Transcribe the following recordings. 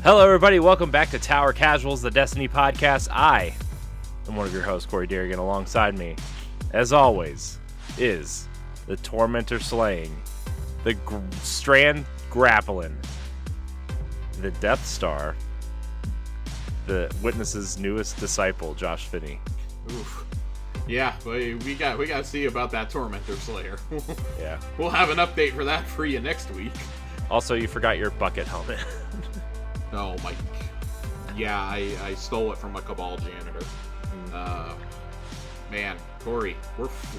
Hello, everybody. Welcome back to Tower Casuals, the Destiny podcast. I am one of your hosts, Corey Derrigan. Alongside me, as always, is the Tormentor slaying, the Strand grappling, the Death Star, the Witness's newest disciple, Josh Finney. Oof. Yeah, we got to see about that Tormentor Slayer. Yeah. We'll have an update for that for you next week. Also, you forgot your bucket helmet. Oh my! Yeah, I stole it from a Cabal janitor. Man, Corey,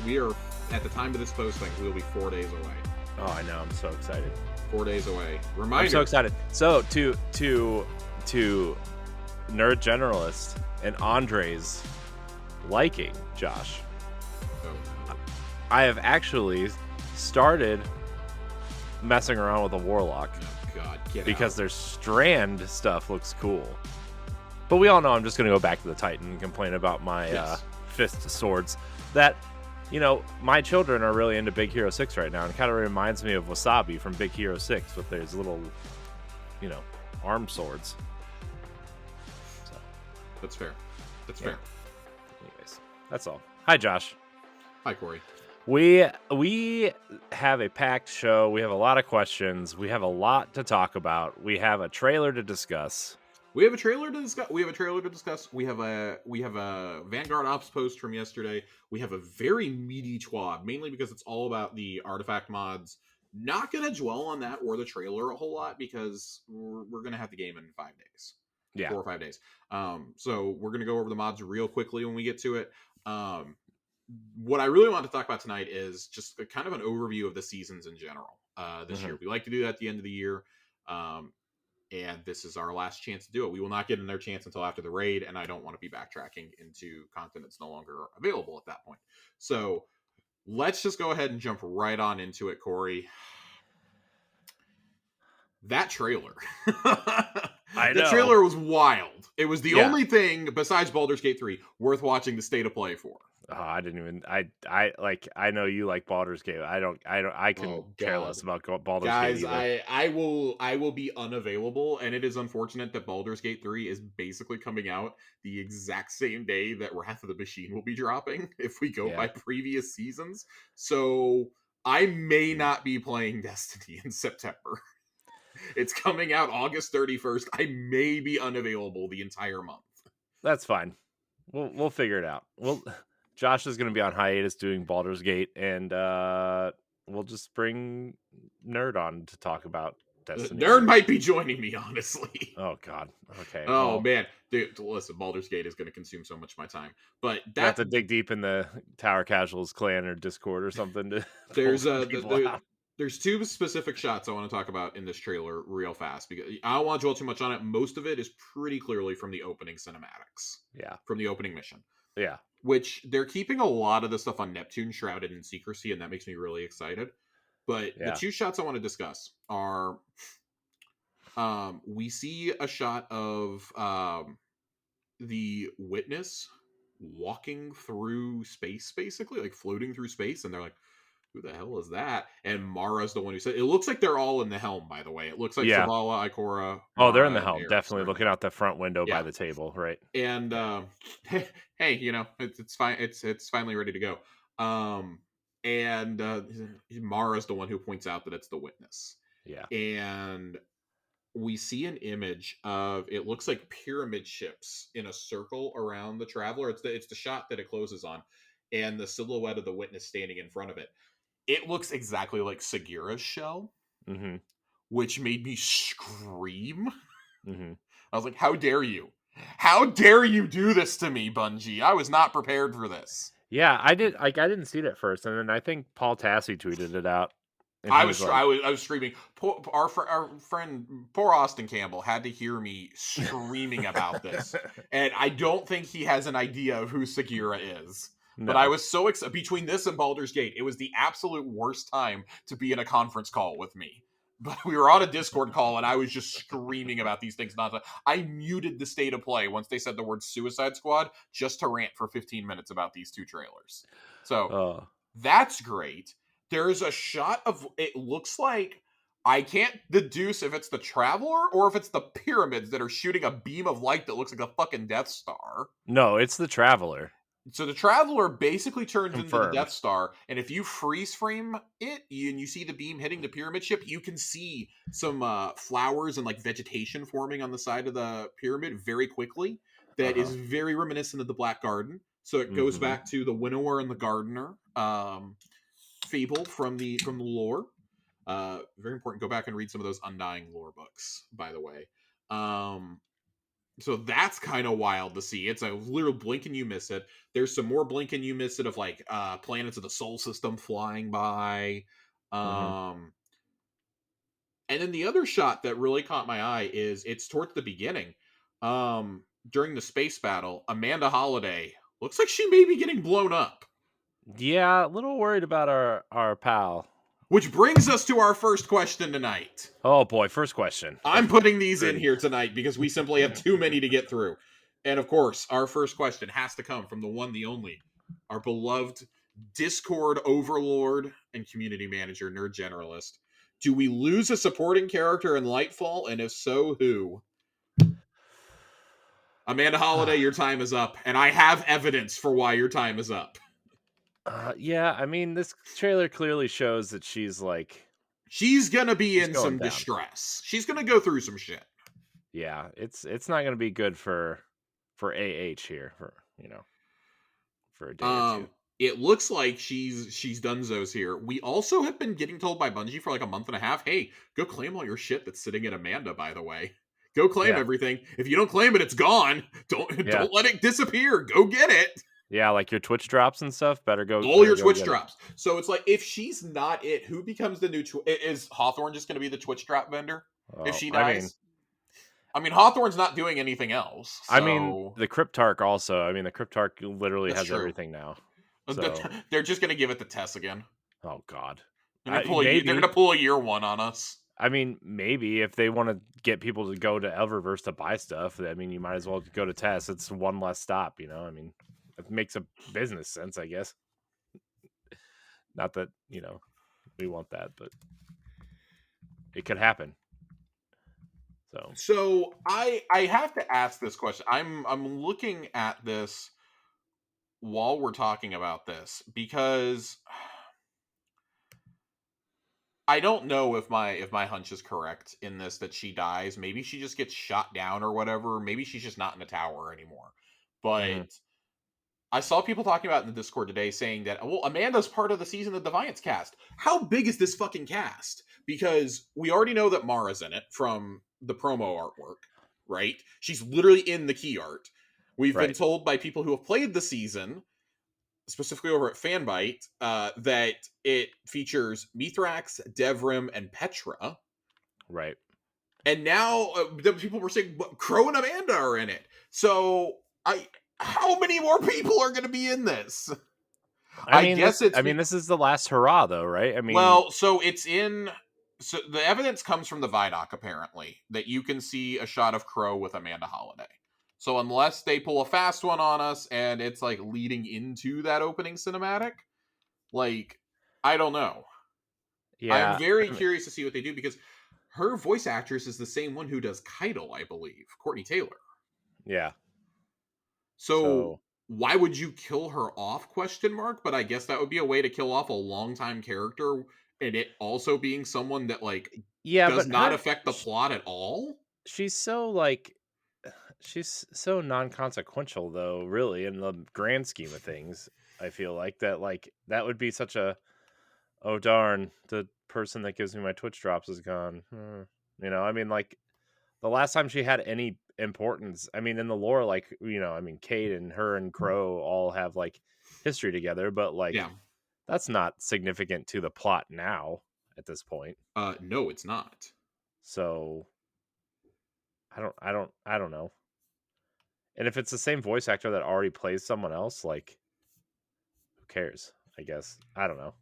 we are at the time of this posting, we'll be 4 days away. Oh, I know. I'm so excited. 4 days away. Reminder. I'm so excited. So to Nerd Generalist and Andre's liking, Josh, I have actually started messing around with a Warlock. God, because their Strand stuff looks cool. But we all know I'm just going to go back to the Titan and complain about my fist swords. That, my children are really into Big Hero 6 right now, and it kind of reminds me of Wasabi from Big Hero 6 with those little, arm swords. So that's fair. Fair. Anyways, that's all. Hi, Josh. Hi, Corey. We have a packed show. We have a lot of questions. We have a lot to talk about. We have a trailer to discuss. We have a Vanguard ops post from yesterday. We have a very meaty TWAB, mainly because it's all about the artifact mods. Not going to dwell on that or the trailer a whole lot because we're going to have the game in 5 days. Yeah. 4 or 5 days. So we're going to go over the mods real quickly when we get to it. What I really want to talk about tonight is just kind of an overview of the seasons in general this year. We like to do that at the end of the year, and this is our last chance to do it. We will not get another chance until after the raid, and I don't want to be backtracking into content that's no longer available at that point. So let's just go ahead and jump right on into it, Corey. That trailer. I know. The trailer was wild. It was the only thing besides Baldur's Gate 3 worth watching the state of play for. Oh, I know you like Baldur's Gate. I couldn't care less about Baldur's Gate either. I will be unavailable, and it is unfortunate that Baldur's Gate 3 is basically coming out the exact same day that Wrath of the Machine will be dropping if we go by previous seasons. So I may not be playing Destiny in September. It's coming out August 31st. I may be unavailable the entire month. That's fine. We'll figure it out. Josh is going to be on hiatus doing Baldur's Gate, and we'll just bring Nerd on to talk about Destiny. Nerd might be joining me, honestly. Oh, God. Okay. Man. Dude, listen, Baldur's Gate is going to consume so much of my time. But you have to dig deep in the Tower Casuals clan or Discord or something. There's two specific shots I want to talk about in this trailer real fast, because I don't want to dwell too much on it. Most of it is pretty clearly from the opening cinematics. Yeah. From the opening mission. Yeah. Which they're keeping a lot of the stuff on Neptune shrouded in secrecy, and that makes me really excited. But the two shots I want to discuss are we see a shot of the Witness walking through space, basically, like floating through space, and they're like, who the hell is that? And Mara's the one who said it. Looks like they're all in the helm, by the way. It looks like Zavala, Ikora. Oh, they're in the helm, definitely looking out the front window by the table, right? And hey, it's fine. It's finally ready to go. And Mara's the one who points out that it's the Witness. Yeah. And we see an image of, it looks like pyramid ships in a circle around the Traveler. It's the shot that it closes on, and the silhouette of the Witness standing in front of it. It looks exactly like Sagira's shell, which made me scream. I was like, how dare you? How dare you do this to me, Bungie? I was not prepared for this. Yeah, I didn't see it at first, and then I think Paul Tassi tweeted it out. I was screaming. Our friend, poor Austin Campbell, had to hear me screaming about this, and I don't think he has an idea of who Sagira is. No. But I was so excited. Between this and Baldur's Gate, it was the absolute worst time to be in a conference call with me. But we were on a Discord call, and I was just screaming about these things nonstop. I muted the state of play once they said the word Suicide Squad, just to rant for 15 minutes about these two trailers. So that's great. There's a shot of, it looks like I can't deduce if it's the Traveler or if it's the pyramids that are shooting a beam of light that looks like a fucking Death Star. No, it's the Traveler. So the Traveler basically turns into the Confirmed. Death Star, and if you freeze frame it and you see the beam hitting the pyramid ship, you can see some flowers and like vegetation forming on the side of the pyramid very quickly. That is very reminiscent of the Black Garden. So it goes Mm-hmm. back to the Winnower and the Gardener fable from the lore. Very important. Go back and read some of those Undying lore books, by the way. So that's kind of wild to see. It's a literal blink and you miss it. There's some more blink and you miss it of like planets of the Sol system flying by. Mm-hmm. And then the other shot that really caught my eye is it's towards the beginning. During the space battle, Amanda Holliday looks like she may be getting blown up. Yeah, a little worried about our pal. Which brings us to our first question tonight. Oh boy, first question. I'm putting these in Goody. here tonight because we simply have too many to get through. And of course, our first question has to come from the one, the only, our beloved Discord overlord and community manager, nerd generalist. Do we lose a supporting character in Lightfall? And if so, who? Amanda Holliday, your time is up. And I have evidence for why your time is up. Yeah, I mean, this trailer clearly shows that she's like... She's going to be in some down. distress. She's going to go through some shit. Yeah, it's not going to be good for AH here, for a day or two. It looks like she's donezo's here. We also have been getting told by Bungie for like a month and a half, hey, go claim all your shit that's sitting at Amanda, by the way. Go claim everything. If you don't claim it, it's gone. Don't let it disappear. Go get it. Yeah, like your Twitch drops and stuff, better go. All your Twitch drops. So it's like, if she's not it, who becomes the new... Is Hawthorne just going to be the Twitch drop vendor if she dies? I mean, Hawthorne's not doing anything else. So... I mean, the Cryptarch also. I mean, the Cryptarch literally has everything now. So... They're just going to give it to Tess again. Oh, God. They're going to pull a year one on us. I mean, maybe if they want to get people to go to Eververse to buy stuff, I mean, you might as well go to Tess. It's one less stop, I mean, it makes a business sense, I guess. Not that, we want that, but it could happen. So I have to ask this question. I'm looking at this while we're talking about this because I don't know if my hunch is correct in this, that she dies. Maybe she just gets shot down or whatever. Maybe she's just not in the tower anymore. But I saw people talking about in the Discord today saying that, well, Amanda's part of the Season of Defiance cast. How big is this fucking cast? Because we already know that Mara's in it from the promo artwork, right? She's literally in the key art. We've been told by people who have played the season, specifically over at Fanbyte, that it features Mithrax, Devrim, and Petra. Right. And now the people were saying Crow and Amanda are in it. So how many more people are going to be in this? I mean, this is the last hurrah, though, right? I mean, well, so it's in. So the evidence comes from the Vidoc, apparently, that you can see a shot of Crow with Amanda Holliday. So unless they pull a fast one on us and it's like leading into that opening cinematic, like, I don't know. Yeah, I'm very curious to see what they do, because her voice actress is the same one who does Keitel, I believe, Courtney Taylor. Yeah. So why would you kill her off? ? But I guess that would be a way to kill off a longtime character, and it also being someone that does not affect the plot at all. She's so non-consequential, though, really, in the grand scheme of things. I feel like that would be such a, oh darn, the person that gives me my Twitch drops is gone. I mean, the last time she had any importance, I mean, in the lore, Kate and her and Crow all have history together, but that's not significant to the plot now at this point. No, it's not. So I don't know. And if it's the same voice actor that already plays someone else, who cares? I guess. I don't know.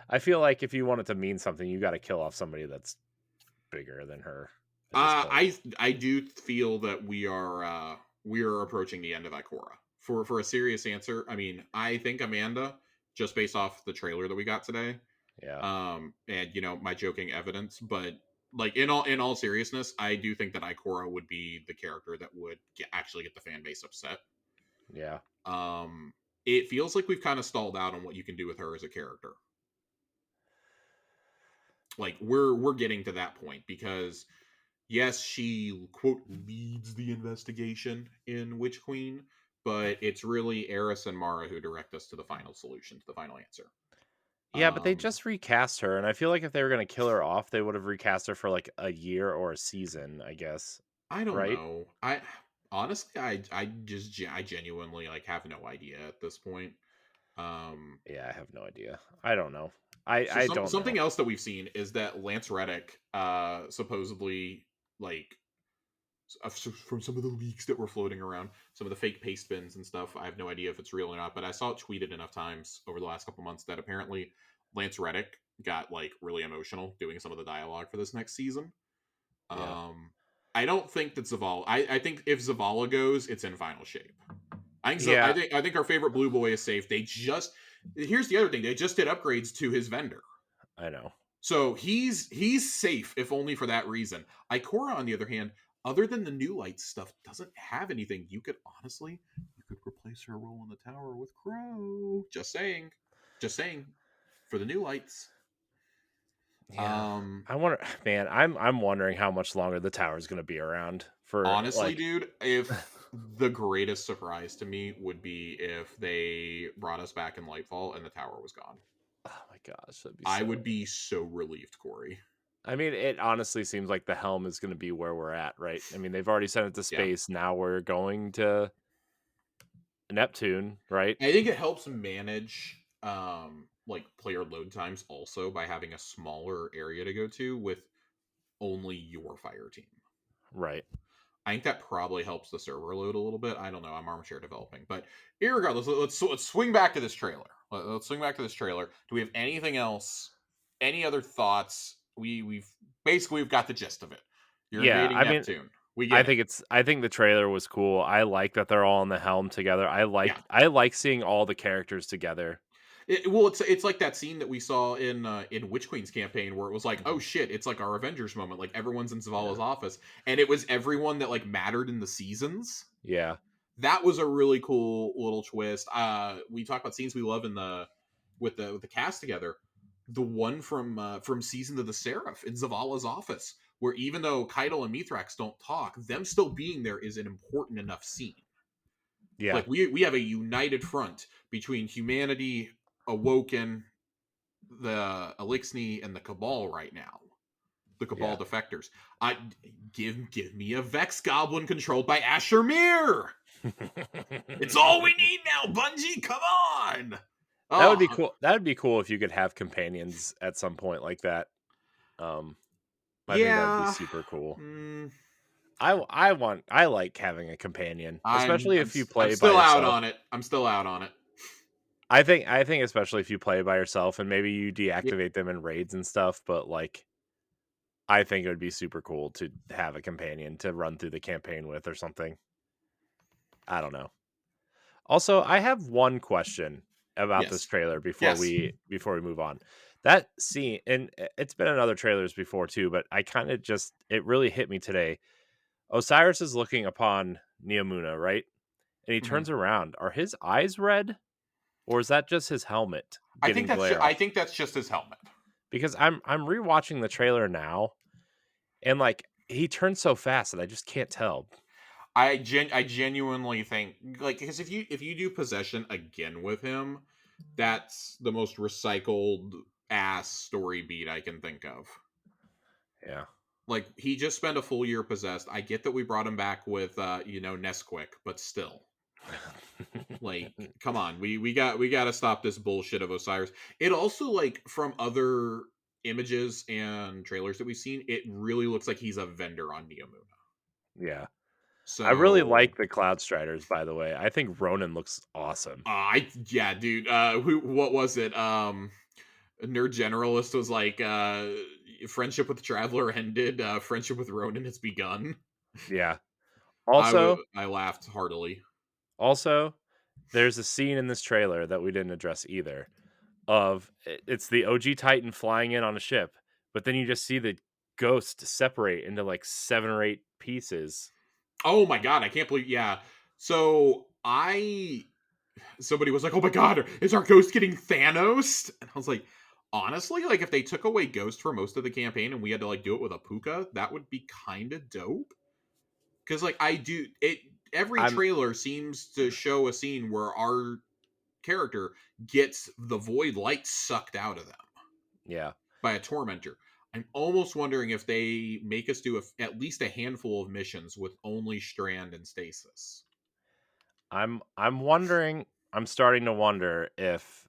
I feel like if you want it to mean something, you got to kill off somebody that's bigger than her. I do feel that we are approaching the end of Ikora. For a serious answer, I mean, I think Amanda, just based off the trailer that we got today, Yeah. And my joking evidence, but like in all seriousness, I do think that Ikora would be the character that would actually get the fan base upset. Yeah. Um, it feels like we've kind of stalled out on what you can do with her as a character. Like we're getting to that point because yes, she quote leads the investigation in Witch Queen, but it's really Eris and Mara who direct us to the final solution, to the final answer. Yeah, but they Um, just recast her, and I feel like if they were gonna kill her off, they would have recast her for like a year or a season, I guess. I don't Right? know. I honestly, I genuinely like have no idea at this point. Um, Yeah, I have no idea. I don't know. so I don't know. something else that we've seen is that Lance Reddick, supposedly like from some of the leaks that were floating around, some of the fake paste bins and stuff. I have no idea if it's real or not, but I saw it tweeted enough times over the last couple months that apparently Lance Reddick got like really emotional doing some of the dialogue for this next season. Yeah. Um, I don't think that Zavala. I think if Zavala goes, it's in final shape. Yeah, I think our favorite blue boy is safe. Here's the other thing. They just did upgrades to his vendor. I know. So he's safe, if only for that reason. Ikora, on the other hand, other than the new light stuff, doesn't have anything. You could replace her role in the tower with Crow. Just saying, for the new lights. Yeah. Um, I wonder, man, I'm wondering how much longer the tower is going to be around for Honestly, like dude, if the greatest surprise to me would be if they brought us back in Lightfall and the tower was gone. oh my gosh, that'd be I so. would be so relieved, Corey. I mean, it honestly seems like the helm is going to be where we're at, right? I mean, they've already sent it to Yeah. space. Now we're going to Neptune, right? I think it helps manage like player load times also by having a smaller area to go to with only your fire team. Right. I think that probably helps the server load a little bit. I don't know. I'm armchair developing, but irregardless, let's swing back to this trailer. Let's swing back to this trailer. Do we have anything else? Any other thoughts? We've got the gist of it. You're Yeah, invading I mean, Neptune. We get it. I think the trailer was cool. I like that they're all in the helm together. Yeah. I like seeing all the characters together. It's like that scene that we saw in Witch Queen's campaign where it was like, oh Mhm. shit, it's like our Avengers moment. Like everyone's in Yeah. Zavala's office, and it was everyone that like mattered in the seasons. Yeah. That was a really cool little twist. We talk about scenes we love in the with the cast together. The one from Season of the Seraph in Zavala's office, where even though Keitel and Mithrax don't talk, them still being there is an important enough scene. Yeah. Like we have a united front between humanity, Awoken, the Elixni, and the Cabal right now. The Cabal Yeah. defectors. I give me a Vex Goblin controlled by Asher Mir. It's all we need now, Bungie. Come on. That would Oh be cool. That would be cool if you could have companions at some point like that. Um, I think that would be yeah. super cool. Mm, I like having a companion, I'm especially I'm if you I'm play by still out yourself. on it. I'm still out on it. I think especially if you play by yourself and maybe you Yeah. deactivate them in raids and stuff, but like I think it would be super cool to have a companion to run through the campaign with or something. I don't know. Also, I have one question about this Yes. trailer Yes. before we move on. That scene, and it's been in other trailers before too, but I kind of just it really hit me today. Osiris is looking upon Neomuna, right? And he Mhm. turns around. Are his eyes red, or is that just his helmet getting glare I off? think that's just his helmet. Because I'm rewatching the trailer now, and like he turns so fast that I just can't tell. I genuinely think like because if you do possession again with him, that's the most recycled ass story beat I can think of. Yeah. Like he just spent a full year possessed. I get that we brought him back with Nesquik, but still. Like, come on, we got to stop this bullshit of Osiris. It also like from other images and trailers that we've seen, it really looks like he's a vendor on Neomuna. Yeah. I really So like the Cloud Striders, by the way. I think Ronan looks awesome. yeah, dude. What was it? Nerd Generalist was like, friendship with the Traveler ended. Friendship with Ronan has begun. Yeah. Also, I laughed heartily. also, there's a scene in this trailer that we didn't address either. of it's the OG Titan flying in on a ship, but then you just see the ghost separate into like 7 or 8 pieces. Oh my god, I can't believe. Yeah. So somebody was like, "Oh my god, is our ghost getting Thanos?" And I was like, honestly, like if they took away Ghost for most of the campaign and we had to like do it with a Puka, that would be kind of dope. Because like I do it. Every I'm trailer seems to show a scene where our character gets the void light sucked out of them yeah. by a tormentor. I'm almost wondering if they make us do at least a handful of missions with only Strand and Stasis. I'm wondering, I'm starting to wonder if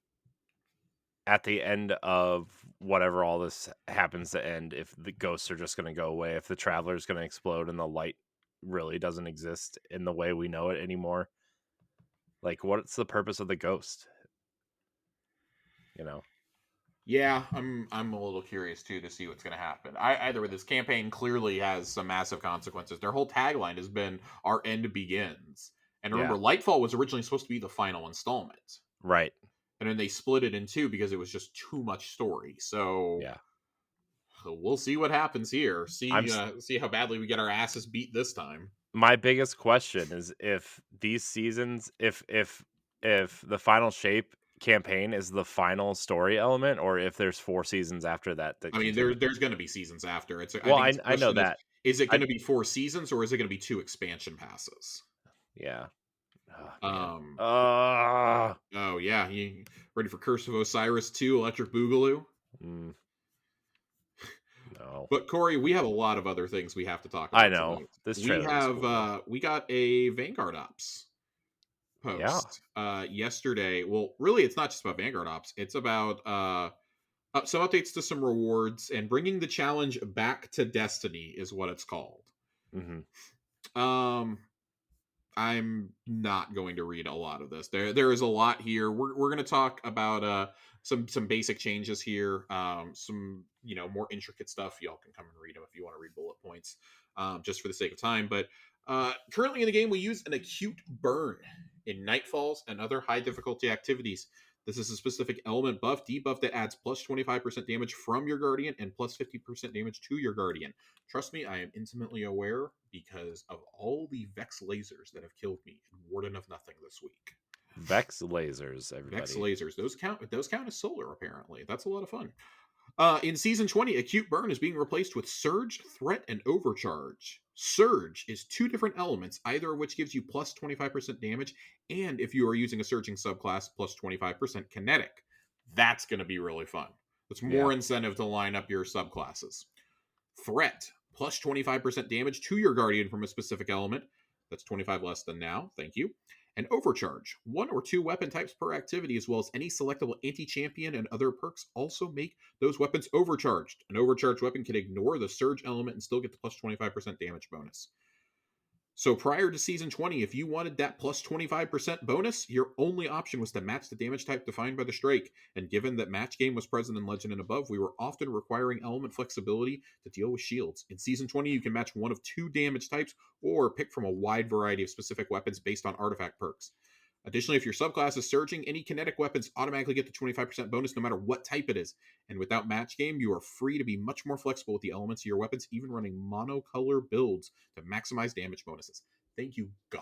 at the end of whatever all this happens to end, if the ghosts are just going to go away, if the traveler is going to explode and the light really doesn't exist in the way we know it anymore. Like, what's the purpose of the ghost? You know? Yeah, I'm a little curious too to see what's going to happen. Either way, this campaign clearly has some massive consequences. Their whole tagline has been "Our end begins." And Yeah. remember, Lightfall was originally supposed to be the final installment, Right. and then they split it in two because it was just too much story. So Yeah. we'll see what happens here. I'm See how badly we get our asses beat this time. My biggest question is if these seasons, if the final shape campaign is the final story element, or if there's 4 seasons after that that I mean, continue. there's going to be seasons after. I Well, think it's a I know question of, that. is it going I to be 4 seasons or is it going to be 2 expansion passes? Yeah. Oh, man. Um, oh yeah, you ready for Curse of Osiris 2, Electric Boogaloo? Mm, no. But Corey, we have a lot of other things we have to talk I about know. tonight. This We trailer was have cool though. we got a Vanguard Ops Yeah. post yesterday. Well, really, it's not just about Vanguard Ops. It's about some updates to some rewards and bringing the challenge back to Destiny is what it's called. Mhm. Um, I'm not going to read a lot of this. There is a lot here. We're going to talk about some basic changes here. Some more intricate stuff. Y'all can come and read them if you want to read bullet points, just for the sake of time. But currently in the game, we use an acute burn in Nightfalls and other high difficulty activities. This is a specific element buff, debuff that adds plus 25% damage from your Guardian and plus 50% damage to your Guardian. Trust me, I am intimately aware because of all the Vex lasers that have killed me in Warden of Nothing this week. Vex lasers, everybody. Vex lasers, those count as solar, apparently. That's a lot of fun. In Season 20, Acute Burn is being replaced with Surge, Threat, and Overcharge. Surge is 2 different elements, either of which gives you plus 25% damage, and if you are using a Surging subclass, plus 25% kinetic. That's going to be really fun. That's more incentive to line up your subclasses. Threat, plus 25% damage to your Guardian from a specific element. That's 25 less than now. Thank you. And Overcharge, 1 or 2 weapon types per activity, as well as any selectable anti-champion and other perks also make those weapons overcharged. An overcharged weapon can ignore the Surge element and still get the plus 25% damage bonus. So prior to Season 20, if you wanted that plus 25% bonus, your only option was to match the damage type defined by the strike. And given that match game was present in Legend and above, we were often requiring element flexibility to deal with shields. In Season 20, you can match one of 2 damage types or pick from a wide variety of specific weapons based on artifact perks. Additionally, if your subclass is surging, any kinetic weapons automatically get the 25% bonus no matter what type it is. And without match game, you are free to be much more flexible with the elements of your weapons, even running monocolor builds to maximize damage bonuses. Thank you, God.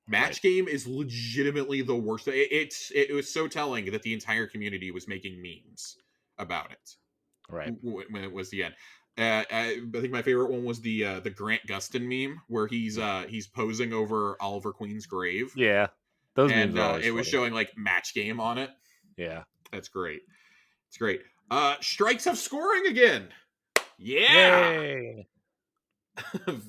Match game is legitimately the worst. It was so telling that the entire community was making memes about it. Right. When it was the end. I think my favorite one was the Grant Gustin meme where he's posing over Oliver Queen's grave. Yeah. Those memes And are always it was funny. showing like match game on it. Yeah. That's great. It's great. Strikes have scoring again. Yeah. Yay!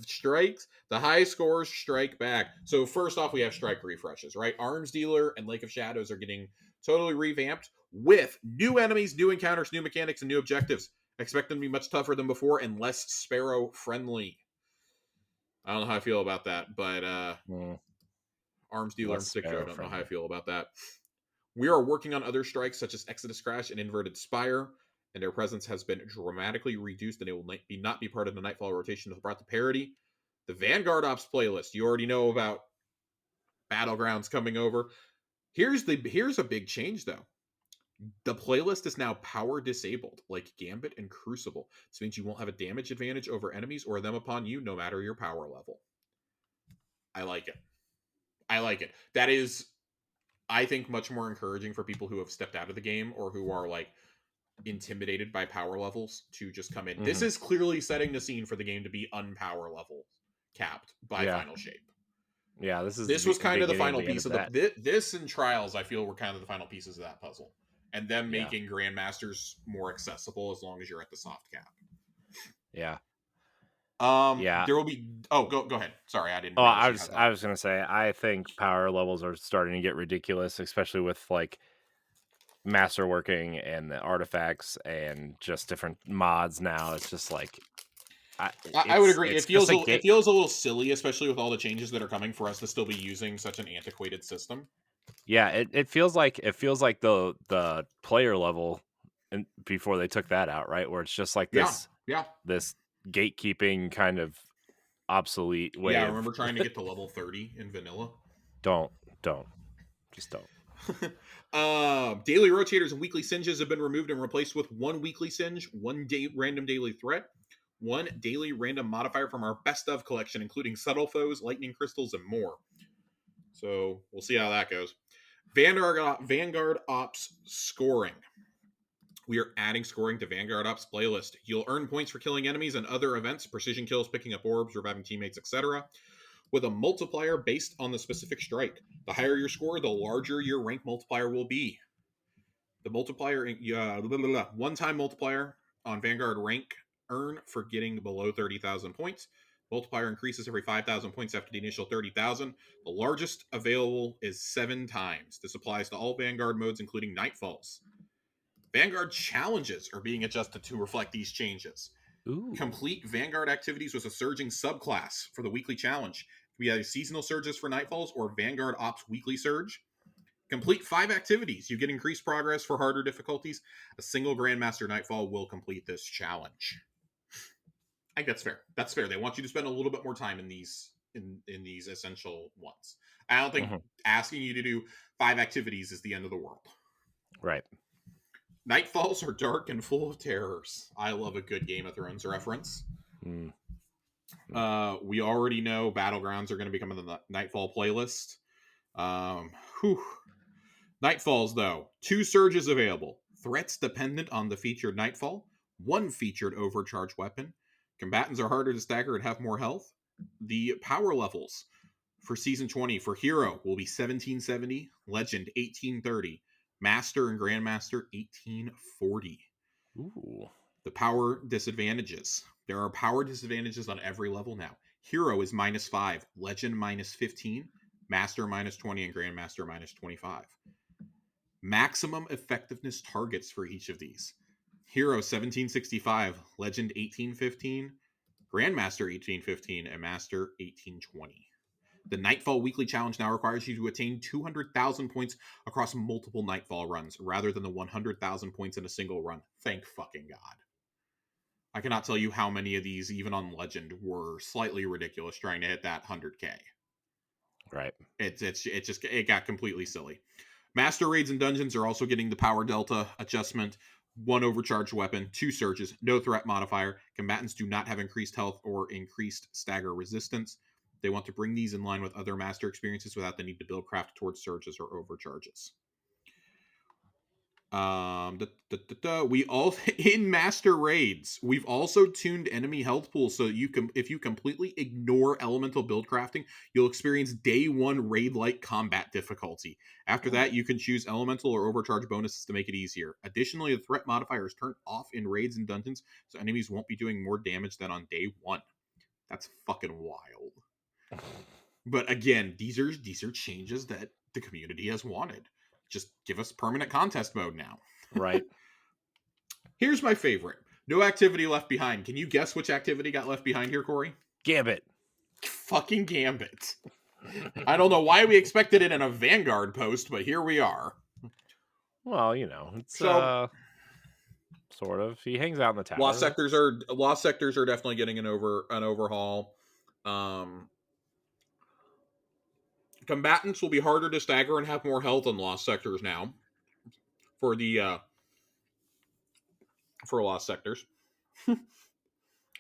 Strikes, the high scores strike back. So first off, we have strike refreshes, right? Arms Dealer and Lake of Shadows are getting totally revamped with new enemies, new encounters, new mechanics, and new objectives. Expect them to be much tougher than before and less Sparrow friendly. I don't know how I feel about that, but Arms Dealer in particular, I don't know how I feel about that. We are working on other strikes such as Exodus Crash and Inverted Spire, and their presence has been dramatically reduced, and it will not be part of the Nightfall rotation brought to parity. The Vanguard Ops playlist, you already know about Battlegrounds coming over. Here's a big change, though. The playlist is now power disabled, like Gambit and Crucible. This means you won't have a damage advantage over enemies or them upon you, no matter your power level. I like it. I like it. That is, I think, much more encouraging for people who have stepped out of the game or who are like intimidated by power levels to just come in. Mm-hmm. This is clearly setting the scene for the game to be unpower level capped by Final Shape. Yeah, this was kind of the final piece of this and Trials. I feel were kind of the final pieces of that puzzle, and them making Grandmasters more accessible as long as you're at the soft cap. Yeah. There will be. Oh, go ahead. Sorry, I didn't. Oh, I was gonna say, I think power levels are starting to get ridiculous, especially with like masterworking and the artifacts and just different mods. Now it's just like, I would agree. It feels a little silly, especially with all the changes that are coming, for us to still be using such an antiquated system. Yeah, it feels like the player level, and before they took that out, right, where it's just like this this gatekeeping kind of obsolete way. Yeah, I remember trying to get to level 30 in vanilla. Just don't. Daily rotators and weekly singes have been removed and replaced with one weekly singe, one random daily threat, one daily random modifier from our best of collection, including subtle foes, lightning crystals, and more. So we'll see how that goes. Vanguard Ops scoring. We are adding scoring to Vanguard Ops playlist. You'll earn points for killing enemies and other events, precision kills, picking up orbs, reviving teammates, etc., with a multiplier based on the specific strike. The higher your score, the larger your rank multiplier will be. The multiplier, one-time multiplier on Vanguard rank earn for getting below 30,000 points. Multiplier increases every 5,000 points after the initial 30,000. The largest available is 7 times. This applies to all Vanguard modes, including Nightfalls. Vanguard challenges are being adjusted to reflect these changes. Ooh. Complete Vanguard activities with a surging subclass for the weekly challenge. We have seasonal surges for Nightfalls or Vanguard Ops weekly surge. Complete 5 activities. You get increased progress for harder difficulties. A single Grandmaster Nightfall will complete this challenge. I think that's fair. That's fair. They want you to spend a little bit more time in these these essential ones. I don't think asking you to do 5 activities is the end of the world. Right. Nightfalls are dark and full of terrors. I love a good Game of Thrones reference. We already know Battlegrounds are going to become the Nightfall playlist. Nightfalls, though. 2 surges available. Threats dependent on the featured Nightfall. 1 featured overcharge weapon. Combatants are harder to stagger and have more health. The power levels for Season 20 for Hero will be 1770, Legend 1830, Master and Grandmaster 1840. Ooh. The power disadvantages. There are power disadvantages on every level now. Hero is -5, Legend -15, Master -20, and Grandmaster -25. Maximum effectiveness targets for each of these. Hero 1765, Legend 1815, Grandmaster 1815, and Master 1820. The Nightfall Weekly Challenge now requires you to attain 200,000 points across multiple Nightfall runs, rather than the 100,000 points in a single run. Thank fucking God. I cannot tell you how many of these, even on Legend, were slightly ridiculous trying to hit that 100k. Right. It got completely silly. Master Raids and Dungeons are also getting the Power Delta adjustment. 1 overcharged weapon, 2 surges, no threat modifier. Combatants do not have increased health or increased stagger resistance. They want to bring these in line with other Master experiences without the need to build craft towards surges or overcharges. We all in Master Raids, we've also tuned enemy health pools so if you completely ignore elemental build crafting, you'll experience day 1 raid-like combat difficulty. After that, you can choose elemental or overcharge bonuses to make it easier. Additionally, the threat modifier is turned off in raids and dungeons, so enemies won't be doing more damage than on day 1. That's fucking wild. But again, these are changes that the community has wanted. Just give us permanent contest mode now. Right. Here's my favorite. No activity left behind. Can you guess which activity got left behind here, Corey? Gambit. Fucking Gambit. I don't know why we expected it in a Vanguard post, but here we are. Well, it's sort of. He hangs out in the tower. Lost sectors are definitely getting an overhaul. Combatants will be harder to stagger and have more health in Lost Sectors now. for the for Lost Sectors.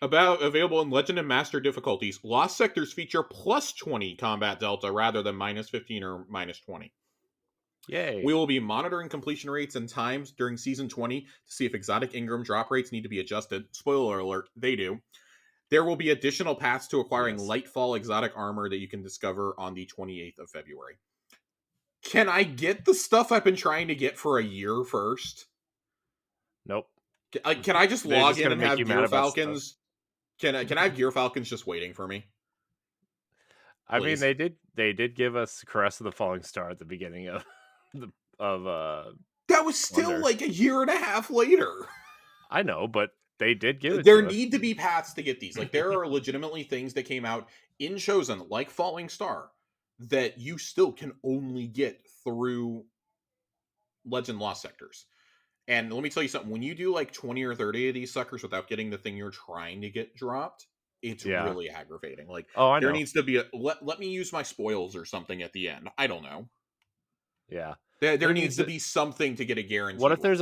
About available in Legend and Master difficulties, Lost Sectors feature plus 20 combat delta rather than minus 15 or minus 20. Yay. We will be monitoring completion rates and times during Season 20 to see if exotic Ingram drop rates need to be adjusted. Spoiler alert, they do. There will be additional paths to acquiring Lightfall exotic armor that you can discover on the 28th of February. Can I get the stuff I've been trying to get for a year first? Nope. Can I just They're log just in gonna and make have you mad Gear about Falcons? stuff. Can I have Gear Falcons just waiting for me? I mean, Please. they did give us Caress of the Falling Star at the beginning of That was still Wonder. like a year and a half later. I know, but they did give it There to us. need to be paths to get these. Like, there are legitimately things that came out in Chosen, like Falling Star, that you still can only get through Legend Lost Sectors. And let me tell you something, when you do like 20 or 30 of these suckers without getting the thing you're trying to get dropped, it's really aggravating. Like, I there know. needs to be a let me use my spoils or something at the end. I don't know. Yeah. There needs to be something to get a guarantee. What if there's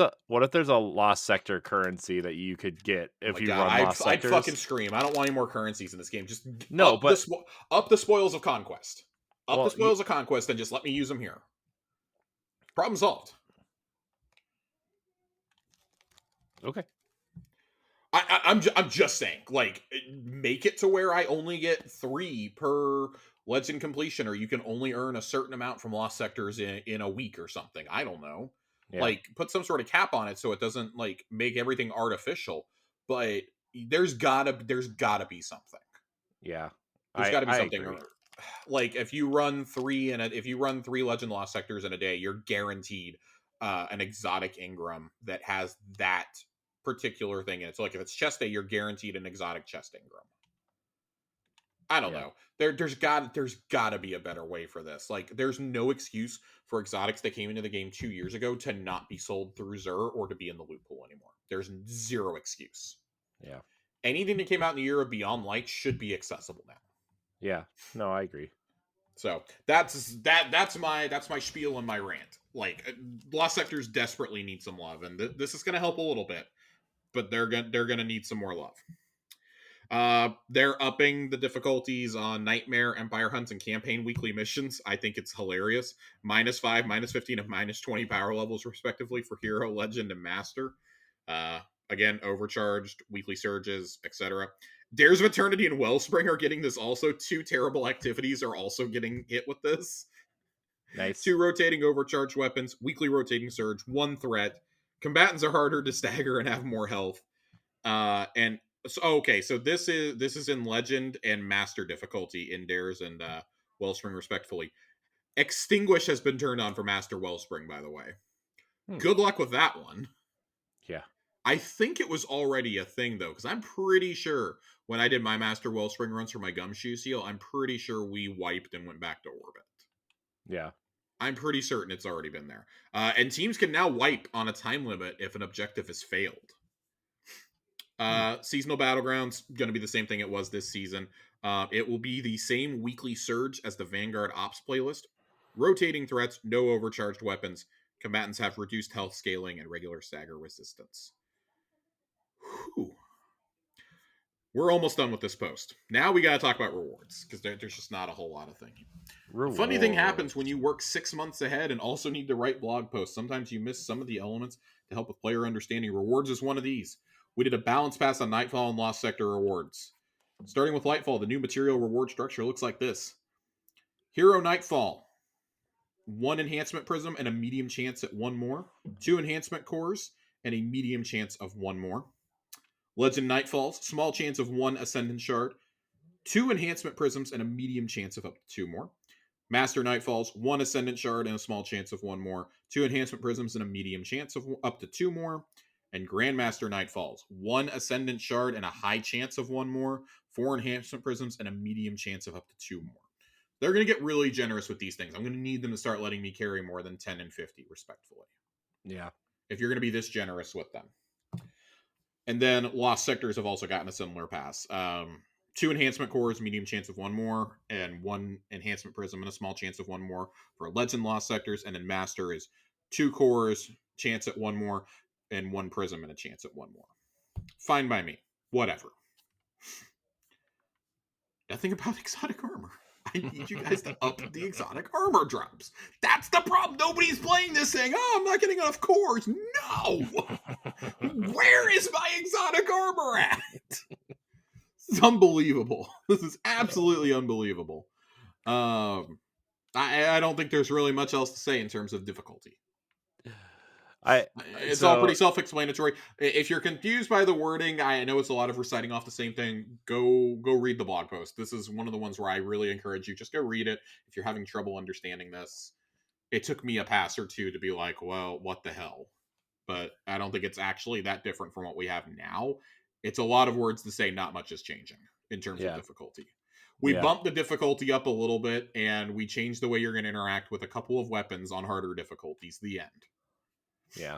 a Lost Sector currency that you could get if you run Lost I'd Sectors? fucking scream. I don't want any more currencies in this game. Just up the spoils of conquest. The spoils of conquest and just let me use them here. Problem solved. Okay. I'm just saying, like, make it to where I only get 3 per legend completion, or you can only earn a certain amount from Lost Sectors in a week or something. I don't know. Yeah. Like, put some sort of cap on it so it doesn't like make everything artificial. But there's gotta be something. Yeah. There's gotta be something. Agree. Like, if you run 3 Legend Lost Sectors in a day, you're guaranteed an exotic Ingram that has that particular thing in it. So, like, if it's chest day, you're guaranteed an exotic chest Ingram. I don't know. There's got to be a better way for this. Like, there's no excuse for exotics that came into the game 2 years ago to not be sold through Xur or to be in the loot pool anymore. There's zero excuse. Yeah. Anything that came out in the year of Beyond Light should be accessible now. Yeah. No, I agree. So that's my spiel and my rant. Like, Lost Sectors desperately need some love, and this is going to help a little bit, but they're gonna need some more love. They're upping the difficulties on Nightmare, Empire Hunts, and Campaign weekly missions. I think it's hilarious. -5, -15, and -20 power levels, respectively, for Hero, Legend, and Master. Again, overcharged, weekly surges, etc. Dares of Eternity and Wellspring are getting this also. 2 terrible activities are also getting hit with this. Nice. 2 rotating overcharged weapons, weekly rotating surge, 1 threat. Combatants are harder to stagger and have more health. And so this is in Legend and Master difficulty in Dares and Wellspring, respectfully. Extinguish has been turned on for Master Wellspring, by the way. Good luck with that one. Yeah. I think it was already a thing, though, because I'm pretty sure when I did my Master Wellspring runs for my Gumshoe Seal, I'm pretty sure we wiped and went back to orbit. Yeah. I'm pretty certain it's already been there. And teams can now wipe on a time limit if an objective has failed. Seasonal Battlegrounds, going to be the same thing it was this season. It will be the same weekly surge as the Vanguard Ops playlist. Rotating threats, no overcharged weapons. Combatants have reduced health scaling and regular stagger resistance. Whew. We're almost done with this post. Now we got to talk about rewards, because there's just not a whole lot of things. A funny thing happens when you work 6 months ahead and also need to write blog posts. Sometimes you miss some of the elements to help with player understanding. Rewards is one of these. We did a balance pass on Nightfall and Lost Sector rewards. Starting with Lightfall, the new material reward structure looks like this. Hero Nightfall. 1 enhancement prism and a medium chance at 1 more. 2 enhancement cores and a medium chance of 1 more. Legend Nightfalls, small chance of 1 Ascendant Shard. 2 enhancement prisms and a medium chance of up to 2 more. Master Nightfalls, 1 Ascendant Shard and a small chance of 1 more. 2 enhancement prisms and a medium chance of up to 2 more. And Grandmaster Nightfalls, 1 Ascendant Shard and a high chance of 1 more. 4 enhancement prisms and a medium chance of up to 2 more. They're going to get really generous with these things. I'm going to need them to start letting me carry more than 10 and 50, respectfully. Yeah. If you're going to be this generous with them. And then Lost Sectors have also gotten a similar pass. 2 enhancement cores, medium chance of 1 more, and 1 enhancement prism and a small chance of 1 more for Legend Lost Sectors. And then Master is 2 cores, chance at one more, and 1 prism and a chance at 1 more. Fine by me. Whatever. Nothing about exotic armor. I need you guys to up the exotic armor drops. That's the problem. Nobody's playing this thing. Oh, I'm not getting enough cores. No! Where is my exotic armor at? This is unbelievable. This is absolutely unbelievable. I don't think there's really much else to say in terms of difficulty. It's all pretty self-explanatory. If you're confused by the wording, I know it's a lot of reciting off the same thing. Go read the blog post. This is one of the ones where I really encourage you, just go read it if you're having trouble understanding this. It took me a pass or two to be like, well, what the hell? But I don't think it's actually that different from what we have now. It's a lot of words to say, not much is changing in terms of difficulty. We bumped the difficulty up a little bit, and we changed the way you're going to interact with a couple of weapons on harder difficulties. The end. Yeah.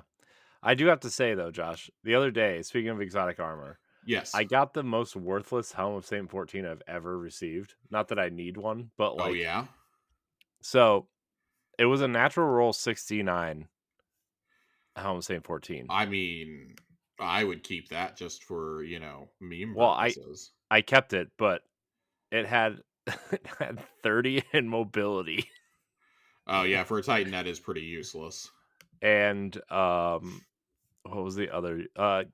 I do have to say, though, Josh, the other day, speaking of exotic armor, yes, I got the most worthless Helm of Saint 14 I've ever received. Not that I need one, but like... Oh, yeah? So, it was a natural roll 69 Helm of Saint 14. I mean, I would keep that just for, meme purposes. I kept it, but it had 30 in mobility. Oh, yeah, for a Titan, that is pretty useless. And what was the other? I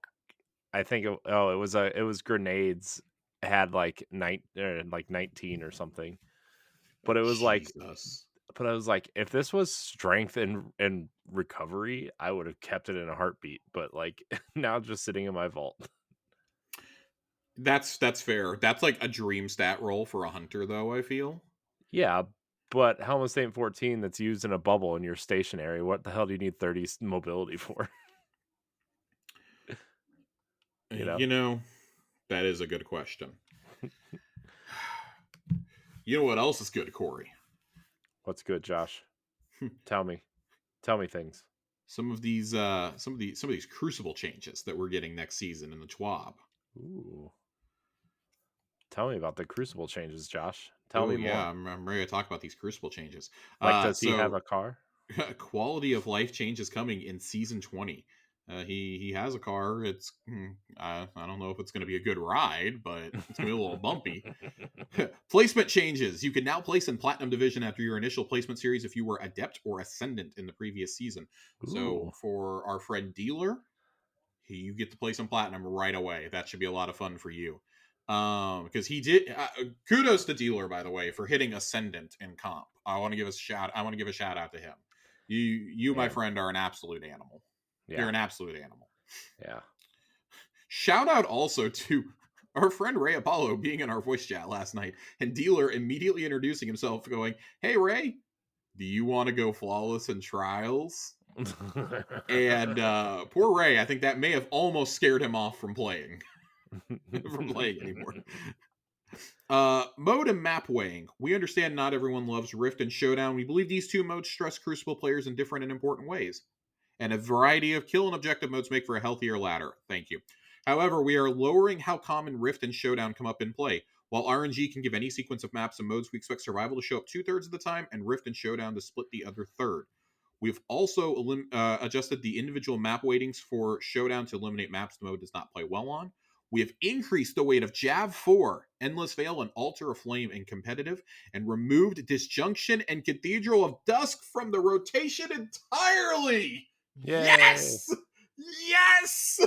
think it was grenades. It had like 19 or something. But it was but I was like, if this was strength and recovery, I would have kept it in a heartbeat. But like now, it's just sitting in my vault. That's fair. That's like a dream stat roll for a hunter, though. I feel. Yeah. But Helm of Saint 14 that's used in a bubble and you're stationary, what the hell do you need 30 mobility for? That is a good question. You know what else is good, Corey? What's good, Josh? Tell me things. Some of these crucible changes that we're getting next season in the TWAB. Ooh. Tell me about the crucible changes, Josh. Tell me more. Yeah, I'm ready to talk about these crucible changes. Does he have a car? Quality of life change is coming in season 20. He has a car. It's I don't know if it's going to be a good ride, but it's going to be a little bumpy. Placement changes. You can now place in Platinum Division after your initial placement series if you were Adept or Ascendant in the previous season. Ooh. So for our friend Dealer, you get to place in Platinum right away. That should be a lot of fun for you. Because he did. Kudos to Dealer, by the way, for hitting Ascendant in comp. I want to give a shout out to him. You, my friend, are an absolute animal. Yeah. You're an absolute animal. Yeah. Shout out also to our friend Ray Apollo being in our voice chat last night, and Dealer immediately introducing himself, going, "Hey Ray, do you want to go flawless in trials?" And poor Ray, I think that may have almost scared him off from playing. Anymore. Mode and map weighing. We understand not everyone loves Rift and Showdown. We believe these two modes stress Crucible players in different and important ways. And a variety of kill and objective modes make for a healthier ladder. Thank you. However, we are lowering how common Rift and Showdown come up in play. While RNG can give any sequence of maps and modes, we expect Survival to show up 2/3 of the time, and Rift and Showdown to split the other third. We've also adjusted the individual map weightings for Showdown to eliminate maps the mode does not play well on. We have increased the weight of Jav 4, Endless Veil, and Altar of Flame in competitive, and removed Disjunction and Cathedral of Dusk from the rotation entirely. Yay. Yes! Yes!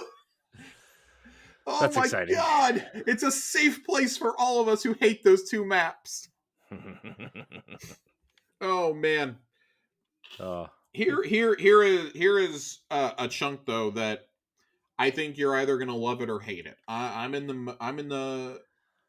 Oh, that's my exciting. God! It's a safe place for all of us who hate those two maps. Oh, man. Here is a chunk, though, that I think you're either going to love it or hate it. I'm in the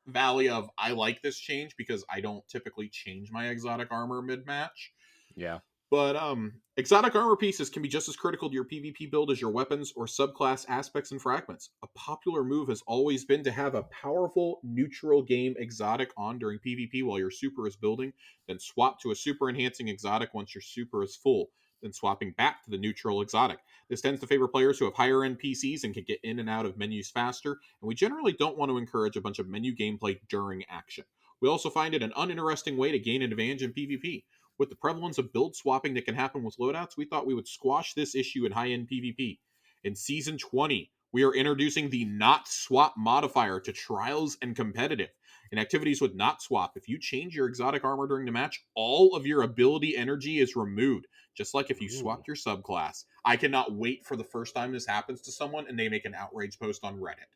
valley of I like this change because I don't typically change my exotic armor mid-match. Yeah. But exotic armor pieces can be just as critical to your PvP build as your weapons or subclass aspects and fragments. A popular move has always been to have a powerful neutral game exotic on during PvP while your super is building, then swap to a super enhancing exotic once your super is full, then swapping back to the neutral exotic. This tends to favor players who have higher end PCs and can get in and out of menus faster, and we generally don't want to encourage a bunch of menu gameplay during action. We also find it an uninteresting way to gain an advantage in PvP. With the prevalence of build swapping that can happen with loadouts, we thought we would squash this issue in high-end PvP. In Season 20, we are introducing the Not Swap modifier to Trials and Competitive. In activities with Not Swap, if you change your exotic armor during the match, all of your ability energy is removed, just like if you swapped your subclass. I cannot wait for the first time this happens to someone and they make an outrage post on Reddit.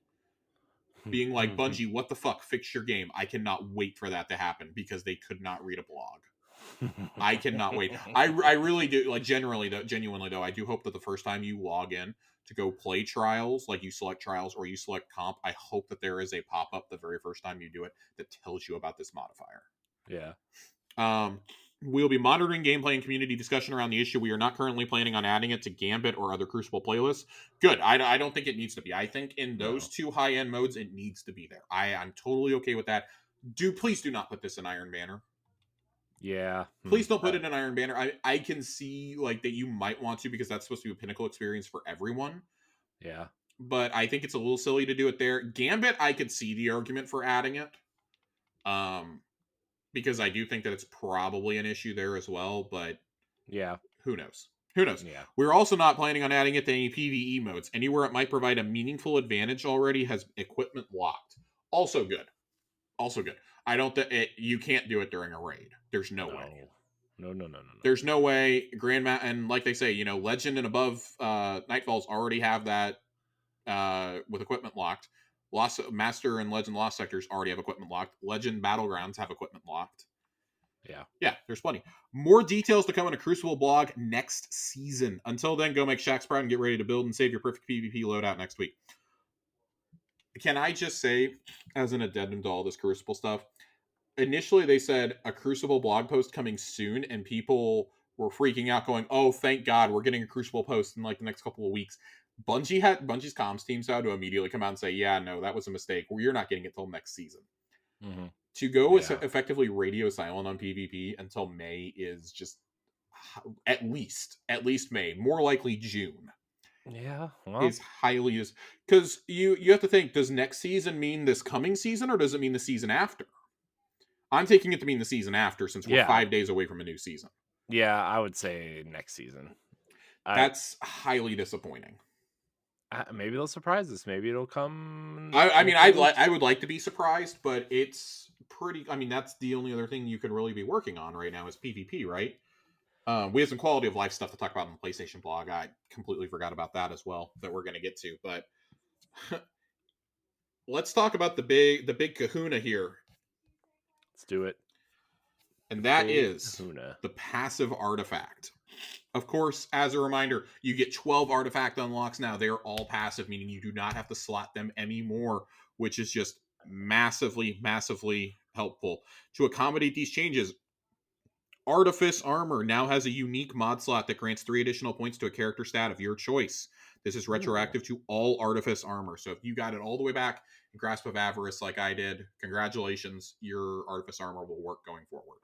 Being like, Bungie, what the fuck? Fix your game. I cannot wait for that to happen because they could not read a blog. I cannot wait. I really do. Like, genuinely though, I do hope that the first time you log in to go play Trials, like you select Trials or you select Comp, I hope that there is a pop-up the very first time you do it that tells you about this modifier. Yeah. We'll be monitoring gameplay and community discussion around the issue. We are not currently planning on adding it to Gambit or other Crucible playlists. Good. I don't think it needs to be. I think in those two high-end modes, it needs to be there. I'm totally okay with that. Please do not put this in Iron Banner. Yeah. Please don't put it in Iron Banner. I can see like that you might want to because that's supposed to be a pinnacle experience for everyone. Yeah. But I think it's a little silly to do it there. Gambit, I could see the argument for adding it. Because I do think that it's probably an issue there as well, but yeah, who knows? Who knows? Yeah. We're also not planning on adding it to any PvE modes. Anywhere it might provide a meaningful advantage already has equipment locked. Also good. I don't think you can't do it during a raid. There's no way. No. There's no way. And like they say, Legend and above Nightfalls already have that with equipment locked. Master and Legend Lost sectors already have equipment locked. Legend Battlegrounds have equipment locked. Yeah, there's plenty. More details to come in a Crucible blog next season. Until then, go make Shack Sprout and get ready to build and save your perfect PvP loadout next week. Can I just say, as an addendum to all this Crucible stuff, initially they said a Crucible blog post coming soon, and people were freaking out going, oh, thank God, we're getting a Crucible post in like the next couple of weeks. Bungie's comms teams had to immediately come out and say, yeah, no, that was a mistake. You're not getting it till next season. Mm-hmm. To go effectively radio silent on PvP until May is just at least May, more likely June. Yeah, well, is highly because you have to think, does next season mean this coming season or does it mean the season after? I'm taking it to mean the season after since we're 5 days away from a new season. Yeah, I would say next season. That's highly disappointing. Maybe they'll surprise us. Maybe it'll come. I would like to be surprised, but it's pretty. I mean, that's the only other thing you could really be working on right now is PvP, right? We have some quality of life stuff to talk about on the PlayStation blog. I completely forgot about that as well that we're going to get to, but let's talk about the big kahuna here. Let's do it. And that is the passive artifact. Of course, as a reminder, you get 12 artifact unlocks now. They are all passive, meaning you do not have to slot them anymore, which is just massively, massively helpful. To accommodate these changes, Artifice Armor now has a unique mod slot that grants 3 additional points to a character stat of your choice. This is retroactive to all Artifice Armor. So if you got it all the way back in Grasp of Avarice like I did, congratulations, your Artifice Armor will work going forward.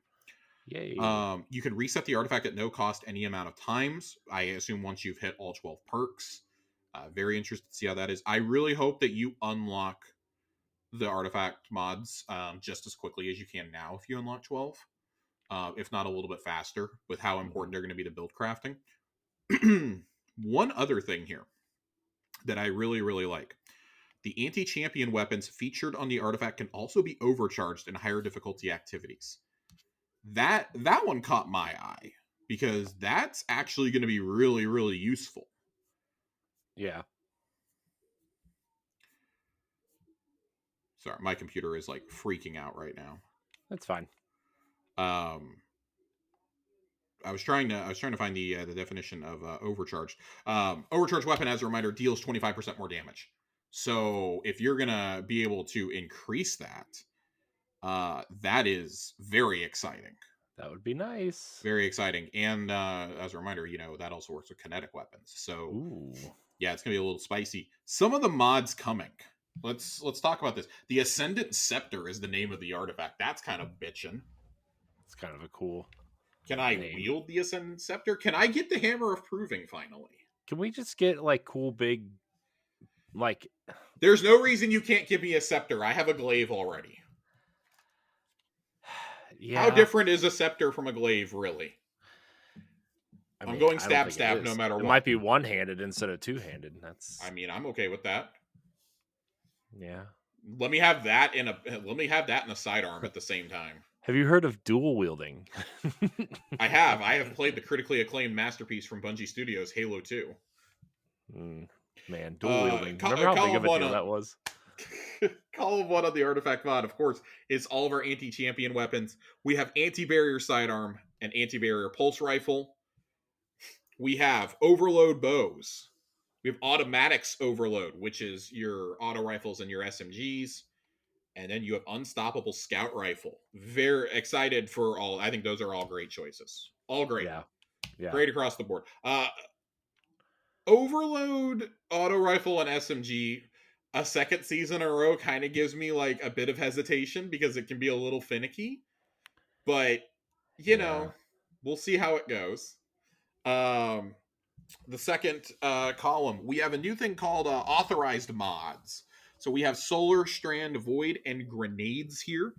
Yay. You can reset the artifact at no cost any amount of times. I assume once you've hit all 12 perks. Very interested to see how that is. I really hope that you unlock the artifact mods just as quickly as you can now if you unlock 12. If not a little bit faster with how important they're going to be to build crafting. One other thing here that I really, really like. The anti-champion weapons featured on the artifact can also be overcharged in higher difficulty activities. That one caught my eye because that's actually going to be really, really useful. Yeah. Sorry, my computer is like freaking out right now. That's fine. I was trying to find the definition of overcharged. Overcharged weapon, as a reminder, deals 25% more damage. So if you're gonna be able to increase that, that is very exciting. That would be nice. Very exciting. And as a reminder, that also works with kinetic weapons. So yeah, it's gonna be a little spicy. Some of the mods coming. Let's talk about this. The Ascendant Scepter is the name of the artifact. That's kind of bitchin'. It's kind of a cool. Can I wield the Ascendant Scepter? Can I get the Hammer of Proving finally? Can we just get like cool big, like? There's no reason you can't give me a scepter. I have a glaive already. How Yeah. different is a scepter from a glaive, really? I I'm mean, going I don't stab think it no is. matter It what. might be one-handed instead of two-handed. I That's mean, I'm okay with that. yeah. Let me have that in a sidearm at the same time. Have you heard of dual wielding? I have. I have played the critically acclaimed masterpiece from Bungie Studios, Halo 2. Man, dual wielding. Remember how big Column of a one deal on that was? column one on the artifact mod, of course, is all of our anti-champion weapons. We have anti-barrier sidearm and anti-barrier pulse rifle. We have overload bows. We have automatics overload, which is your auto rifles and your SMGs. And then you have unstoppable scout rifle. Very excited for all. I think those are all great choices. All great. Yeah. Yeah. Great across the board. Overload, auto rifle, and SMG a second season in a row kind of gives me like a bit of hesitation because it can be a little finicky. But you know, we'll see how it goes. The second column, we have a new thing called authorized mods. So we have solar, strand, void, and grenades here.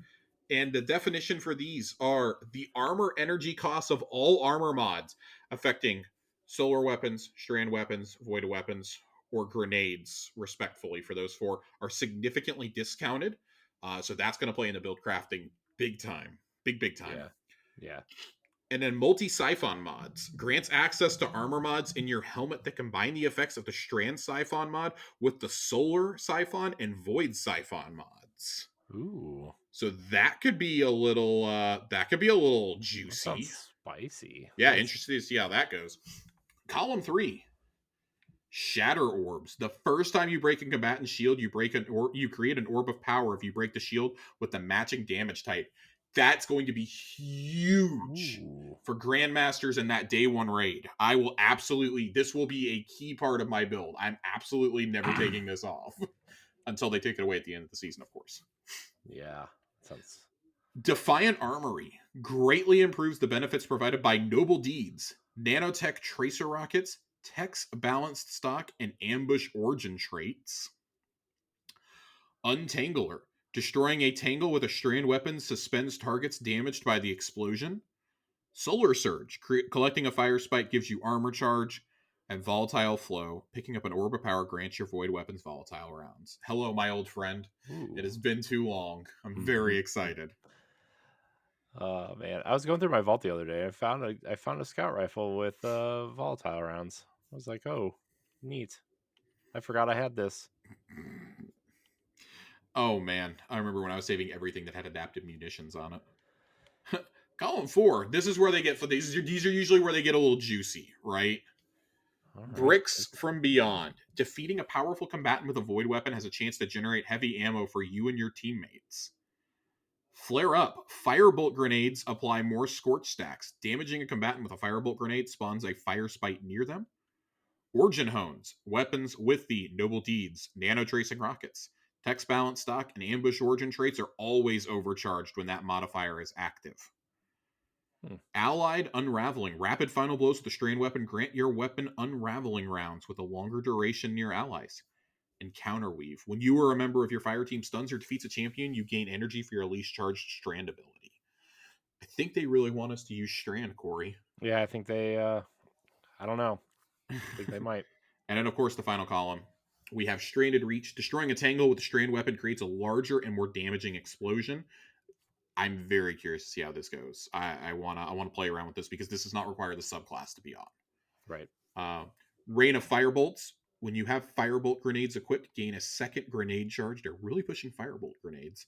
And the definition for these are the armor energy costs of all armor mods affecting solar weapons, strand weapons, void weapons, or grenades, respectfully, for those four, are significantly discounted. So that's going to play into build crafting big time. Big time. Yeah. Yeah. And then multi-siphon mods grants access to armor mods in your helmet that combine the effects of the strand siphon mod with the solar siphon and void siphon mods. Ooh. So that could be a little juicy. That sounds spicy. Yeah, interested to see how that goes. Column 3. Shatter orbs. The first time you break a combatant shield, you create an orb of power if you break the shield with the matching damage type. That's going to be huge for Grandmasters in that day one raid. This will be a key part of my build. I'm absolutely never taking this off until they take it away at the end of the season, of course. Yeah. Sounds. Defiant Armory greatly improves the benefits provided by Noble Deeds, Nanotech Tracer Rockets, Tech's Balanced Stock, and Ambush Origin traits. Untangler. Destroying a tangle with a strand weapon suspends targets damaged by the explosion. Solar Surge. Collecting a fire spike gives you armor charge. And Volatile Flow. Picking up an orb of power grants your void weapons volatile rounds. Hello, my old friend. Ooh. It has been too long. I'm very excited. Oh man, I was going through my vault the other day. I found a scout rifle with volatile rounds. I was like, oh, neat. I forgot I had this. Oh man, I remember when I was saving everything that had adaptive munitions on it. Column 4. This is where they get these are usually where they get a little juicy, right? Bricks from Beyond. Defeating a powerful combatant with a void weapon has a chance to generate heavy ammo for you and your teammates. Flare Up. Firebolt grenades apply more scorch stacks. Damaging a combatant with a firebolt grenade spawns a fire spike near them. Origin Hones. Weapons with the Noble Deeds, Nano Tracing Rockets. Text Balance Stock and Ambush Origin traits are always overcharged when that modifier is active. Allied Unraveling. Rapid final blows with the strand weapon grant your weapon unraveling rounds with a longer duration near allies. And Counterweave. When you or a member of your fire team stuns or defeats a champion, you gain energy for your least charged strand ability. I think they really want us to use strand, Corey. Yeah, I think they I don't know. I think they might. And then of course the final column. We have Stranded Reach. Destroying a tangle with a strand weapon creates a larger and more damaging explosion. I'm very curious to see how this goes. I wanna play around with this because this does not require the subclass to be on. Right. Rain of Firebolts. When you have firebolt grenades equipped, gain a second grenade charge. They're really pushing firebolt grenades.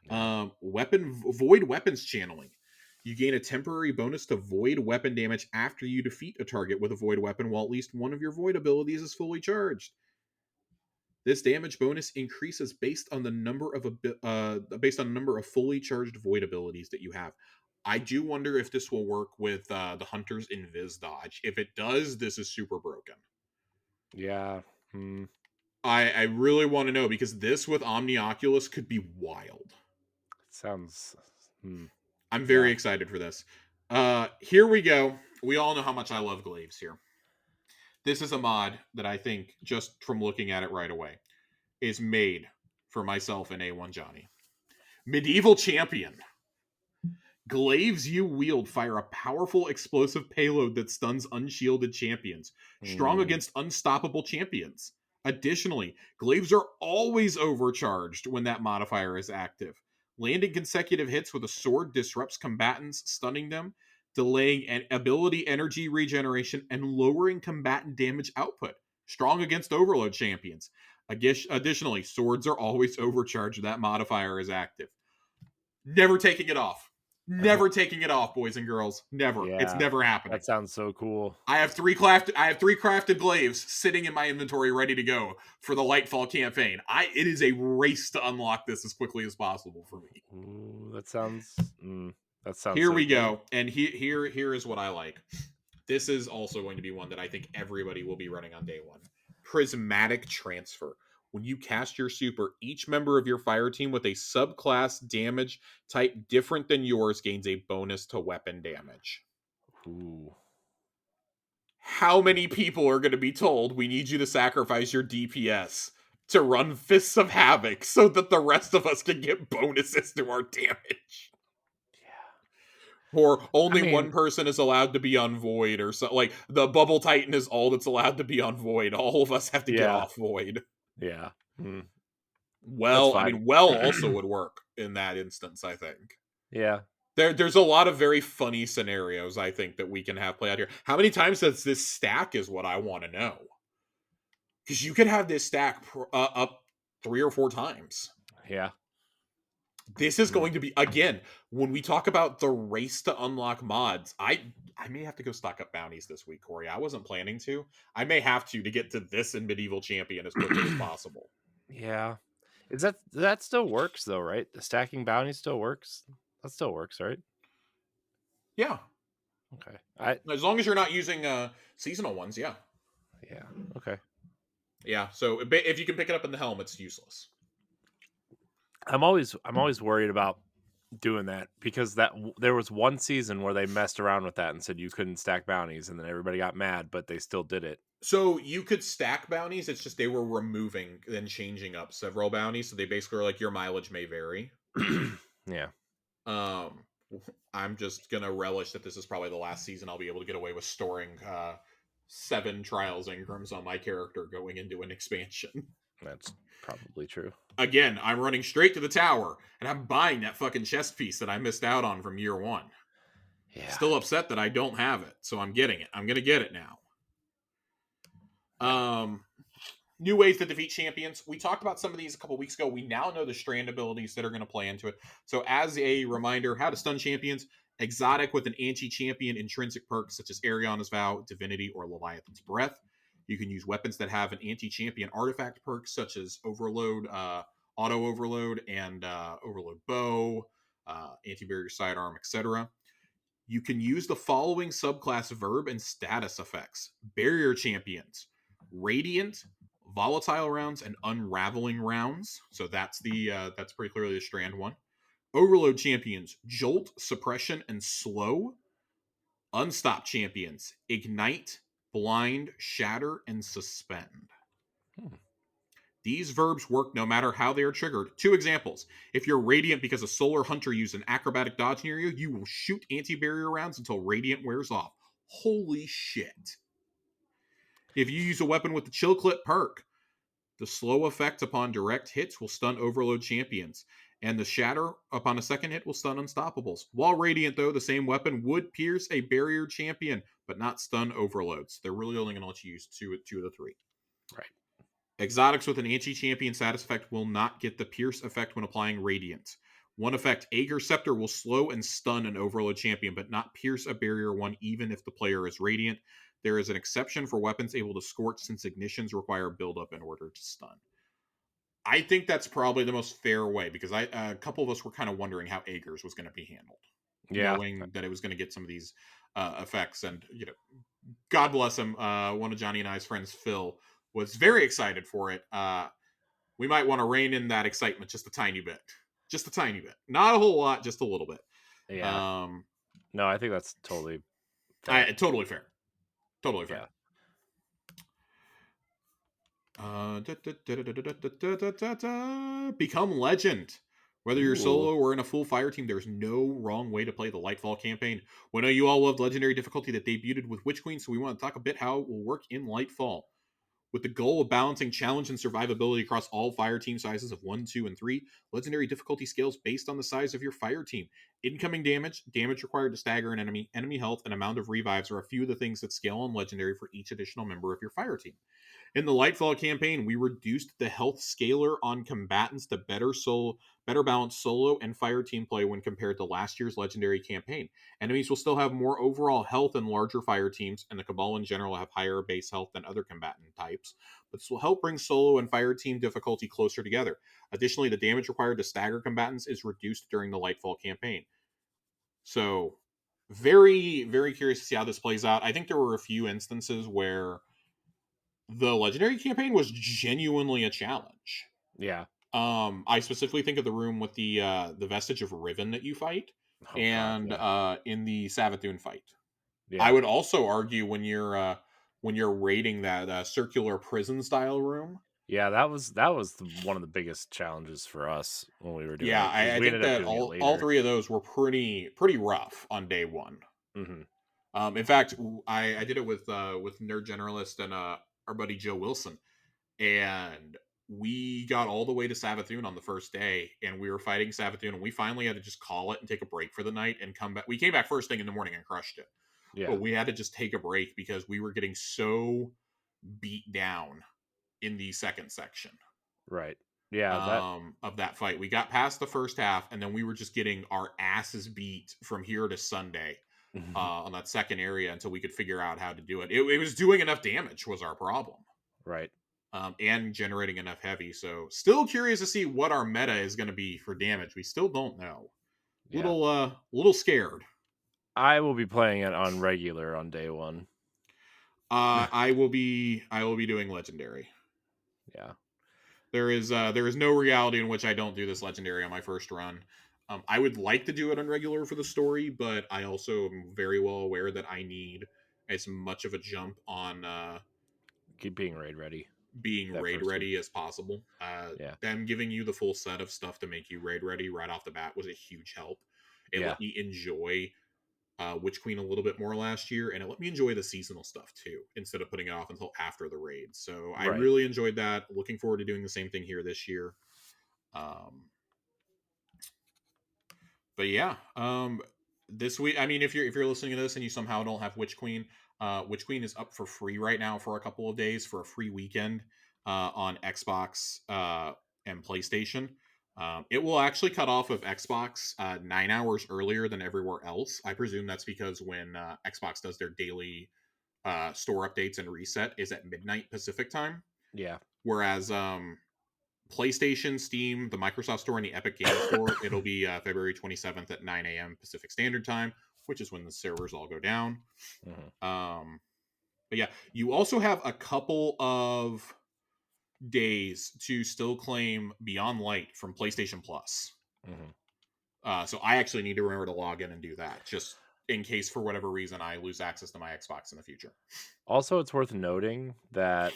Void weapons channeling. You gain a temporary bonus to void weapon damage after you defeat a target with a void weapon while at least one of your void abilities is fully charged. This damage bonus increases based on the number of fully charged void abilities that you have. I do wonder if this will work with the Hunter's Invis dodge. If it does, this is super broken. Yeah. I really want to know because this with Omnioculus could be wild. Sounds. I'm very excited for this. Here we go. We all know how much I love glaives here. This is a mod that I think, just from looking at it right away, is made for myself and A1 Johnny. Medieval Champion. Glaives you wield fire a powerful explosive payload that stuns unshielded champions, strong Hmm. against unstoppable champions. Additionally, glaives are always overcharged when that modifier is active. Landing consecutive hits with a sword disrupts combatants, stunning them, delaying an ability energy regeneration, and lowering combatant damage output. Strong against overload champions. Additionally, swords are always overcharged when that modifier is active. Never taking it off. Never taking it off, boys and girls. Never. It's Yeah, never happening. that sounds so cool. I have three crafted glaives sitting in my inventory ready to go for the Lightfall campaign. It is a race to unlock this as quickly as possible for me. Ooh, that sounds Here so we good. go. And here is what I like. This is also going to be one that I think everybody will be running on day one. Prismatic Transfer. When you cast your super, each member of your fire team with a subclass damage type different than yours gains a bonus to weapon damage. Ooh. How many people are going to be told we need you to sacrifice your DPS to run Fists of Havoc so that the rest of us can get bonuses to our damage? Yeah. Or I only mean, one person is allowed to be on Void, or so like the Bubble Titan is all that's allowed to be on Void. All of us have to get yeah, off Void. yeah. Mm, that's Well, I fine. mean, well also would work in that instance, I think. Yeah. There's a lot of very funny scenarios, I think, that we can have play out here. How many times does this stack is what I want to know. Because you could have this stack up 3 or 4 times. Yeah. This is Mm. going to be, again, when we talk about the race to unlock mods, I may have to go stock up bounties this week, Corey. I wasn't planning to. I may have to get to this in Medieval Champion as quickly as possible. Yeah. Is that still works though, right? The stacking bounty still works. That still works, right? Yeah. Okay. I As long as you're not using seasonal ones, yeah. Yeah. Okay. Yeah, so if you can pick it up in the helm, it's useless. I'm always worried about doing that because there was one season where they messed around with that and said you couldn't stack bounties, and then everybody got mad, but they still did it. So you could stack bounties, it's just they were removing and changing up several bounties, so they basically are like your mileage may vary. Yeah. Um, I'm just gonna relish that this is probably the last season I'll be able to get away with storing 7 trials Ingrams on my character going into an expansion. That's probably true. Again, I'm running straight to the tower, and I'm buying that fucking chest piece that I missed out on from year 1. Yeah. Still upset that I don't have it, so I'm getting it. I'm gonna get it now. New ways to defeat champions. We talked about some of these a couple weeks ago. We now know the strand abilities that are going to play into it. So, as a reminder, how to stun champions: exotic with an anti-champion intrinsic perk such as Ariana's Vow, Divinity, or Leviathan's Breath. You can use weapons that have an anti-champion artifact perk such as Overload, Auto Overload, and Overload Bow, Anti-Barrier Sidearm, etc. You can use the following subclass verb and status effects: Barrier Champions, Radiant, Volatile Rounds, and Unraveling Rounds. So that's that's pretty clearly the strand one. Overload Champions, Jolt, Suppression, and Slow. Unstop Champions, Ignite, Blind, Shatter, and Suspend. Hmm. These verbs work no matter how they are triggered. 2 examples. If you're Radiant because a Solar Hunter used an acrobatic dodge near you, you will shoot anti-barrier rounds until Radiant wears off. Holy shit. If you use a weapon with the Chill Clip perk, the slow effect upon direct hits will stun Overload champions, and the Shatter upon a second hit will stun Unstoppables. While Radiant, though, the same weapon would pierce a barrier champion, but not stun Overloads. They're really only going to let you use two of the 3. Right. Exotics with an anti-champion status effect will not get the pierce effect when applying Radiant. One effect, Aegir Scepter, will slow and stun an Overload champion, but not pierce a barrier one even if the player is Radiant. There is an exception for weapons able to scorch since ignitions require buildup in order to stun. I think that's probably the most fair way because a couple of us were kind of wondering how Aegir's was going to be handled, Yeah. knowing that it was going to get some of these effects. And God bless him. One of Johnny and I's friends, Phil, was very excited for it. We might want to rein in that excitement just a tiny bit. Just a tiny bit. Not a whole lot, just a little bit. Yeah. No, I think that's totally fair. Totally fair. Totally fair. Yeah. Become Legend. Whether you're Ooh. solo or in a full fire team, there's no wrong way to play the Lightfall campaign. We know you all loved Legendary difficulty that debuted with Witch Queen, so we want to talk a bit how it will work in Lightfall. With the goal of balancing challenge and survivability across all fire team sizes of 1, 2, and 3, Legendary difficulty scales based on the size of your fire team. Incoming damage, damage required to stagger an enemy, enemy health, and amount of revives are a few of the things that scale on Legendary for each additional member of your fire team. In the Lightfall campaign, we reduced the health scaler on combatants to better balance solo and fire team play when compared to last year's Legendary campaign. Enemies will still have more overall health than larger fire teams, and the Cabal in general have higher base health than other combatant types, but this will help bring solo and fire team difficulty closer together. Additionally, the damage required to stagger combatants is reduced during the Lightfall campaign. So, very, very curious to see how this plays out. I think there were a few instances where the Legendary campaign was genuinely a challenge. Yeah. I specifically think of the room with the vestige of Riven that you fight, Oh God. and Yeah. in the Savathun fight. I Yeah. would also argue when you're raiding that circular prison style room. Yeah. That was one of the biggest challenges for us when we were doing Yeah, it because I we think ended up that doing it all later. three of those were pretty rough on day one. Hmm. In fact, I did it with Nerd Generalist and our buddy Joe Wilson, and we got all the way to Savathun on the first day, and we were fighting Savathun, and we finally had to just call it and take a break for the night and come back. We came back first thing in the morning and crushed it, Yeah. but we had to just take a break because we were getting so beat down in the second section Right. Yeah. That. of that fight. We got past the first half, and then we were just getting our asses beat from here to Sunday on that second area until we could figure out how to do it. It was doing enough damage was our problem. Right. And generating enough heavy. So still curious to see what our meta is going to be for damage. We still don't know. Yeah. Little scared. I will be playing it on regular on day one. I will be doing legendary. Yeah. There is no reality in which I don't do this legendary on my first run. I would like to do it on regular for the story, but I also am very well aware that I need as much of a jump on Keep being raid ready being that raid first week. ready as possible. Yeah. Them giving you the full set of stuff to make you raid ready right off the bat was a huge help. It Yeah. let me enjoy Witch Queen a little bit more last year, and it let me enjoy the seasonal stuff too, instead of putting it off until after the raid. So I Right. really enjoyed that. Looking forward to doing the same thing here this year. But yeah, this week, I mean, if you're listening to this and you somehow don't have Witch Queen is up for free right now for a couple of days for a free weekend on Xbox and PlayStation. It will actually cut off of Xbox 9 hours earlier than everywhere else. I presume that's because when Xbox does their daily store updates and reset is at midnight Pacific time, Yeah. whereas PlayStation, Steam, the Microsoft Store, and the Epic Games Store, it'll be February 27th at 9 a.m. Pacific Standard Time, which is when the servers all go down. But yeah, you also have a couple of days to still claim Beyond Light from PlayStation Plus. So I actually need to remember to log in and do that, just in case for whatever reason I lose access to my Xbox in the future. Also, it's worth noting that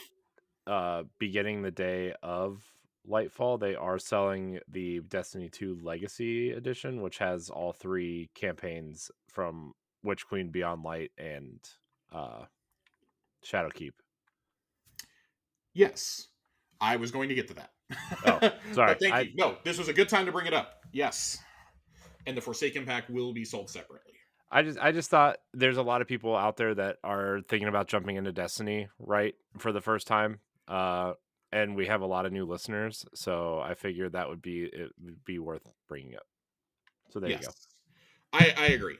beginning the day of Lightfall, they are selling the Destiny 2 Legacy Edition, which has all three campaigns from Witch Queen, Beyond Light, and Shadowkeep. Yes, I was going to get to that. Oh, sorry. But thank you. No, this was a good time to bring it up. Yes. And the Forsaken pack will be sold separately. I just thought there's a lot of people out there that are thinking about jumping into Destiny, right, for the first time. And we have a lot of new listeners, so I figured it would be worth bringing up. So there you go. I agree.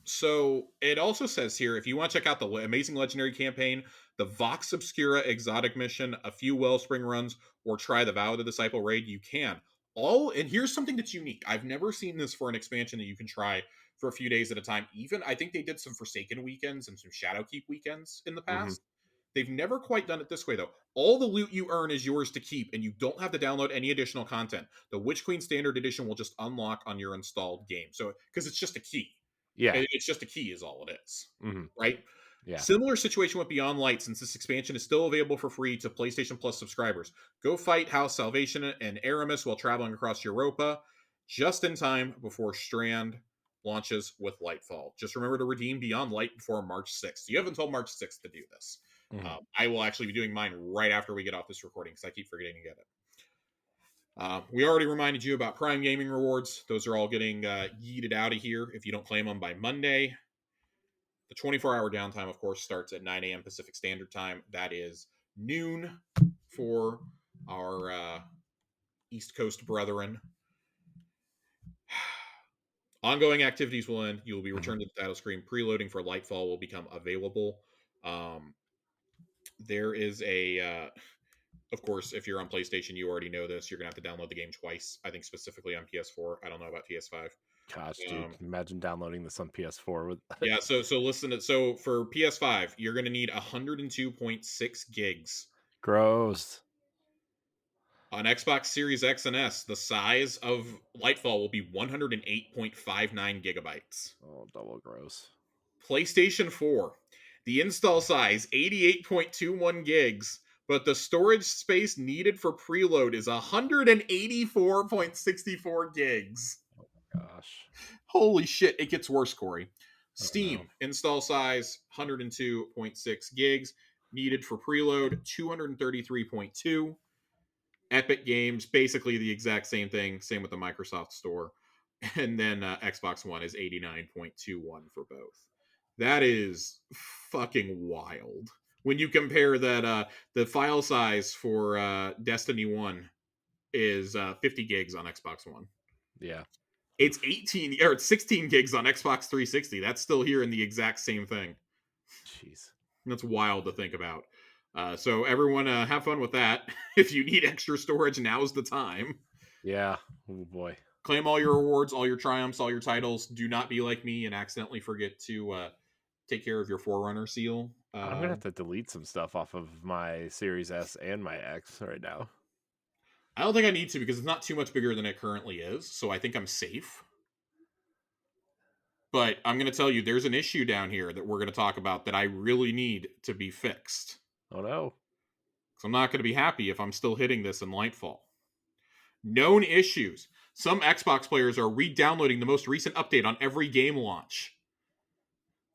So it also says here, if you want to check out the amazing legendary campaign, the Vox Obscura exotic mission, a few Wellspring runs, or try the Vow of the Disciple raid, you can. And here's something that's unique. I've never seen this for an expansion that you can try for a few days at a time. Even I think they did some Forsaken weekends and some Shadowkeep weekends in the past. They've never quite done it this way, though. All the loot you earn is yours to keep, and you don't have to download any additional content. The Witch Queen Standard Edition will just unlock on your installed game. So, because it's just a key. Yeah. It's just a key is all it is. Right? Yeah. Similar situation with Beyond Light, since this expansion is still available for free to PlayStation Plus subscribers. Go fight House Salvation and Aramis while traveling across Europa, just in time before Strand launches with Lightfall. Just remember to redeem Beyond Light before March 6th. You have until March 6th to do this. Mhm. I will actually be doing mine right after we get off this recording because I keep forgetting to get it. We already reminded you about Prime Gaming rewards. Those are all getting yeeted out of here if you don't claim them by Monday. The 24-hour downtime, of course, starts at 9 a.m. Pacific Standard Time. That is noon for our East Coast brethren. Ongoing activities will end. You will be returned to the title screen. Preloading for Lightfall will become available. There is of course, if you're on PlayStation, you already know this. You're going to have to download the game twice. I think specifically on PS4. I don't know about PS5. Gosh, dude, imagine downloading this on PS4 with. Yeah, so listen to so for PS5, you're going to need 102.6 gigs. Gross. On Xbox Series X and S, the size of Lightfall will be 108.59 gigabytes. Oh, double gross. PlayStation 4, the install size 88.21 gigs, but the storage space needed for preload is 184.64 gigs. Oh my gosh. Holy shit, it gets worse, Corey. Oh, Steam, no. install size 102.6 gigs, needed for preload 233.2. Epic Games, basically the exact same thing. Same with the Microsoft Store. And then Xbox One is 89.21 for both. That is fucking wild. When you compare that, the file size for Destiny 1 is 50 gigs on Xbox One. Yeah. It's 18 or it's 16 gigs on Xbox 360. That's still here in the exact same thing. Jeez. That's wild to think about. So everyone have fun with that. If you need extra storage, now's the time. Yeah. Oh boy. Claim all your rewards, all your triumphs, all your titles. Do not be like me and accidentally forget to take care of your Forerunner seal. I'm gonna have to delete some stuff off of my Series S and my X right now. I don't think I need to because it's not too much bigger than it currently is, so I think I'm safe. But I'm going to tell you, there's an issue down here that we're going to talk about that I really need to be fixed. Oh no. So I'm not going to be happy if I'm still hitting this in Lightfall. Known issues. Some Xbox players are re-downloading the most recent update on every game launch.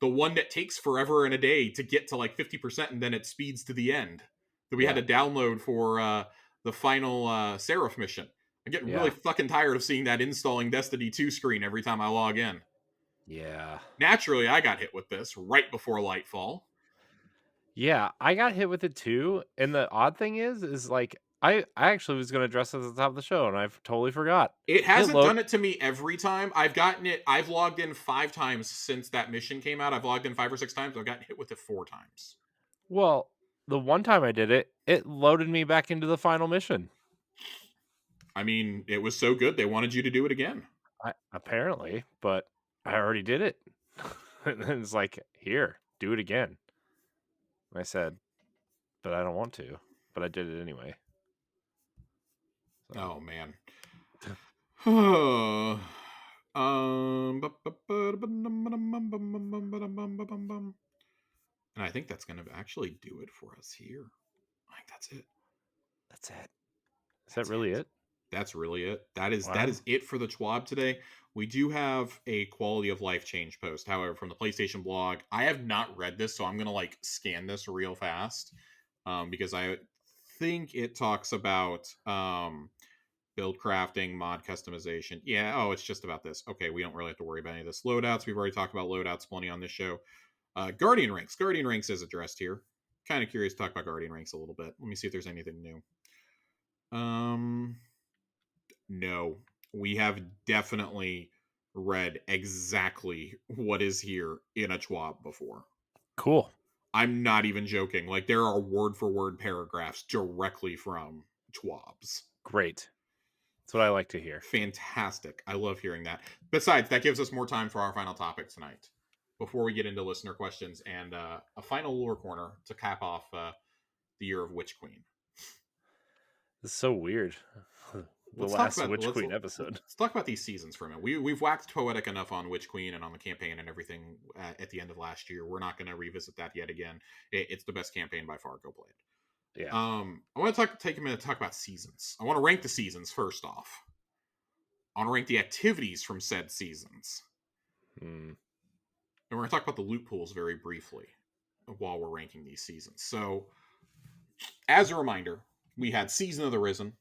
The one that takes forever and a day to get to like 50% and then it speeds to the end. That we had to download for the final Seraph mission. I'm getting really fucking tired of seeing that installing Destiny 2 screen every time I log in. Yeah. Naturally, I got hit with this right before Lightfall. Yeah, I got hit with it too. And the odd thing is like I actually was going to address this at the top of the show, and I totally forgot. It hasn't done it to me every time. I've logged in 5 times since that mission came out. I've logged in 5 or 6 times. I've gotten hit with it 4 times. Well, the one time I did it, it loaded me back into the final mission. I mean, it was so good, they wanted you to do it again. Apparently, but I already did it. And then it's like, here, do it again. I said, but I don't want to. But I did it anyway. So. Oh, man. And I think that's going to actually do it for us here. I think that's it. That's it. Is that really it? That's really it. That is it for the TWAB today. We do have a quality of life change post, however, from the PlayStation blog. I have not read this, so I'm gonna like scan this real fast because I think it talks about build crafting, mod customization. Yeah, oh, it's just about this. Okay, we don't really have to worry about any of this. Loadouts, we've already talked about loadouts plenty on this show. Guardian ranks. Guardian ranks is addressed here. Kind of curious to talk about Guardian ranks a little bit. Let me see if there's anything new. No, we have definitely read exactly what is here in a TWAB before. Cool. I'm not even joking. Like, there are word for word paragraphs directly from TWABs. Great. That's what I like to hear. Fantastic. I love hearing that. Besides, that gives us more time for our final topic tonight before we get into listener questions and a final lore corner to cap off the year of Witch Queen. This is so weird. the last Witch Queen episode. Let's talk about these seasons for a minute. We've waxed poetic enough on Witch Queen and on the campaign and everything at the end of last year. We're not going to revisit that yet again. It's the best campaign by far. Go play it. Yeah. I want to take a minute to talk about seasons. I want to rank the seasons first off. I want to rank the activities from said seasons. And we're going to talk about the loot pools very briefly while we're ranking these seasons. So, as a reminder, we had Season of the Risen,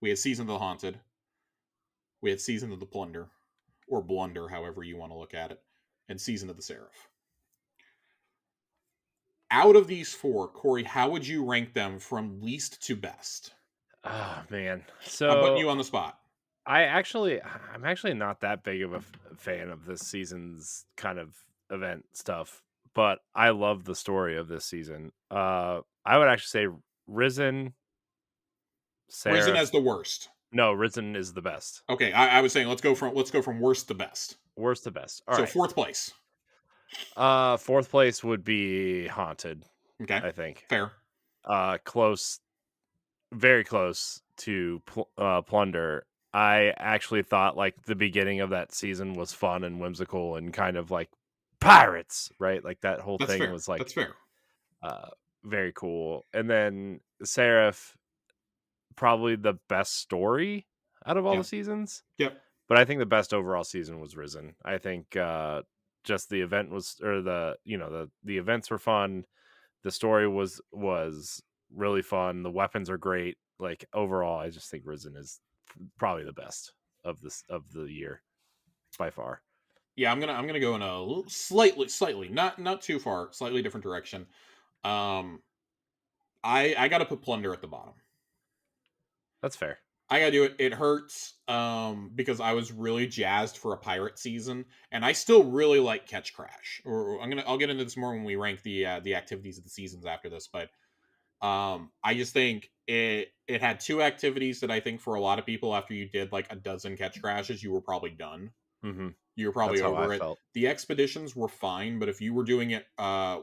we had Season of the Haunted, we had Season of the Plunder, or Blunder, however you want to look at it, and Season of the Seraph. Out of these four, Corey, how would you rank them from least to best? Oh, man. So I'm putting you on the spot. I'm actually not that big of a fan of this season's kind of event stuff, but I love the story of this season. I would actually say Risen, Seraph. Risen as the worst. No, Risen is the best. Okay, I was saying let's go from worst to best. Worst to best. All so right. Fourth place. Fourth place would be Haunted. Okay, I think fair. Close, very close to Plunder. I actually thought like the beginning of that season was fun and whimsical and kind of like pirates, right? Like that whole thing was like that's fair. Very cool. And then Seraph, probably the best story out of all the seasons. Yep. But I think the best overall season was Risen. I think just the event was, or the events were fun. The story was really fun. The weapons are great. Like overall, I just think Risen is probably the best of the year by far. Yeah, I'm gonna go in a slightly not too far, slightly different direction. I gotta put Plunder at the bottom. That's fair. I gotta do it. It hurts because I was really jazzed for a pirate season, and I still really like Catch Crash. I'll get into this more when we rank the activities of the seasons after this, but I just think it had two activities that I think for a lot of people, after you did like a dozen Catch Crashes, you were probably done. Mm-hmm. You were probably That's over it. Felt. The expeditions were fine, but if you were doing it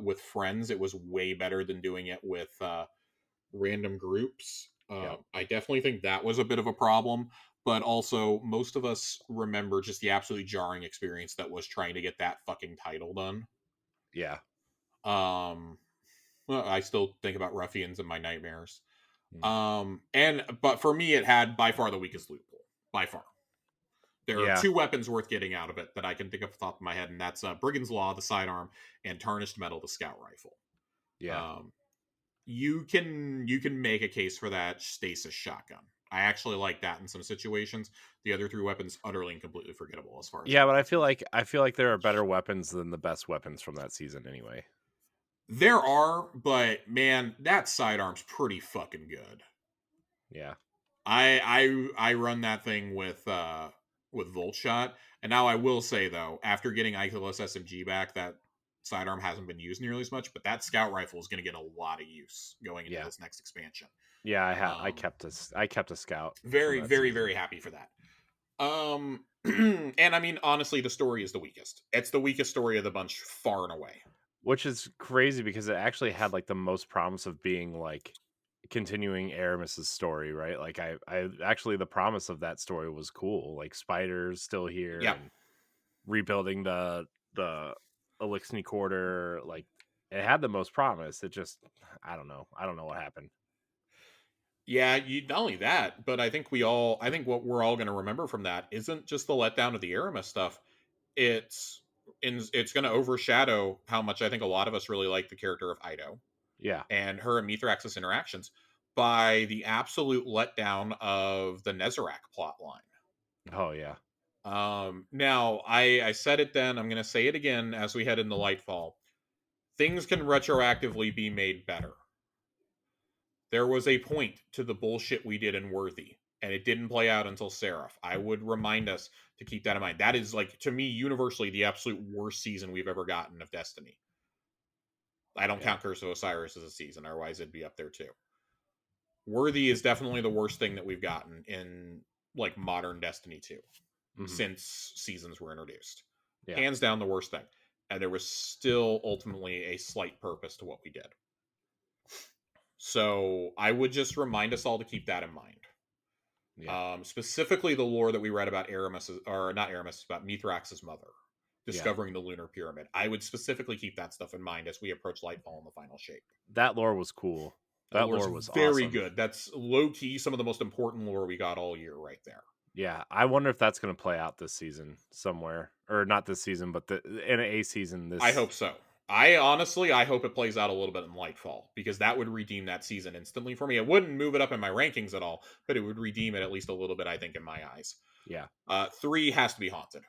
with friends, it was way better than doing it with random groups. I definitely think that was a bit of a problem, but also most of us remember just the absolutely jarring experience that was trying to get that fucking title done. Yeah. Well, I still think about ruffians in my nightmares. But for me, it had by far the weakest loot pool. By far. There are two weapons worth getting out of it that I can think of off the top of my head, and that's Brigand's Law, the sidearm, and Tarnished Metal, the scout rifle. Yeah. You can make a case for that stasis shotgun. I actually like that in some situations. The other three weapons utterly and completely forgettable as far as but I feel like there are better weapons than the best weapons from that season anyway. There are, but man, that sidearm's pretty fucking good. Yeah. I run that thing with Volt Shot, and now I will say though, after getting Ikelos SMG back, that sidearm hasn't been used nearly as much, but that scout rifle is going to get a lot of use going into this next expansion. Yeah, I kept a scout. Very, very, very happy for that. And I mean, honestly, the story is the weakest. It's the weakest story of the bunch, far and away. Which is crazy because it actually had like the most promise of being like continuing Aramis's story, right? Like I actually, the promise of that story was cool. Like Spider's still here, and rebuilding the Elixni Quarter. Like it had the most promise. It just, I don't know what happened. Yeah, not only that, but I think what we're all going to remember from that isn't just the letdown of the Aramis stuff. It's going to overshadow how much I think a lot of us really like the character of Ido. Yeah. And her and Mithrax's interactions by the absolute letdown of the Nezarec plot line. Oh, yeah. Now, I said it then, I'm going to say it again as we head into Lightfall. Things can retroactively be made better. There was a point to the bullshit we did in Worthy, and it didn't play out until Seraph. I would remind us to keep that in mind. That is, like, to me, universally the absolute worst season we've ever gotten of Destiny. I don't count Curse of Osiris as a season, otherwise it'd be up there too. Worthy is definitely the worst thing that we've gotten in, like, modern Destiny 2 since seasons were introduced. Yeah. Hands down the worst thing. And there was still ultimately a slight purpose to what we did. So I would just remind us all to keep that in mind. Yeah. Specifically the lore that we read about Aramis, or not Aramis, about Mithrax's mother Yeah. discovering the lunar pyramid. I would specifically keep that stuff in mind as we approach Lightfall in the final shape. That lore was cool. That That lore's lore was very awesome. good. That's low key some of the most important lore we got all year right there. Yeah, I wonder if that's going to play out this season somewhere, or not this season, but in a season. I This, hope so. I hope it plays out a little bit in Lightfall, because that would redeem that season instantly for me. It wouldn't move it up in my rankings at all, but it would redeem it at least a little bit, I think, in my eyes. yeah, 3 has to be Haunted.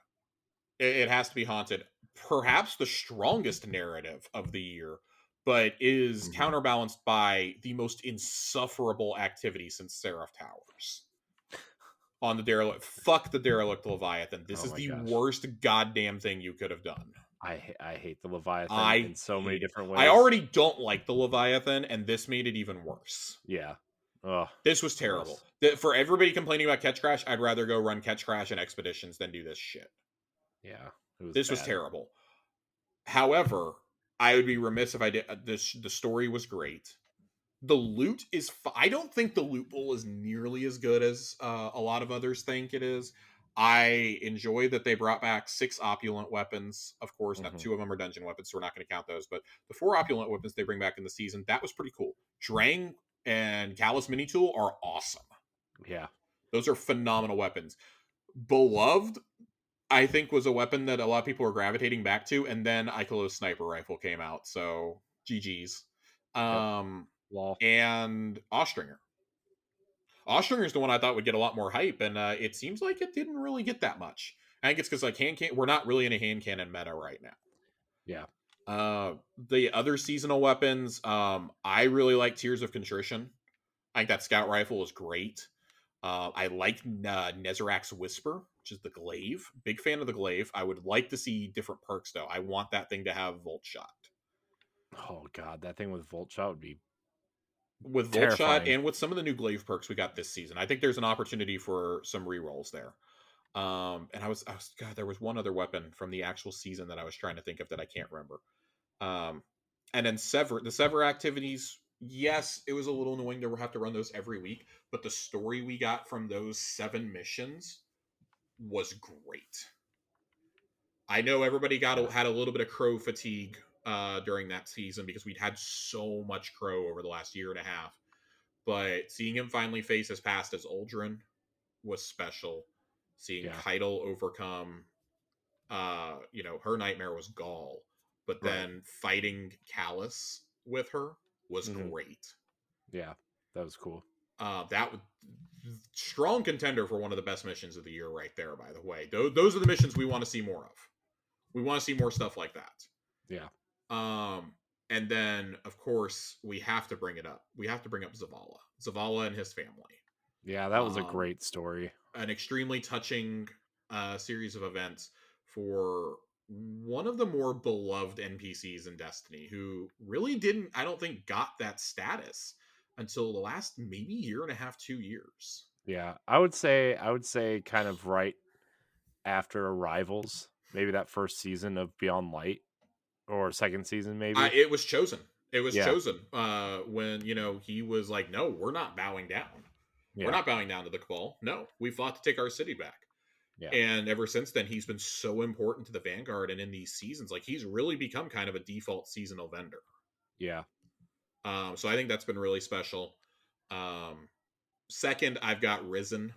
It has to be Haunted. Perhaps the strongest narrative of the year, but is hmm counterbalanced by the most insufferable activity since Seraph Towers. On the derelict, fuck the derelict Leviathan. This oh is my the gosh, worst goddamn thing you could have done. I hate the Leviathan I in so many hate it. different I ways. already don't like the Leviathan, and this made it even worse. Yeah, oh, This was gross. terrible. For everybody complaining about Catch Crash, I'd rather go run Catch Crash and Expeditions than do this shit. Yeah, it was This was bad. terrible. However, I would be remiss if I did. This The story was great. The loot is. I don't think the loot pool is nearly as good as a lot of others think it is. I enjoy that they brought back 6 opulent weapons. Of course, now hmm 2 of them are dungeon weapons, so we're not going to count those. But the 4 opulent weapons they bring back in the season, that was pretty cool. Drang and Callus Mini Tool are awesome. Yeah, Those are phenomenal weapons. Beloved, I think, was a weapon that a lot of people were gravitating back to, and then Ikelo's sniper rifle came out, so GG's. yep. Um, Wall. and Ostringer. Ostringer's the one I thought would get a lot more hype, and it seems like it didn't really get that much. I think it's because like we're not really in a hand cannon meta right now. Yeah, The other seasonal weapons, I really like Tears of Contrition. I think that scout rifle is great. I like Nezarec's Whisper, which is the glaive. Big fan of the glaive. I would like to see different perks though. I want that thing to have Volt Shot. oh god, that thing with Volt Shot would be With Volt Shot terrifying. and with some of the new glaive perks we got this season, I think there's an opportunity for some rerolls there. And God, there was one other weapon from the actual season that I was trying to think of that I can't remember. Um, and then the Sever activities. Yes, it was a little annoying to have to run those every week, but the story we got from those 7 missions was great. I know everybody Yeah, had a little bit of crow fatigue during that season because we'd had so much crow over the last year and a half. But seeing him finally face his past as Uldren was special. Seeing yeah, Keitel overcome, her nightmare was Gaul, but right. then fighting Callus with her was hmm great. Yeah, that was cool. That was strong contender for one of the best missions of the year, right there. By the way, those are the missions we want to see more of. We want to see more stuff like that. Yeah, And then of course we have to bring it up. We have to bring up Zavala and his family. yeah, that was a Um, great story. an extremely touching series of events for one of the more beloved NPCs in Destiny, who really didn't, I don't think, got that status until the last maybe year and a half, 2 years. Yeah, I would say kind of right after Arrivals, maybe that first season of Beyond Light or second season maybe. It was chosen. It was Yeah. chosen when he was like, "No, we're not bowing down. We're Yeah. not bowing down to the Cabal. No, we fought to take our city back." Yeah. And ever since then, he's been so important to the Vanguard, and in these seasons, like he's really become kind of a default seasonal vendor. Yeah. So I think that's been really special. Second, I've got Risen.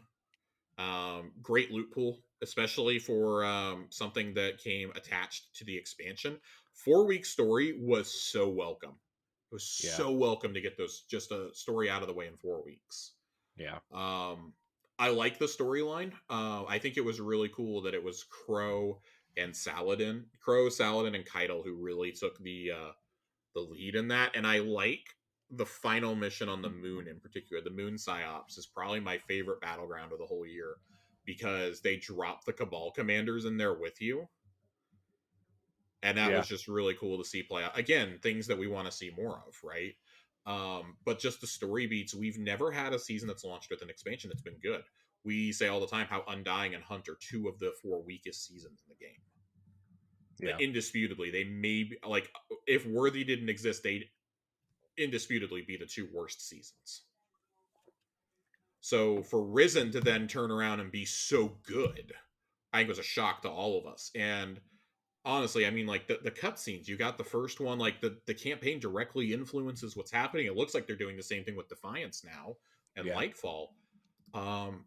Great loot pool, especially for something that came attached to the expansion. 4-week story was so welcome. It was Yeah. so welcome to get those, just a story out of the way in 4 weeks. Yeah. I like the storyline. I think it was really cool that it was Crow, Saladin, and Keitel who really took the lead in that. And I like the final mission on the moon in particular. The moon psyops is probably my favorite battleground of the whole year because they drop the Cabal commanders in there with you. And that Yeah. was just really cool to see play out. Again, things that we want to see more of, right? But just the story beats, we've never had a season that's launched with an expansion that's been good. We say all the time how Undying and Hunt are 2 of the 4 weakest seasons in the game. Yeah. Indisputably, they may be, like, if Worthy didn't exist, they'd indisputably be the 2 worst seasons. So for Risen to then turn around and be so good, I think was a shock to all of us. And honestly, I mean, like the cutscenes, you got the first one, like the campaign directly influences what's happening. It looks like they're doing the same thing with Defiance now and Yeah. Lightfall. Um,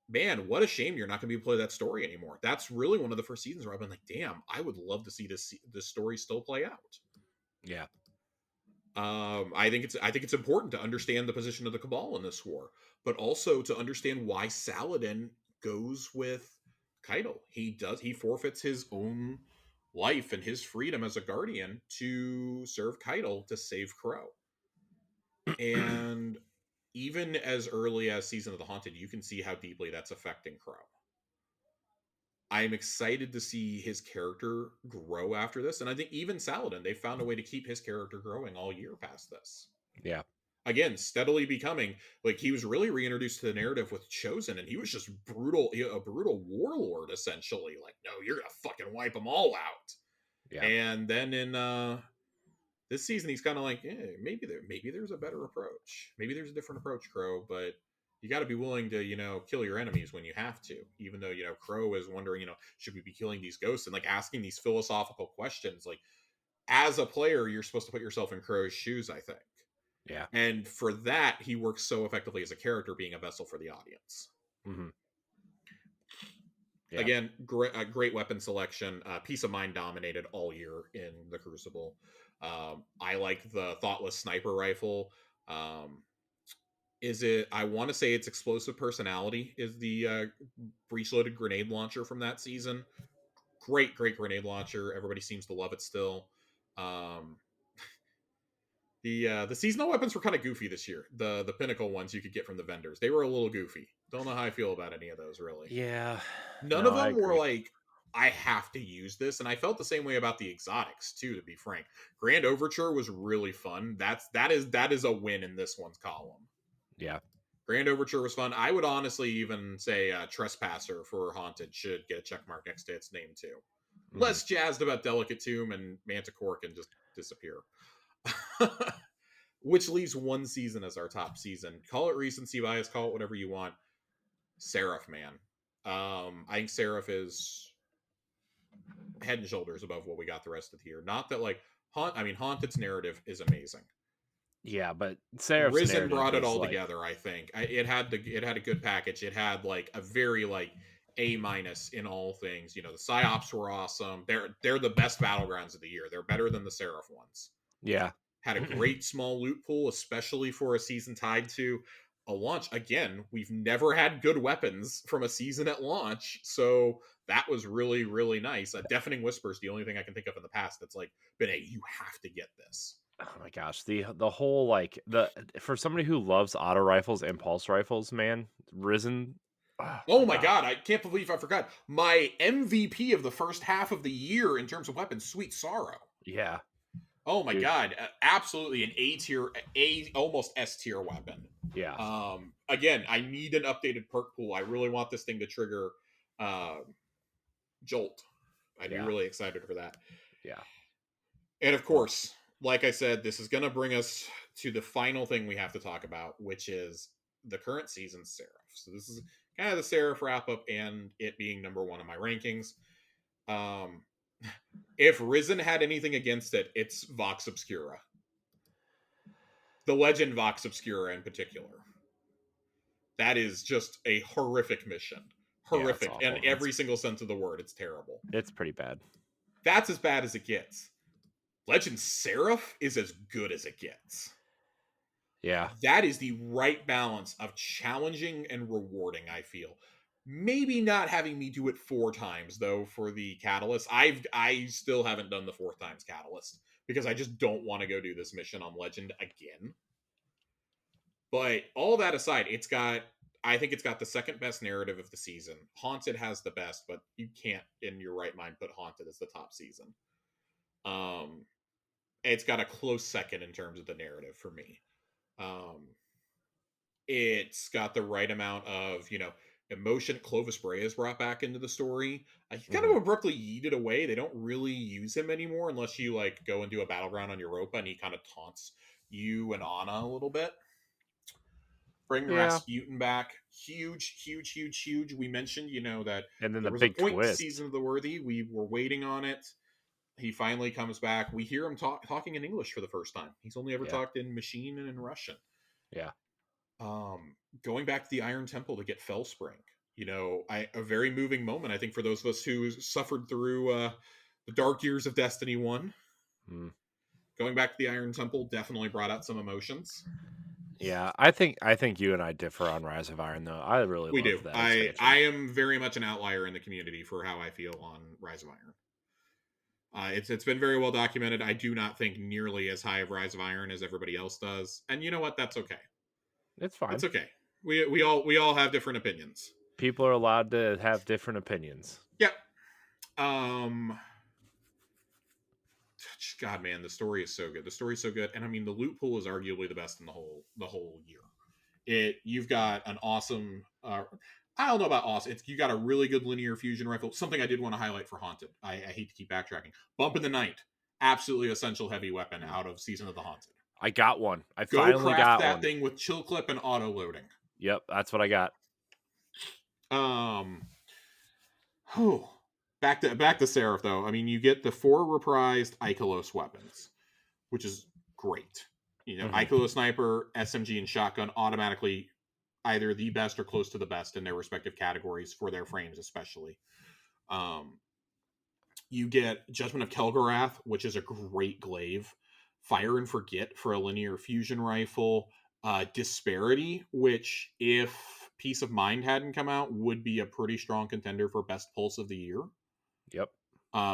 man, what a shame you're not going to be able to play that story anymore. That's really one of the first seasons where I've been like, damn, I would love to see this story still play out. Yeah. I think it's important to understand the position of the Cabal in this war, but also to understand why Saladin goes with Keitel. He forfeits his own life and his freedom as a guardian to serve Keitel to save Crow. And even as early as Season of the Haunted, you can see how deeply that's affecting Crow. I'm excited to see his character grow after this. And I think even Saladin, they found a way to keep his character growing all year past this. Yeah. Again, steadily becoming, like, he was really reintroduced to the narrative with Chosen, and he was just a brutal warlord, essentially. Like, no, you're gonna fucking wipe them all out. Yeah. And then in this season, he's kind of like, maybe there's a better approach. Maybe there's a different approach, Crow, but you got to be willing to, kill your enemies when you have to. Even though, Crow is wondering, should we be killing these ghosts, and like asking these philosophical questions. Like, as a player, you're supposed to put yourself in Crow's shoes, I think. Yeah. And for that, he works so effectively as a character, being a vessel for the audience. Mm-hmm. Yeah. Again, great weapon selection. Peace of Mind dominated all year in the Crucible. I like the Thoughtless Sniper Rifle. I want to say it's Explosive Personality is the breech-loaded grenade launcher from that season. Great grenade launcher. Everybody seems to love it still. The seasonal weapons were kind of goofy this year. The pinnacle ones you could get from the vendors, they were a little goofy. Don't know how I feel about any of those, really. Yeah. None of them were like, I have to use this, and I felt the same way about the exotics too, to be frank. Grand Overture was really fun. That is a win in this one's column. Yeah. Grand Overture was fun. I would honestly even say Trespasser for Haunted should get a check mark next to its name too. Mm-hmm. Less jazzed about Delicate Tomb, and Manticore can just disappear. Which leaves one season as our top season. Call it recency bias, call it whatever you want. Seraph, man. I think Seraph is head and shoulders above what we got the rest of the year. Not that like Haunted's narrative is amazing. Yeah, but Seraph's Risen brought it all together. I think it had a good package. It had like a very like A- in all things. The psyops were awesome. They're the best battlegrounds of the year. They're better than the Seraph ones. Yeah. Had a great small loot pool, especially for a season tied to a launch. Again, we've never had good weapons from a season at launch, so that was really, really nice. Deafening Whisper is the only thing I can think of in the past that's like been you have to get this. Oh my gosh, the whole like for somebody who loves auto rifles and pulse rifles, man, Risen. Oh my god, I can't believe I forgot my MVP of the first half of the year in terms of weapons, Sweet Sorrow. Yeah. Oh my god, absolutely an A tier, almost S tier weapon. Yeah. Again, I need an updated perk pool. I really want this thing to trigger Jolt. I'd be really excited for that. Yeah. And of course, like I said, this is going to bring us to the final thing we have to talk about, which is the current season's Seraph. So this is kind of the Seraph wrap up, and it being number one in my rankings. If Risen had anything against it, it's Vox Obscura. The legend Vox Obscura in particular. That is just a horrific mission. Horrific. In every single sense of the word. It's terrible. It's pretty bad. That's as bad as it gets. Legend Seraph is as good as it gets. Yeah. That is the right balance of challenging and rewarding, I feel. Maybe not having me do it 4 times, though, for the Catalyst. I still haven't done the 4th times Catalyst, because I just don't want to go do this mission on Legend again. But all that aside, I think it's got the second best narrative of the season. Haunted has the best, but you can't, in your right mind, put Haunted as the top season. It's got a close second in terms of the narrative for me. It's got the right amount of, emotion. Clovis Bray is brought back into the story. He kind of abruptly yeeted away. They don't really use him anymore unless you like go and do a battleground on Europa, and he kind of taunts you and Anna a little bit. Bring Yeah. Rasputin back. Huge, huge, huge, huge. We mentioned, that And then there the was a big point to twist. Season of the Worthy. We were waiting on it. He finally comes back. We hear him talking in English for the first time. He's only ever Yeah. talked in Machine and in Russian. Yeah. Going back to the Iron Temple to get Fellspring. A very moving moment, I think, for those of us who suffered through the dark years of Destiny 1. Mm. Going back to the Iron Temple definitely brought out some emotions. Yeah, I think you and I differ on Rise of Iron, though. I really We do. love that I expansion. am very much an outlier in the community for how I feel on Rise of Iron. It's been very well documented. I do not think nearly as high of Rise of Iron as everybody else does, and you know what? That's okay. It's fine. That's okay. We all have different opinions. People are allowed to have different opinions. Yep. God, man, the story is so good. The story is so good, and I mean, the loot pool is arguably the best in the whole year. You've got an awesome. I don't know about awesome. You got a really good linear fusion rifle. Something I did want to highlight for Haunted. I hate to keep backtracking. Bump in the Night, absolutely essential heavy weapon out of Season of the Haunted. I got one. I Go finally craft got that one. thing with chill clip and auto loading. Yep, that's what I got. Back to Seraph though. I mean, you get the 4 reprised Ikelos weapons, which is great. Ikelos sniper, SMG, and shotgun automatically either the best or close to the best in their respective categories for their frames, especially. You get Judgment of Kelgorath, which is a great glaive. Fire and Forget for a linear fusion rifle. Disparity, which if Peace of Mind hadn't come out, would be a pretty strong contender for best pulse of the year. Yep.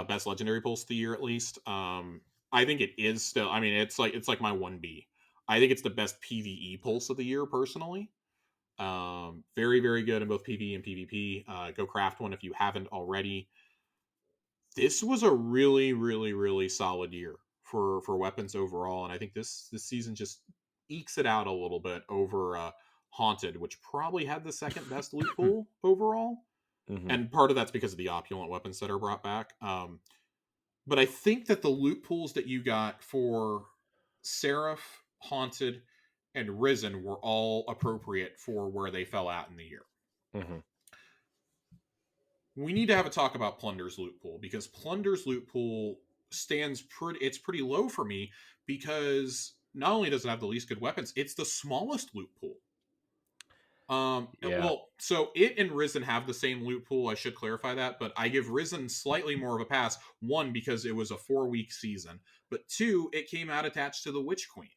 Best legendary pulse of the year, at least. I think it is still. I mean, it's like my 1B. I think it's the best PvE pulse of the year, personally. Very, very good in both PvE and PvP. Go craft one if you haven't already. This was a really, really, really solid year for weapons overall, and I think this season just ekes it out a little bit over Haunted, which probably had the second best loot pool overall. And part of that's because of the opulent weapons that are brought back. But I think that the loot pools that you got for Seraph, Haunted, and Risen were all appropriate for where they fell out in the year. We need to have a talk about Plunder's loot pool, because Plunder's loot pool it's pretty low for me, because not only does it have the least good weapons, it's the smallest loot pool. Well, so it and Risen have the same loot pool. I should clarify that, but I give Risen slightly more of a pass. 1, because it was a 4-week season, but 2, it came out attached to the Witch Queen.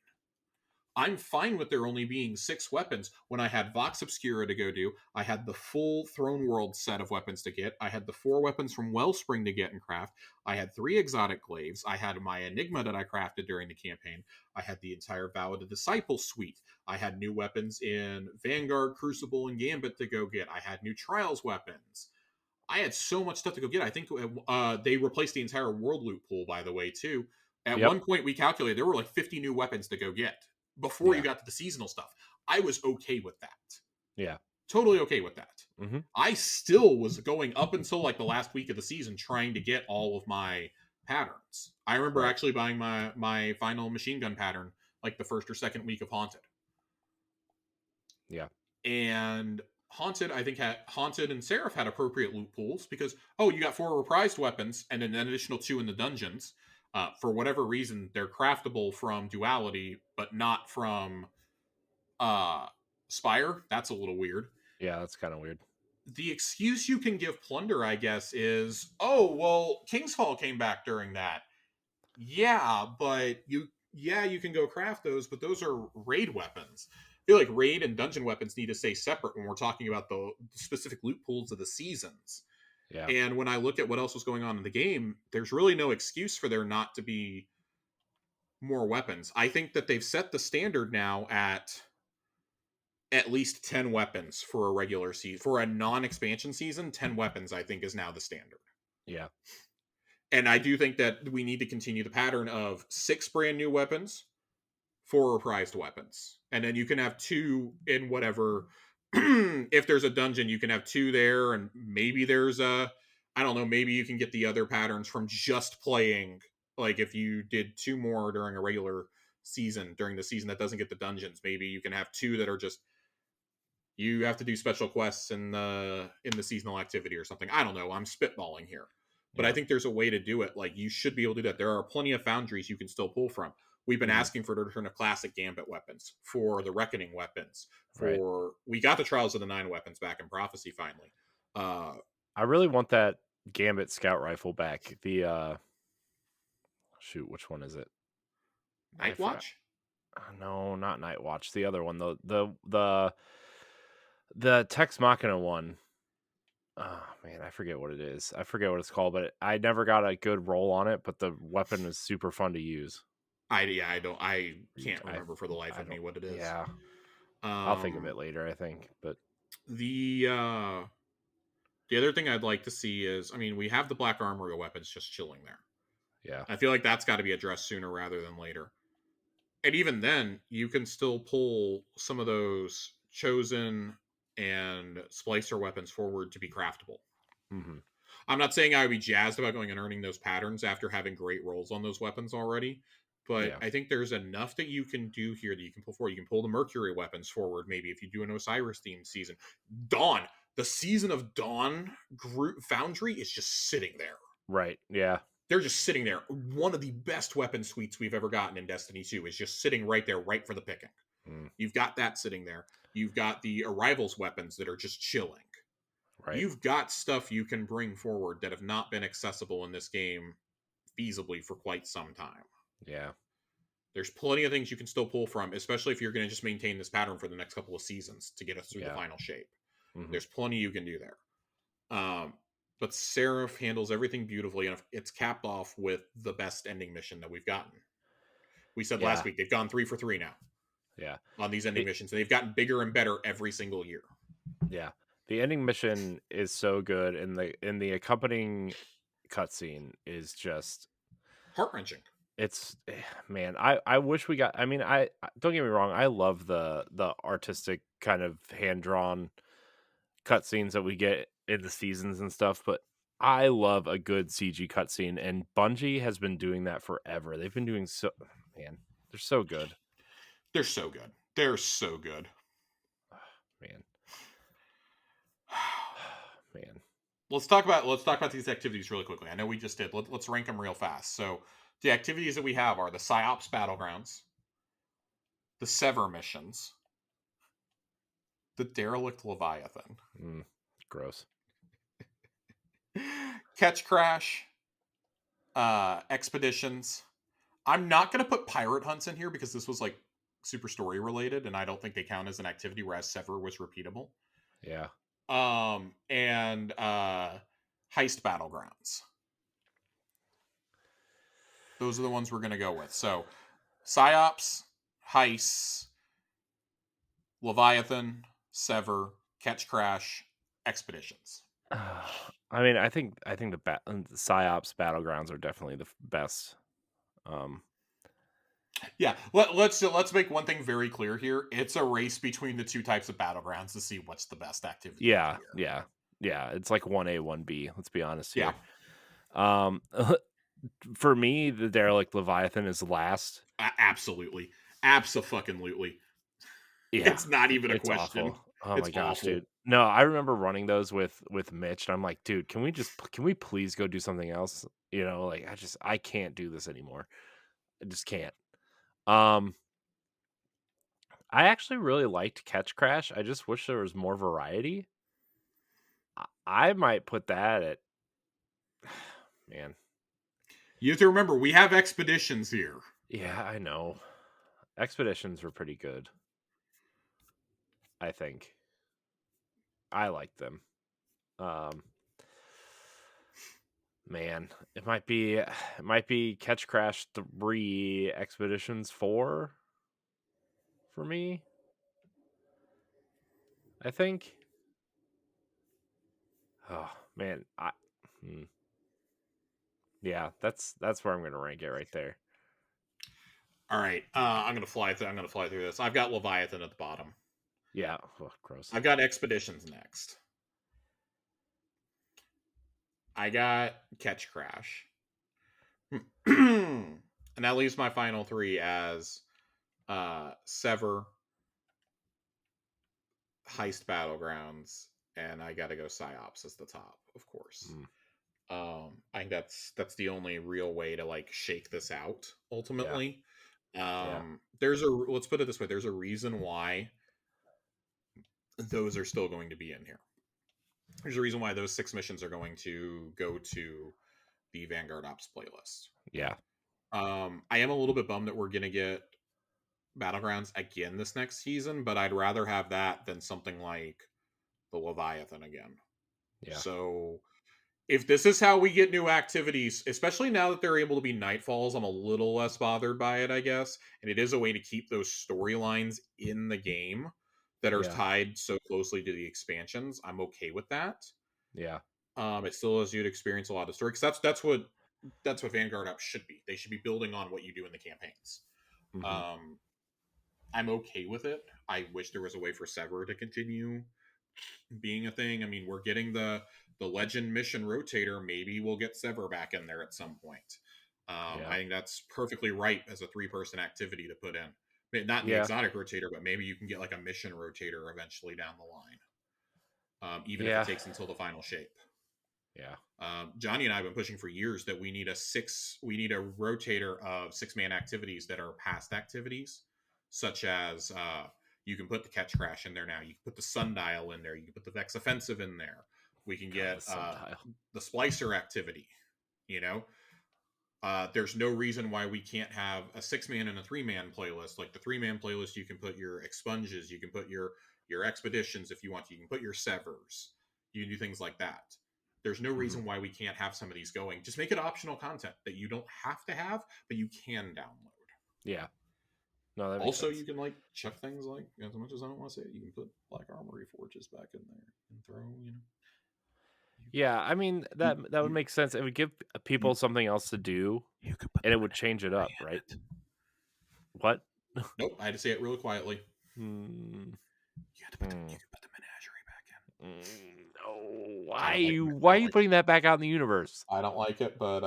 I'm fine with there only being 6 weapons when I had Vox Obscura to go do. I had the full Throne World set of weapons to get. I had the 4 weapons from Wellspring to get and craft. I had 3 exotic glaives. I had my Enigma that I crafted during the campaign. I had the entire Vow of the Disciple suite. I had new weapons in Vanguard, Crucible, and Gambit to go get. I had new Trials weapons. I had so much stuff to go get. I think they replaced the entire world loot pool, by the way, too. At one point, we calculated there were like 50 new weapons to go get before you got to the seasonal stuff. I was okay with that. Yeah. Totally okay with that. I still was going up until like the last week of the season trying to get all of my patterns. I remember actually buying my final machine gun pattern like the first or second week of Haunted. Yeah. And Haunted, I think, Haunted and Seraph had appropriate loot pools because, you got 4 reprised weapons and an additional 2 in the dungeons. For whatever reason, they're craftable from Duality, but not from Spire. That's a little weird. Yeah, that's kind of weird. The excuse you can give Plunder, I guess, is, King's Fall came back during that. Yeah, but you can go craft those, but those are raid weapons. I feel like raid and dungeon weapons need to stay separate when we're talking about the specific loot pools of the seasons. Yeah. And when I look at what else was going on in the game, there's really no excuse for there not to be more weapons. I think that they've set the standard now at least 10 weapons for a regular season. For a non-expansion season, 10 weapons, I think, is now the standard. Yeah. And I do think that we need to continue the pattern of 6 brand new weapons, 4 reprised weapons. And then you can have 2 in whatever... if there's a dungeon, you can have 2 there, and maybe there's I don't know, maybe you can get the other patterns from just playing. Like if you did 2 more during a regular season, during the season that doesn't get the dungeons, maybe you can have 2 that are just You have to do special quests in the seasonal activity or something. I don't know. I'm spitballing here. But I Yeah. think there's a way to do it. Like, you should be able to do that. There are plenty of foundries you can still pull from. We've been Mhm. asking for the return of classic Gambit weapons, for the Reckoning weapons, Right. we got the Trials of the Nine weapons back in Prophecy finally. I really want that Gambit scout rifle back. The shoot, which one is it? I Night forgot. Watch? No, not Night Watch. The other one, the Tex Machina one. Oh man, I forget what it is. I forget what it's called, but I never got a good roll on it. But the weapon is super fun to use. I can't I remember for the life I of me don't. what it is. Yeah, I'll think of Um, it later. I think, but the uh, the other thing I'd like to see is, I mean, we have the Black Armory weapons just chilling there. yeah. I feel like that's got to be addressed sooner rather than later. And even then, you can still pull some of those chosen and splicer weapons forward to be craftable. Hmm. I'm not saying I would be jazzed about going and earning those patterns after having great rolls on those weapons already, but Yeah. I think there's enough that you can do here that you can pull forward. You can pull the Mercury weapons forward, maybe if you do an Osiris themed season. Dawn, the season of Dawn Foundry is just sitting there. Right. Yeah. They're just sitting there. One of the best weapon suites we've ever gotten in Destiny 2 is just sitting right there, right for the picking. Mm, You've got that sitting there. You've got the Arrivals weapons that are just chilling. right. You've got stuff you can bring forward that have not been accessible in this game feasibly for quite some time. Yeah. There's plenty of things you can still pull from, especially if you're going to just maintain this pattern for the next couple of seasons to get us through the Yeah. final shape. Hmm. There's plenty you can do there. But Seraph handles everything beautifully, and it's capped off with the best ending mission that we've gotten. We said last Yeah. week they've gone 3 for 3 now Yeah. on these ending It, missions, and they've gotten bigger and better every single year. yeah. The ending mission is so good, and the accompanying cutscene is just Heart wrenching. it's man. I wish we got. I mean, don't get me wrong. I love the artistic kind of hand drawn cutscenes that we get in the seasons and stuff, but I love a good CG cutscene, and Bungie has been doing that forever. They've been doing so, man, they're so good, They're so good. They're so good. man, man. Let's talk about these activities really quickly. I know we just did. Let's rank them real fast. So the activities that we have are the Psyops Battlegrounds, the Sever missions, the Derelict Leviathan, Gross. Catch Crash, Expeditions. I'm not going to put Pirate Hunts in here because this was like super story related, and I don't think they count as an activity, whereas Sever was repeatable. Yeah. And Heist Battlegrounds. Those are the ones we're going to go with. So Psyops, Heists, Leviathan, Sever, Catch Crash, Expeditions. I mean, I think the Psyops battlegrounds are definitely the best. Yeah, let's make one thing very clear here. It's a race between the two types of battlegrounds to see what's the best activity. Yeah, yeah, yeah. It's like 1A, 1B. Let's be honest Yeah, here. For me, the Derelict Leviathan is last. absolutely, absolutely. Yeah, It's not even a it's question. awful. Oh It's my gosh, awful. dude. No, I remember running those with Mitch, and I'm like, dude, can we please go do something else? You know, like I can't do this anymore. I just can't. Um, I actually really liked Catch Crash. I just wish there was more variety. I might put that at man. You have to remember, we have expeditions here. Yeah, I know. Expeditions were pretty good. I think I like them. Um, man, it might be Catch Crash 3, Expeditions 4 for me. I think. Oh man, yeah, that's where I'm gonna rank it right there. All right, I'm gonna fly through. I'm gonna fly through this. I've got Leviathan at the bottom. Yeah, gross. I've got Expeditions next. I got Catch Crash. And that leaves my final three as Sever, Heist Battlegrounds, and I got to go Psyops as the top, of course. I think that's the only real way to like shake this out ultimately. Let's put it this way, there's a reason why those are still going to be in here. There's a reason why those 6 missions are going to go to the Vanguard Ops playlist. Yeah. I am a little bit bummed that we're gonna get Battlegrounds again this next season, but I'd rather have that than something like the Leviathan again. Yeah. So if this is how we get new activities, especially now that they're able to be Nightfalls, I'm a little less bothered by it, I guess. And it is a way to keep those storylines in the game that are tied so closely to the expansions. I'm okay with that. Yeah. It still allows you to experience a lot of story, because that's what Vanguard Up should be. They should be building on what you do in the campaigns. I'm okay with it. I wish there was a way for Sever to continue being a thing. I mean, we're getting the Legend mission rotator. Maybe we'll get Sever back in there at some point. I think that's perfectly right as a 3-person activity to put in. Not the exotic rotator, but maybe you can get like a mission rotator eventually down the line. Even if it takes until the final shape. Yeah. Johnny and I have been pushing for years that we need a rotator of 6-man activities that are past activities, such as you can put the Catch Crash in there now. You can put the Sundial in there. You can put the Vex Offensive in there. We can get the Splicer activity. You know, there's no reason why we can't have a 6-man and a 3-man playlist. Like the 3-man playlist, you can put your Expunges, you can put your Expeditions if you want. You can put your Severs. You can do things like that. There's no reason why we can't have some of these going. Just make it optional content that you don't have to have, but you can download. Yeah. No, that makes also sense. You can like chuck things like, as much as I don't want to say it, you can put Black Armory Forges back in there and throw, Yeah, I mean that would make sense. It would give people something else to do, and it would change it up, right? What? Nope, I had to say it really quietly. You could put the menagerie back in. No, why are you putting that back out in the universe? I don't like it, but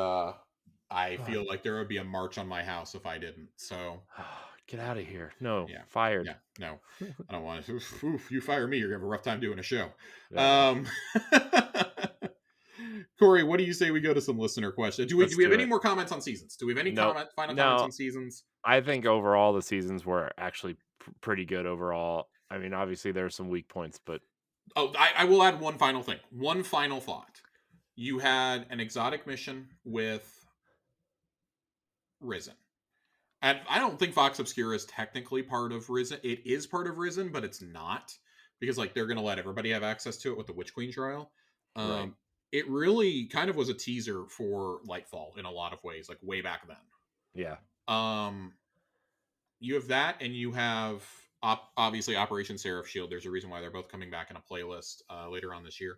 I feel like there would be a march on my house if I didn't. So get out of here. No, fired. Yeah, no, I don't want to. Oof, you fire me, you're gonna have a rough time doing a show. Corey, what do you say we go to some listener questions? Do we have any more comments on seasons? Do we have any final comments on seasons? I think overall the seasons were actually pretty good overall. I mean, obviously there are some weak points, but I will add one final thing. One final thought. You had an exotic mission with Risen. And I don't think Vox Obscura is technically part of Risen. It is part of Risen, but it's not. Because like they're going to let everybody have access to it with the Witch Queen trial. Right. It really kind of was a teaser for Lightfall in a lot of ways, like way back then. Yeah. You have that, and you have obviously Operation Seraph Shield. There's a reason why they're both coming back in a playlist later on this year.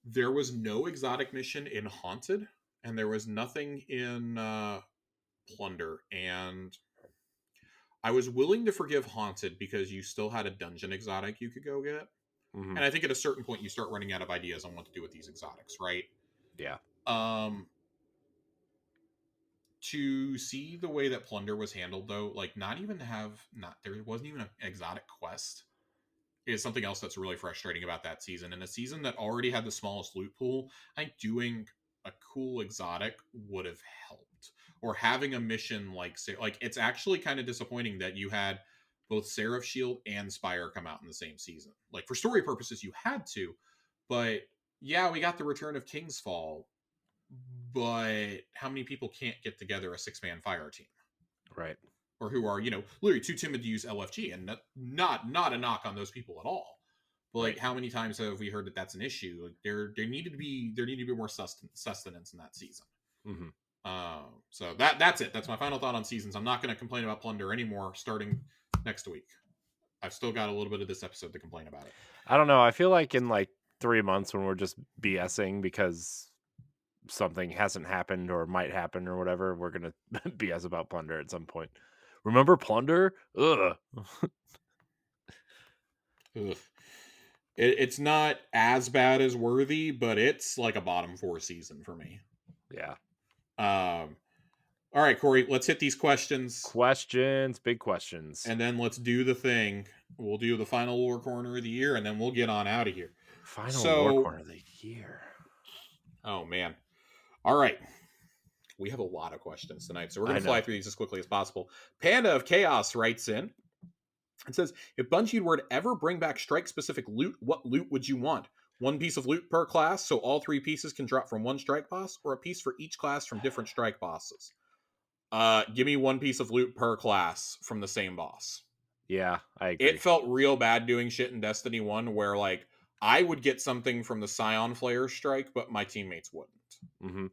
There was no exotic mission in Haunted, and there was nothing in Plunder, and I was willing to forgive Haunted because you still had a dungeon exotic you could go get. And I think at a certain point you start running out of ideas on what to do with these exotics, right? Yeah. To see the way that Plunder was handled, though, like there wasn't even an exotic quest, is something else that's really frustrating about that season. And a season that already had the smallest loot pool, I think doing a cool exotic would have helped. Or having a mission like it's actually kind of disappointing that you had both Seraph Shield and Spire come out in the same season. Like for story purposes, you had to, but yeah, we got the return of King's Fall, but how many people can't get together a 6-man fire team? Right. Or who are, literally too timid to use LFG, and not a knock on those people at all. But like, how many times have we heard that that's an issue? Like, there needed to be more sustenance in that season. So that's it. That's my final thought on seasons. I'm not going to complain about Plunder anymore starting next week. I've still got a little bit of this episode to complain about it. I don't know. I feel like in like 3 months when we're just BSing because something hasn't happened or might happen or whatever, we're going to BS about Plunder at some point. Remember Plunder? Ugh. It's not as bad as Worthy, but it's like a bottom 4 season for me. Yeah. All right, Corey, let's hit these questions. Big questions. And then let's do the thing We'll do the final lore corner of the year, and then we'll get on out of here. Final lore So, corner of the year. oh man. All right. We have a lot of questions tonight, so we're going I to fly know. through these as quickly as possible. Panda of Chaos writes in and says, if Bungie were to ever bring back strike-specific loot, what loot would you want? One piece of loot per class, so all 3 pieces can drop from one strike boss, or a piece for each class from different strike bosses? Give me 1 piece of loot per class from the same boss. Yeah, I It agree. felt real bad doing shit in Destiny 1 where, like, I would get something from the Scion Flayer strike, but my teammates wouldn't. Mm-hmm.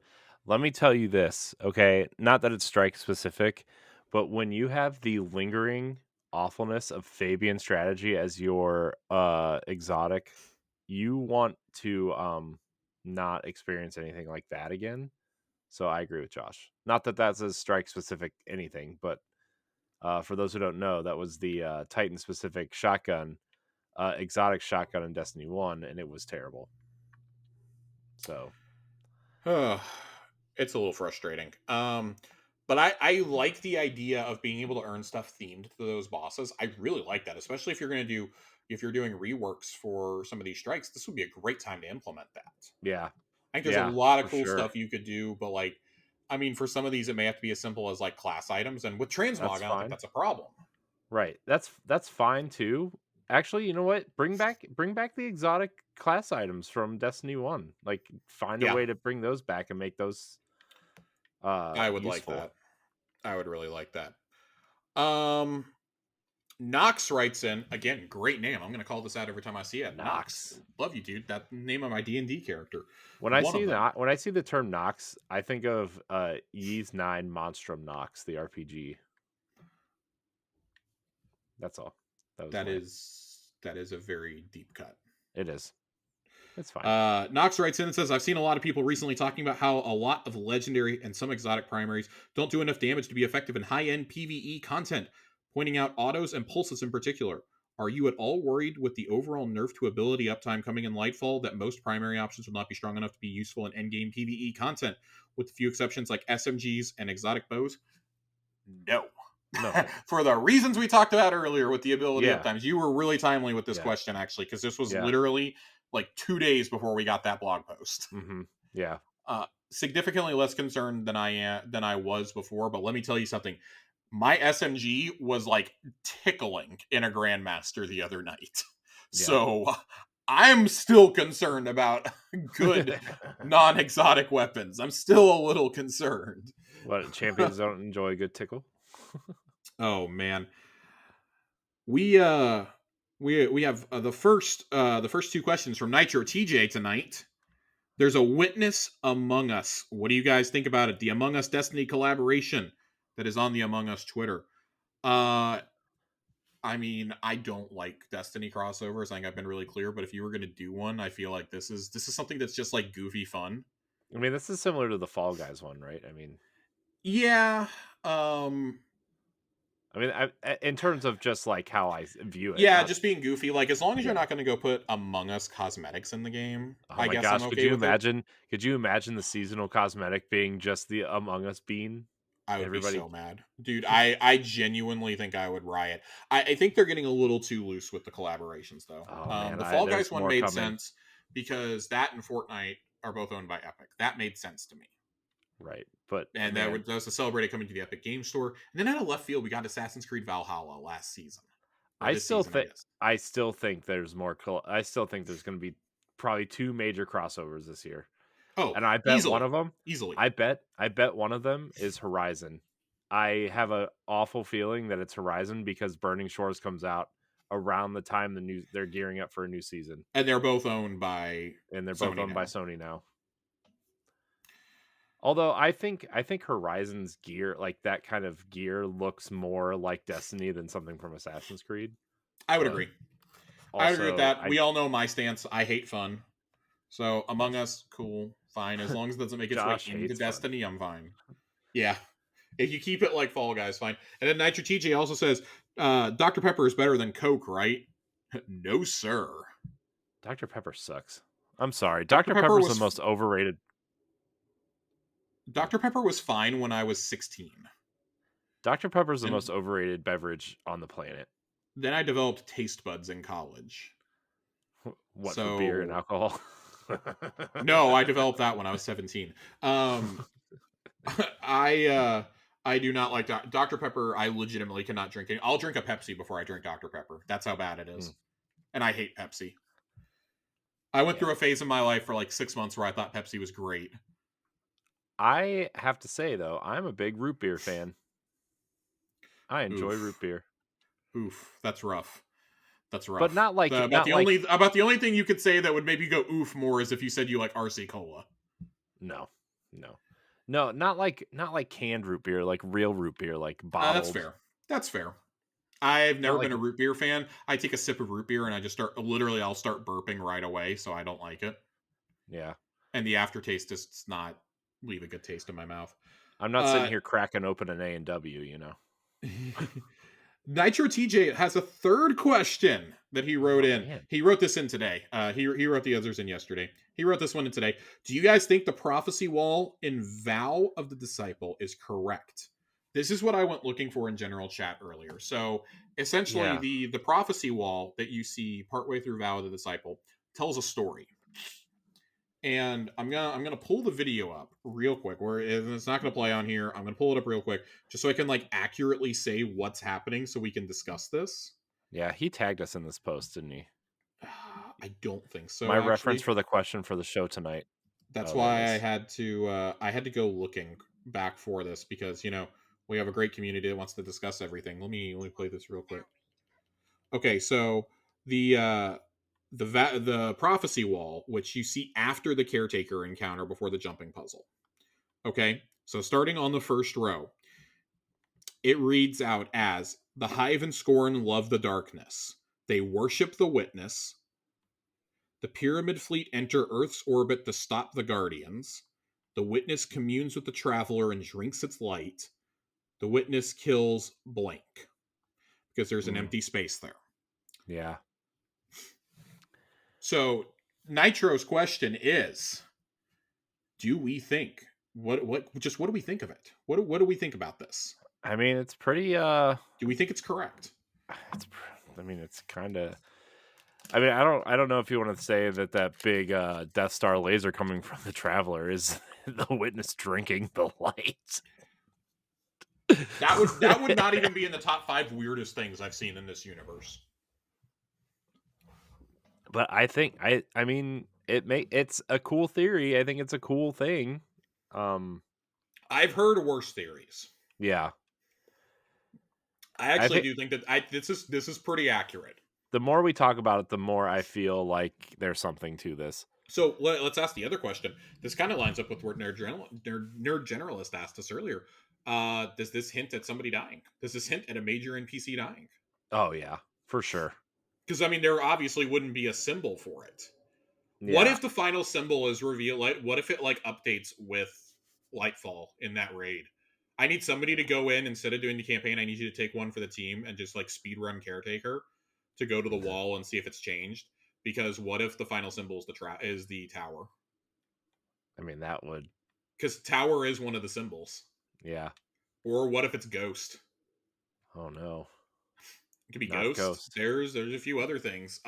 Let me tell you this, okay? Not that it's strike specific, but when you have the lingering awfulness of Fabian strategy as your exotic, you want to not experience anything like that again. So I agree with Josh. Not that that's a strike specific anything, but for those who don't know, that was the Titan specific shotgun, exotic shotgun in Destiny 1, and it was terrible. So It's a little frustrating. But I like the idea of being able to earn stuff themed to those bosses. I really like that, especially if you're doing reworks for some of these strikes. This would be a great time to implement that. yeah, I think there's a yeah, lot of for cool sure. stuff you could do, but like, I mean, for some of these, it may have to be as simple as like class items. And with transmog, That's I don't think fine. that's a problem. Right. That's fine too. Actually, you know what? Bring back the exotic class items from Destiny 1. Like find a Yeah, way to bring those back and make those I would like useful. that. I would really like that. Um, Knox writes in again. Great name. I'm going to call this out every time I see it. Knox, Nox. love you, dude. That name of my D&D character. When I One see of them. when I see the term Nox, I think of Ys 9 Monstrum Nox, the RPG. That's all. That was my That is a very deep cut. It is. It's fine. Knox writes in and says, I've seen a lot of people recently talking about how a lot of legendary and some exotic primaries don't do enough damage to be effective in high-end PvE content, pointing out autos and pulses in particular. Are you at all worried with the overall nerf to ability uptime coming in Lightfall that most primary options will not be strong enough to be useful in endgame PvE content, with a few exceptions like SMGs and exotic bows? No. No. For the reasons we talked about earlier with the ability Yeah. uptimes, you were really timely with this Yeah. question, actually, because this was Yeah. literally like 2 days before we got that blog post. Mm-hmm. Yeah. Significantly less concerned than I was before, but let me tell you something. My SMG was like tickling in a Grandmaster the other night. Yeah. So I'm still concerned about good non-exotic weapons. I'm still a little concerned. What champions don't enjoy a good tickle? Oh man. We have the first 2 questions from Nitro TJ tonight. There's a witness among us. What do you guys think about it? The Among Us Destiny collaboration that is on the Among Us Twitter. Uh I mean, I don't like Destiny crossovers. I think I've been really clear, but if you were going to do one, I feel like this is something that's just like goofy fun. I mean, this is similar to the Fall Guys one, right? I mean, Yeah. Um in terms of just like how I view it, yeah, not just being goofy. Like as long as you're yeah. not going to go put Among Us cosmetics in the game, Oh I my guess I'm gosh, could okay you with it. imagine? Could you imagine the seasonal cosmetic being just the Among Us bean? I would be Everybody, so mad. Dude, I genuinely think I would riot. I think they're getting a little too loose with the collaborations, though. oh man, The I Fall Guys there's one more made coming. sense because that and Fortnite are both owned by Epic. That made sense to me. Right, but And man, that was to celebrate it coming to the Epic Game Store. And then out of left field, we got Assassin's Creed Valhalla last season. Or I this still season, I think guess. I still think there's more. I still think there's going to be probably 2 major crossovers this year. Oh, And I bet one easily. of them, Easily. I bet one of them is Horizon. I have a awful feeling that it's Horizon because Burning Shores comes out around the time they're gearing up for a new season, And they're both owned by and they're both Sony owned by now. Sony now. Although I think Horizon's gear, like that kind of gear, looks more like Destiny than something from Assassin's Creed. I would But agree. I agree with also, that. We all know my stance. I hate fun. So Among Us, cool, fine. As long as it doesn't make its way Josh into hates fun. Destiny, I'm fine. Yeah. If you keep it like Fall Guys, fine. And then Nitro TJ also says, Dr. Pepper is better than Coke, right? No, sir. Dr. Pepper sucks. I'm sorry. Dr. Dr. Pepper Pepper's the was most overrated. Dr. Pepper was fine when I was 16. Dr. Pepper's the And most overrated beverage on the planet. Then I developed taste buds in college. What, for beer and So alcohol? no, I developed that when I was 17. Um, I I do not like Dr. Pepper. I legitimately cannot drink it. I'll drink a Pepsi before I drink Dr. Pepper. That's how bad it is. Mm, And I hate Pepsi. I went yeah. through a phase in my life for like 6 months where I thought Pepsi was great. I have to say though, I'm a big root beer fan. I enjoy root Oof, beer. oof, that's rough. That's But rough. not like About not the like only thing you could say that would maybe go oof more is if you said you like RC Cola. no. No. No, not like canned root beer, like real root beer, like That's bottled. fair. That's fair. I've Not never like been a root beer fan. I take a sip of root beer and I just start literally I'll start burping right away, so I don't like it. yeah. And the aftertaste does not leave a good taste in my mouth. I'm not sitting Uh here cracking open an A&W, you know. Nitro TJ has a third question that he wrote Oh in. man. He wrote this in today. He wrote the others in yesterday. He wrote this one in today. Do you guys think the prophecy wall in Vow of the Disciple is correct? This is what I went looking for in general chat earlier. So essentially, Yeah. the prophecy wall that you see partway through Vow of the Disciple tells a story. And I'm gonna pull the video up real quick. Where it's not gonna play on here. I'm gonna pull it up real quick just so I can like accurately say what's happening, so we can discuss this. Yeah, he tagged us in this post, didn't he? I don't think My so. reference Actually, for the question for the show tonight. that's Oh, there it why is. I had to go looking back for this because we have a great community that wants to discuss everything. Let me play this real quick. Okay, so the the prophecy wall, which you see after the caretaker encounter before the jumping puzzle. Okay, so starting on the first row, it reads out as the Hive and Scorn love the darkness. They worship the Witness. The Pyramid Fleet enter Earth's orbit to stop the Guardians. The Witness communes with the Traveler and drinks its light. The Witness kills blank because there's an Mm, empty space there. yeah. So Nitro's question is: do we think what do we think of it? What do we think about this? I mean, it's pretty Do we think it's correct? I mean, it's kind of I mean, I don't know if you want to say that big Death Star laser coming from the Traveler is the Witness drinking the light. That would not even be in the top 5 weirdest things I've seen in this universe. But I think I mean it's a cool theory. I think it's a cool thing. Um I've heard worse theories. yeah. I I actually think do think that this is pretty accurate. the more we talk about it, the more I feel like there's something to this. So let's ask the other question. This kind of lines up with what Nerd Generalist asked us earlier. Does this hint at somebody dying? Does this hint at a major NPC dying? Oh yeah, for sure. Because I mean, there obviously wouldn't be a symbol for it. What Yeah. if the final symbol is revealed? Like, what if it like updates with Lightfall in that raid? I need somebody to go in instead of doing the campaign. I need you to take one for the team and just like speed run caretaker to go to the wall and see if it's changed. Because what if the final symbol is is the tower? I mean, that would Because tower is one of the symbols. yeah. Or what if it's ghost? Oh no. It could be Not ghost. Ghost. There's a few other things.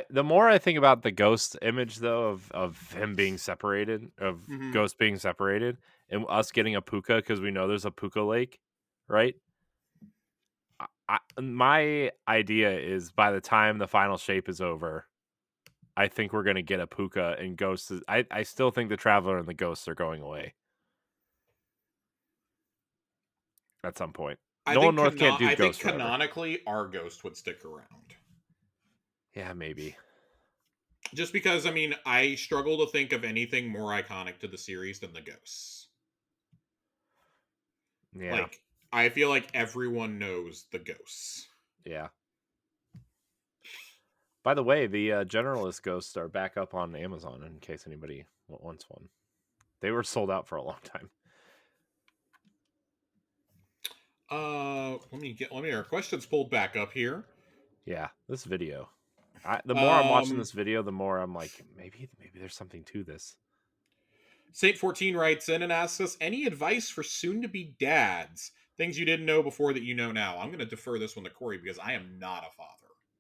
The more I think about the Ghost image though of him being separated, of Mhm. Ghost being separated, and us getting a puka because we know there's a puka lake, right? My idea is by the time the final shape is over, I think we're gonna get a puka and Ghost. I still think the Traveler and the Ghosts are going away at some point. Nolan North can't do I think Ghost forever. canonically our ghost would stick around. Yeah, maybe. Just because I mean I struggle to think of anything more iconic to the series than the ghosts. Yeah, Like I feel like everyone knows the ghosts. yeah. By the way, the Generalist Ghosts are back up on Amazon in case anybody wants one. They were sold out for a long time. Let me get our questions pulled back up here. Yeah, this video. The more I'm watching Um this video, the more I'm like, maybe there's something to this. Saint 14 writes in and asks us any advice for soon to be dads Things you didn't know before that you know now. I'm going to defer this one to Corey because I am not a father.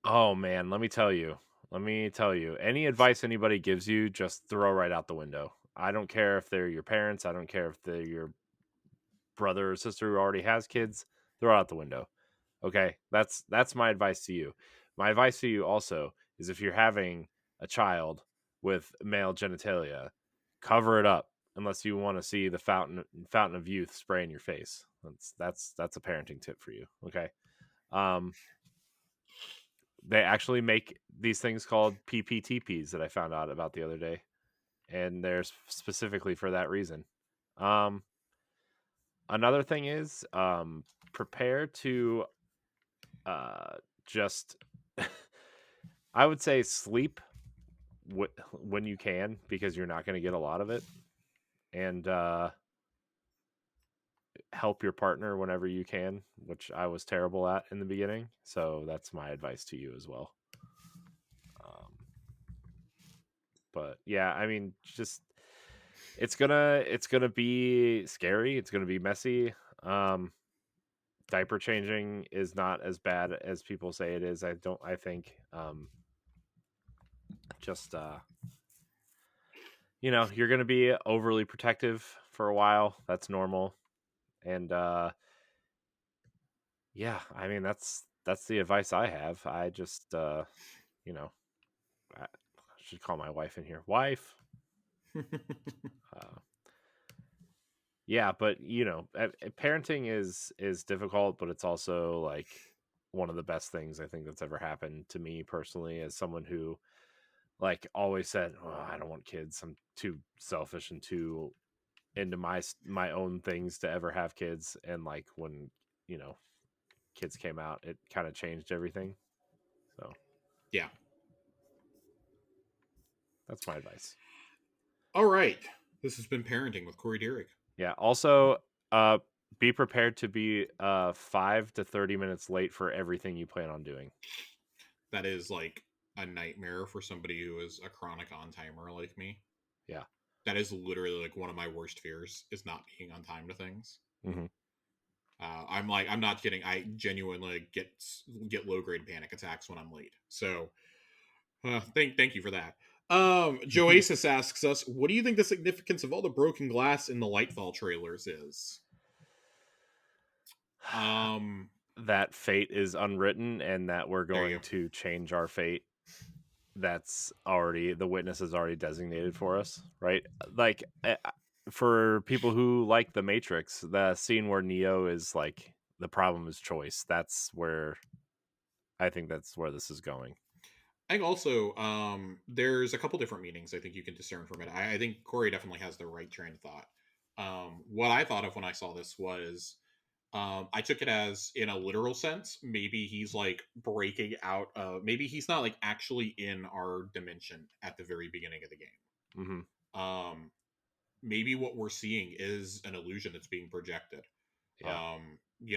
Oh man, let me tell you. Let me tell you. Any advice anybody gives you, just throw right out the window. I don't care if they're your parents. I don't care if they're your brother or sister who already has kids. Throw it out the window. Okay, that's my advice to you. My advice to you also is if you're having a child with male genitalia, cover it up unless you want to see the fountain of youth spray in your face. That's a parenting tip for you. Okay. Um, they actually make these things called PPTPs that I found out about the other day, and they're specifically for that reason. Um, Another thing is prepare to just I would say sleep when you can because you're not going to get a lot of it, and help your partner whenever you can, which I was terrible at in the beginning. So that's my advice to you as well. Um, but yeah, I mean, just it's gonna be scary. It's gonna be messy. Um, Diaper changing is not as bad as people say it is. I think just you're going to be overly protective for a while. That's normal. And yeah, I mean that's the advice I have. I just you know, I should call my wife in here. Wife. Uh, yeah, but parenting is difficult, but it's also like one of the best things I think that's ever happened to me personally as someone who like always said, "Oh, I don't want kids. I'm too selfish and too into my own things to ever have kids." And like when you know kids came out, it kind of changed everything. So Yeah. that's my advice. All right. This has been Parenting with Corey Derrick. Yeah. Also, uh, be prepared to be 5 to 30 minutes late for everything you plan on doing. That is like a nightmare for somebody who is a chronic on timer like me. Yeah. That is literally like one of my worst fears is not being on time to things. Mm-hmm. I'm not kidding. I genuinely get low grade panic attacks when I'm late. So thank you for that. Joasis asks us, what do you think the significance of all the broken glass in the Lightfall trailers is? That fate is unwritten and that we're There you going go. to change our fate. That's already the witness is already designated for us, right? Like for people who like the Matrix, the scene where Neo is like the problem is choice. I think that's where this is going. I think also there's a couple different meanings I think you can discern from it. I think Corey definitely has the right train of thought. What I thought of when I saw this was I took it as in a literal sense. Maybe he's like breaking out. Maybe he's not like actually in our dimension at the very beginning of the game. Mm-hmm. Maybe what we're seeing is an illusion that's being projected. Yeah.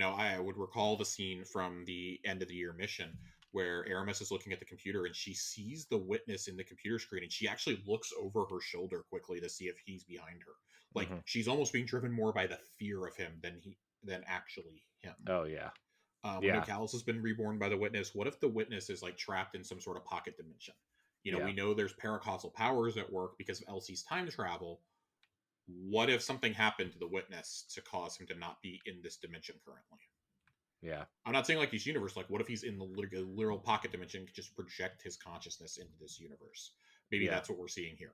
I would recall the scene from the end of the year mission where Aramis is looking at the computer and she sees the witness in the computer screen and she actually looks over her shoulder quickly to see if he's behind her. Like Mm-hmm. she's almost being driven more by the fear of him than actually him. Oh yeah. We know Yeah. Callus has been reborn by the witness. What if the witness is like trapped in some sort of pocket dimension? Yeah. We know there's paracausal powers at work because of Elsie's time travel. What if something happened to the witness to cause him to not be in this dimension currently? Yeah. I'm not saying like his universe. Like, what if he's in the literal pocket dimension and could just project his consciousness into this universe? Maybe Yeah. that's what we're seeing here.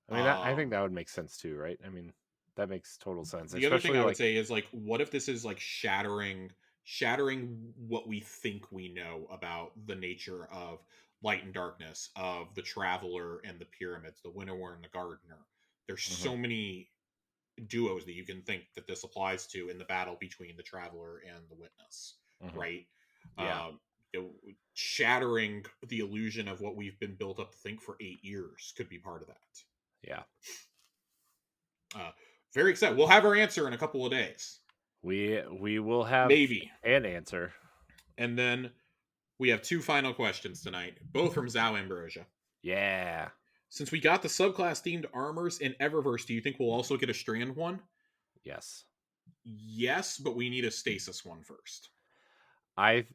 I mean, I think that would make sense too, right? I mean, that makes total sense. The other thing I would like, say is like, what if this is like shattering what we think we know about the nature of light and darkness, of the traveler and the pyramids, the winnower and the gardener. There's mm-hmm. so many duos that you can think that this applies to in the battle between the traveler and the witness, Mm-hmm. right? Yeah. Shattering the illusion of what we've been built up to think for 8 years could be part of that. Yeah. Very excited. We'll have our answer in a couple of days. We will have maybe an answer. And then we have 2 final questions tonight, both from Zhao Ambrosia. Yeah. Since we got the subclass themed armors in Eververse, do you think we'll also get a Strand one? Yes. Yes, but we need a stasis one first. I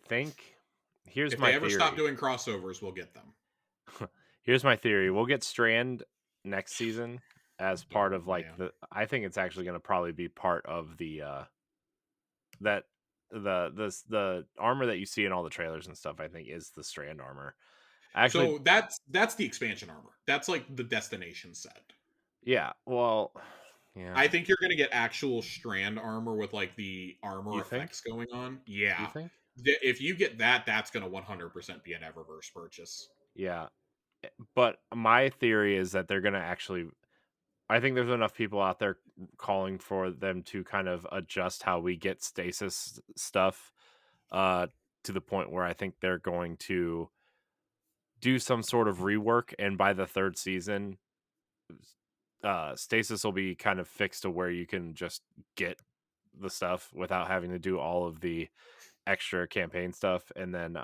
think here's If my they ever stop theory. doing crossovers, we'll get them. Here's my theory. We'll get Strand next season as part Oh of like man. the. I think it's actually going to probably be part of the that the armor that you see in all the trailers and stuff. I think is the Strand armor. Actually, So that's the expansion armor. That's like the destination set. yeah. Well, yeah. I think you're gonna get actual strand armor with like the armor You think? effects going on. You Yeah. think? If you get that, that's gonna 100% be an Eververse purchase. Yeah. But my theory is that they're going to actually. I think there's enough people out there calling for them to kind of adjust how we get stasis stuff uh, to the point where I think they're going to do some sort of rework. And by the third season, stasis will be kind of fixed to where you can just get the stuff without having to do all of the extra campaign stuff. And then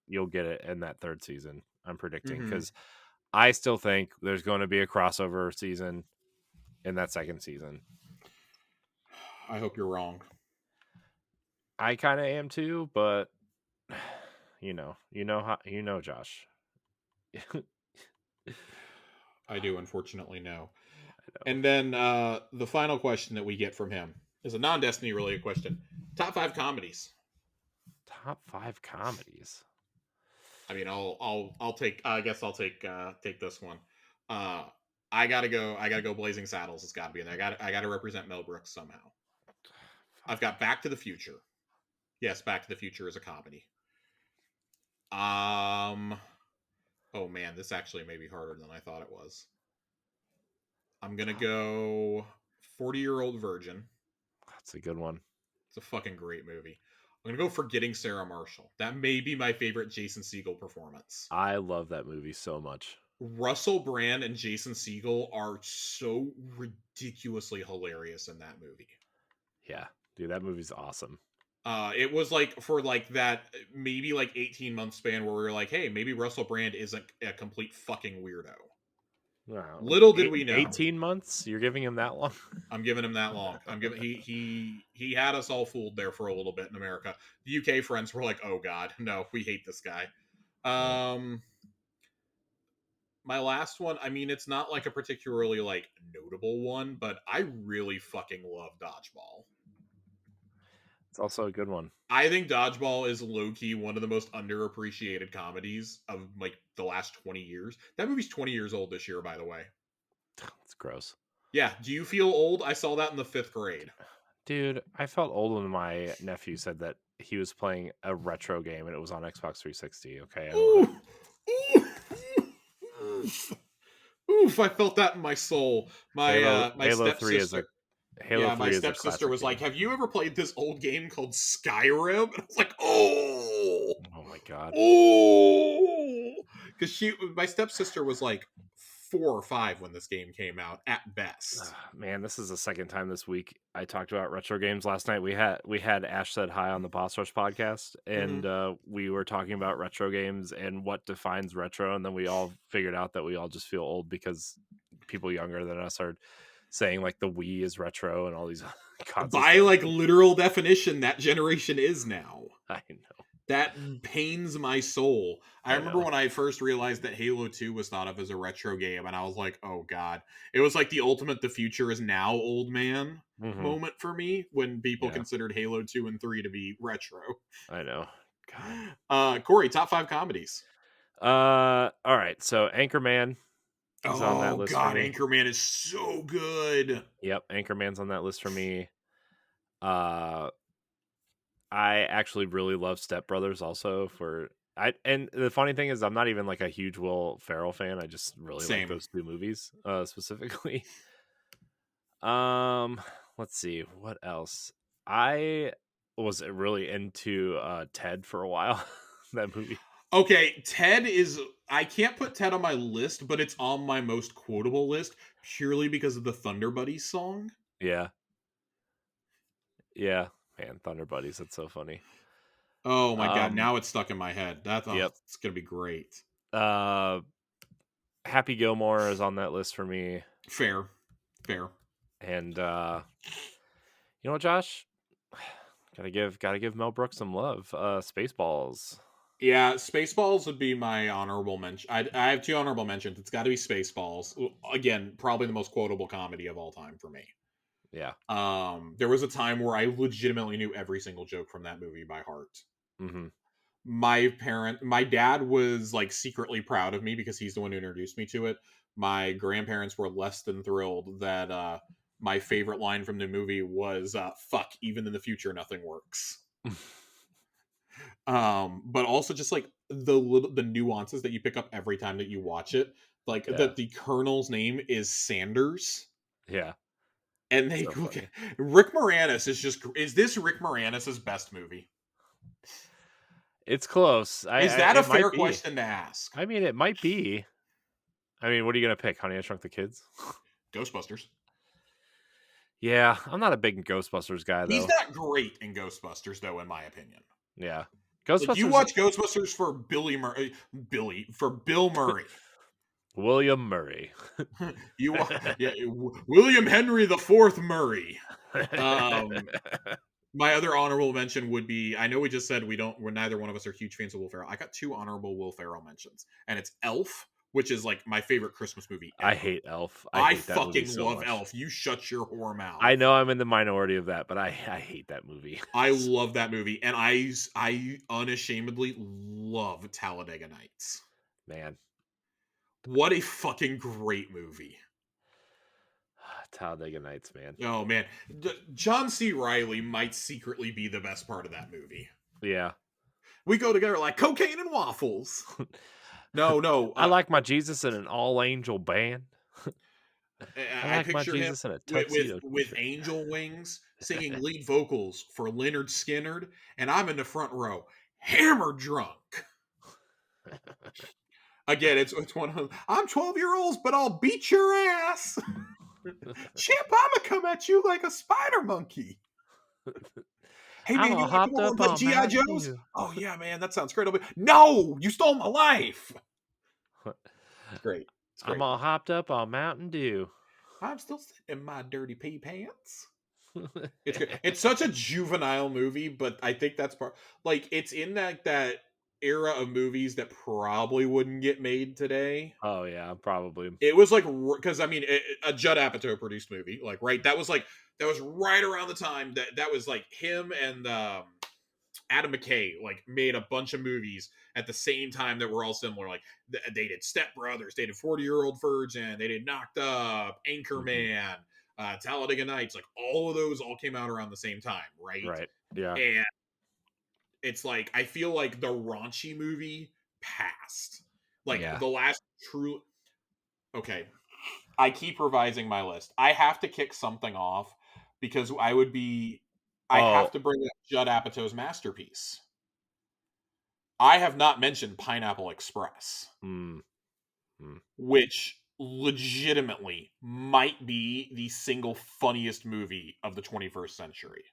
you'll get it in that third season, I'm predicting. Mm-hmm. Because I still think there's going to be a crossover season in that second season. I hope you're wrong. I kind of am too, but Josh. I do, unfortunately, no. I know. And then the final question that we get from him is a non-Destiny related question. Top 5 comedies. Top 5 comedies. I mean, I'll take. I guess I'll take this one. I gotta go. Blazing Saddles has got to be in there. I gotta represent Mel Brooks somehow. I've got Back to the Future. Yes, Back to the Future is a comedy. Oh man, this actually may be harder than I thought it was. I'm gonna go 40-Year-Old Virgin. That's a good one. It's a fucking great movie. I'm gonna go Forgetting Sarah Marshall. That may be my favorite Jason Segel performance. I love that movie so much. Russell Brand and Jason Segel are so ridiculously hilarious in that movie. Yeah, dude, that movie's awesome. It was like for like that maybe like 18-month span where we were like, hey, maybe Russell Brand isn't a complete fucking weirdo. Wow. Little did we know. 18 months? You're giving him that long? I'm giving him that long. I'm giving he had us all fooled there for a little bit in America. The UK friends were like, "Oh God, no, we hate this guy." My last one. I mean, it's not like a particularly like notable one, but I really fucking love Dodgeball. It's also a good one. I think Dodgeball is low-key one of the most underappreciated comedies of like the last 20 years. That movie's 20 years old this year, by the way. It's gross. Yeah, do you feel old? I saw that in the 5th grade. Dude, I felt old when my nephew said that he was playing a retro game and it was on Xbox 360. Okay. Ooh, oof. Oof, I felt that in my soul. My Halo 3 is stepsister. Halo My 3 is a stepsister classic was like, game. "Have you ever played this old game called Skyrim?" And I was like, "Oh, Oh my god. oh," because my stepsister was like 4 or 5 when this game came out at best. Man, this is the second time this week I talked about retro games. Last night we had Ash Said Hi on the Boss Rush podcast, and we were talking about retro games and what defines retro, and then we all figured out that we all just feel old because people younger than us are saying like the Wii is retro and all these consoles. By like literal definition, that generation is now. I know. That pains my soul. I remember when I first realized that Halo 2 was thought of as a retro game, and I was like, oh god. It was like the ultimate the future is now old man moment for me when people considered Halo 2 and 3 to be retro. I know. God. Corey, top 5 comedies. All right, so Anchorman is on that list god, for me. Anchorman is so good. Yep, Anchorman's on that list for me. I actually really love Step Brothers also and the funny thing is I'm not even like a huge Will Ferrell fan. I just really like those 2 movies specifically. Let's see what else. I was really into Ted for a while. That movie. Okay, Ted is I can't put Ted on my list, but it's on my most quotable list purely because of the Thunder Buddies song. Yeah. Yeah. Man, Thunder Buddies, that's so funny. Oh my god, now it's stuck in my head. It's gonna be great. Happy Gilmore is on that list for me. Fair. And You know what, Josh? Gotta give Mel Brooks some love. Spaceballs. Yeah, Spaceballs would be my honorable mention. I have two honorable mentions. It's got to be Spaceballs. Again, probably the most quotable comedy of all time for me. Yeah. There was a time where I legitimately knew every single joke from that movie by heart. Mm-hmm. My dad was like secretly proud of me because he's the one who introduced me to it. My grandparents were less than thrilled that my favorite line from the movie was "fuck, even in the future, nothing works." But also just like the nuances that you pick up every time that you watch it, like Yeah. that the Colonel's name is Sanders. Yeah. And they So look at funny. Rick Moranis is this Rick Moranis's best movie? It's close. Is that a It fair might be. question to ask? I mean, it might be. I mean, what are you gonna pick? Honey, I Shrunk the Kids? Ghostbusters. Yeah, I'm not a big Ghostbusters guy He's though. not great in Ghostbusters though, in my opinion. Yeah, Like you Ghostbusters. watch Ghostbusters for Bill Murray. William Murray. Yeah, William Henry the Fourth Murray. My other honorable mention would be, I know we just said we're neither one of us are huge fans of Will Ferrell. I got two honorable Will Ferrell mentions, and it's Elf, which is like my favorite Christmas movie ever. I hate Elf. I hate that movie fucking so love much. Elf. You shut your whore mouth. I know I'm in the minority of that, but I hate that movie. I love that movie, and I unashamedly love Talladega Nights. Man, What a fucking great movie. Talladega Nights, man. Oh man, John C. Reilly might secretly be the best part of that movie. Yeah. We go together like cocaine and waffles. No. I like my Jesus in an all-angel band. I like my picture him Jesus in a tuxedo with t-shirt. angel wings singing lead vocals for Leonard Skinner, and I'm in the front row, hammer drunk. Again, it's one of them. I'm 12-year-olds, but I'll beat your ass. Chip, I'ma come at you like a spider monkey. Hey man, I'm you all want to come hopped over and up play on G.I. Mountain Joes? Dew. Oh yeah, man, that sounds great. No, you stole my life. It's great. It's I'm great. all hopped up on Mountain Dew. I'm still sitting in my dirty pee pants. It's good. It's such a juvenile movie, but I think that's part. Like it's in that era of movies that probably wouldn't get made today. Oh yeah, probably. It was like because I mean a Judd Apatow produced movie, like right. That was right around the time that was like him and Adam McKay like made a bunch of movies at the same time that were all similar. Like they did Step Brothers, they did 40-Year-Old Virgin, they did Knocked Up, Anchorman, Talladega Nights. Like all of those all came out around the same time, right? Right. Yeah. And it's like I feel like the raunchy movie passed. Like Yeah. the last true. Okay, I keep revising my list. I have to kick something off because I have to bring up Judd Apatow's masterpiece. I have not mentioned Pineapple Express, which legitimately might be the single funniest movie of the 21st century.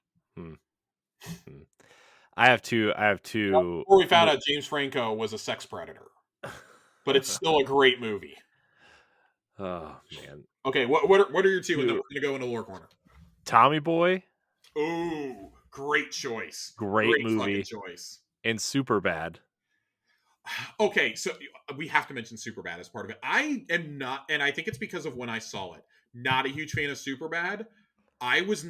I have two. Before we found out James Franco was a sex predator, but it's still a great movie. Oh man. Okay, what are your two? And then we're gonna go into lore corner. Tommy Boy. Ooh, great choice. Great movie. Fucking choice. And Superbad. Okay, so we have to mention Superbad as part of it. I am not, and I think it's because of when I saw it. Not a huge fan of Superbad. I was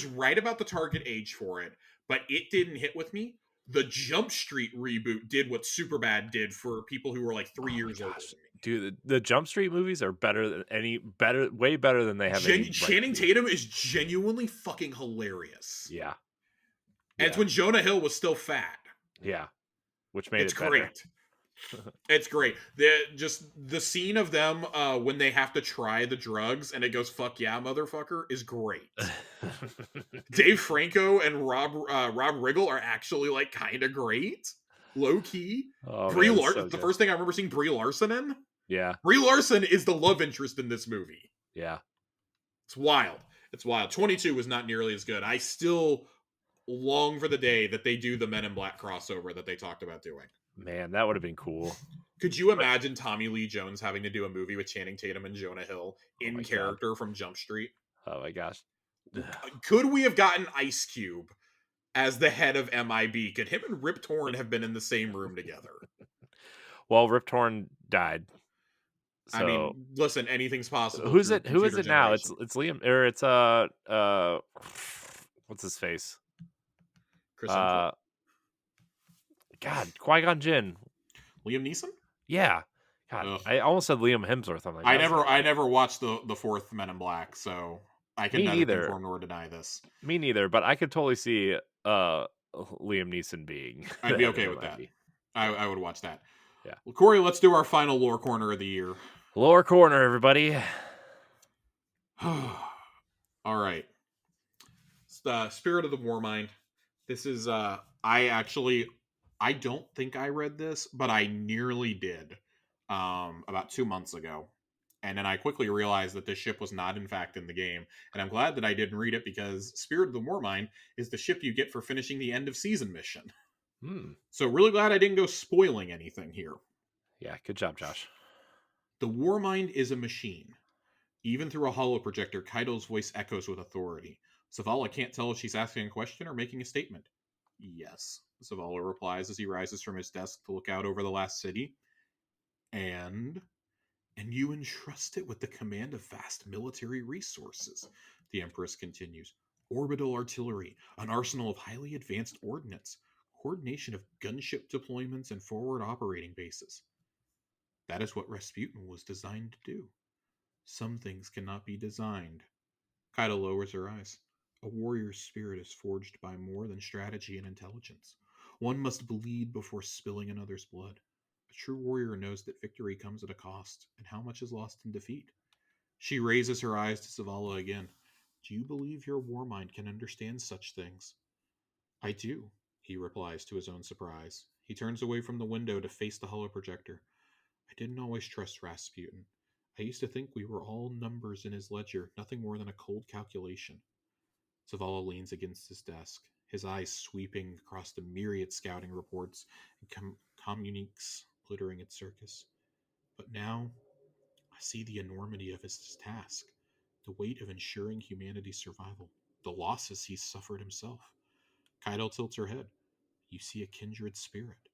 right about the target age for it, but it didn't hit with me. The Jump Street reboot did what Superbad did for people who were like 3 years older than me. Dude, the Jump Street movies are way better than they have. Channing Tatum is genuinely fucking hilarious. Yeah. And it's when Jonah Hill was still fat. Yeah. Which made it great. Better. It's great. The scene of them when they have to try the drugs and it goes "fuck yeah, motherfucker" is great. Dave Franco and Rob Riggle are actually like kind of great, low key. Brie Larson. The first thing I remember seeing Brie Larson in. Yeah. Brie Larson is the love interest in this movie. Yeah. It's wild. 22 was not nearly as good. I still long for the day that they do the Men in Black crossover that they talked about doing. Man, that would have been cool. Could you imagine Tommy Lee Jones having to do a movie with Channing Tatum and Jonah Hill in character from Jump Street? Oh my gosh. Could we have gotten Ice Cube as the head of MIB? Could him and Rip Torn have been in the same room together? Well, Rip Torn died. I So mean, listen, anything's possible who's through it? Who is computer it now? It's generation. Liam, or it's what's his face? Chris Hemsworth? Uh, God, Qui-Gon Jinn. Liam Neeson? Yeah. God, Ugh. I almost said Liam Hemsworth. I'm like, I that's never not I right. never watched the fourth Men in Black, so I can Me neither neither. confirm nor deny this. Me neither. But I could totally see Liam Neeson being I'd the be head of okay with that. MIB. I would watch that. Yeah. Well, Corey, let's do our final lore corner of the year. Lower corner, everybody. All right. It's the Spirit of the Warmind. This is I don't think I read this, but I nearly did about 2 months ago. And then I quickly realized that this ship was not in fact in the game. And I'm glad that I didn't read it because Spirit of the Warmind is the ship you get for finishing the end of season mission. So really glad I didn't go spoiling anything here. Yeah, good job, Josh. The Warmind is a machine. Even through a holo projector, Kaido's voice echoes with authority. Zavala can't tell if she's asking a question or making a statement. Yes, Zavala replies as he rises from his desk to look out over the last city. And you entrust it with the command of vast military resources, the Empress continues. Orbital artillery, an arsenal of highly advanced ordnance, coordination of gunship deployments, and forward operating bases. That is what Rasputin was designed to do. Some things cannot be designed. Kaido lowers her eyes. A warrior's spirit is forged by more than strategy and intelligence. One must bleed before spilling another's blood. A true warrior knows that victory comes at a cost, and how much is lost in defeat. She raises her eyes to Zavala again. Do you believe your war mind can understand such things? I do, he replies to his own surprise. He turns away from the window to face the holoprojector. I didn't always trust Rasputin. I used to think we were all numbers in his ledger, nothing more than a cold calculation. Zavala leans against his desk, his eyes sweeping across the myriad scouting reports and communiques glittering its circus. But now I see the enormity of his task, the weight of ensuring humanity's survival, the losses he's suffered himself. Kaido tilts her head. You see a kindred spirit.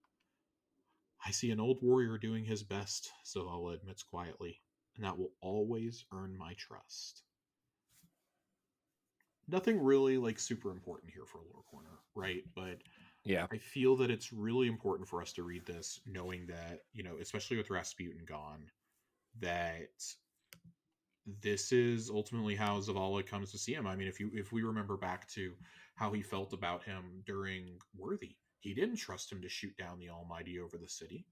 I see an old warrior doing his best, Zavala admits quietly, and that will always earn my trust. Nothing really like super important here for Lore Corner, right? But Yeah. I feel that it's really important for us to read this, knowing that, especially with Rasputin gone, that this is ultimately how Zavala comes to see him. I mean, if we remember back to how he felt about him during Worthy, he didn't trust him to shoot down the Almighty over the city.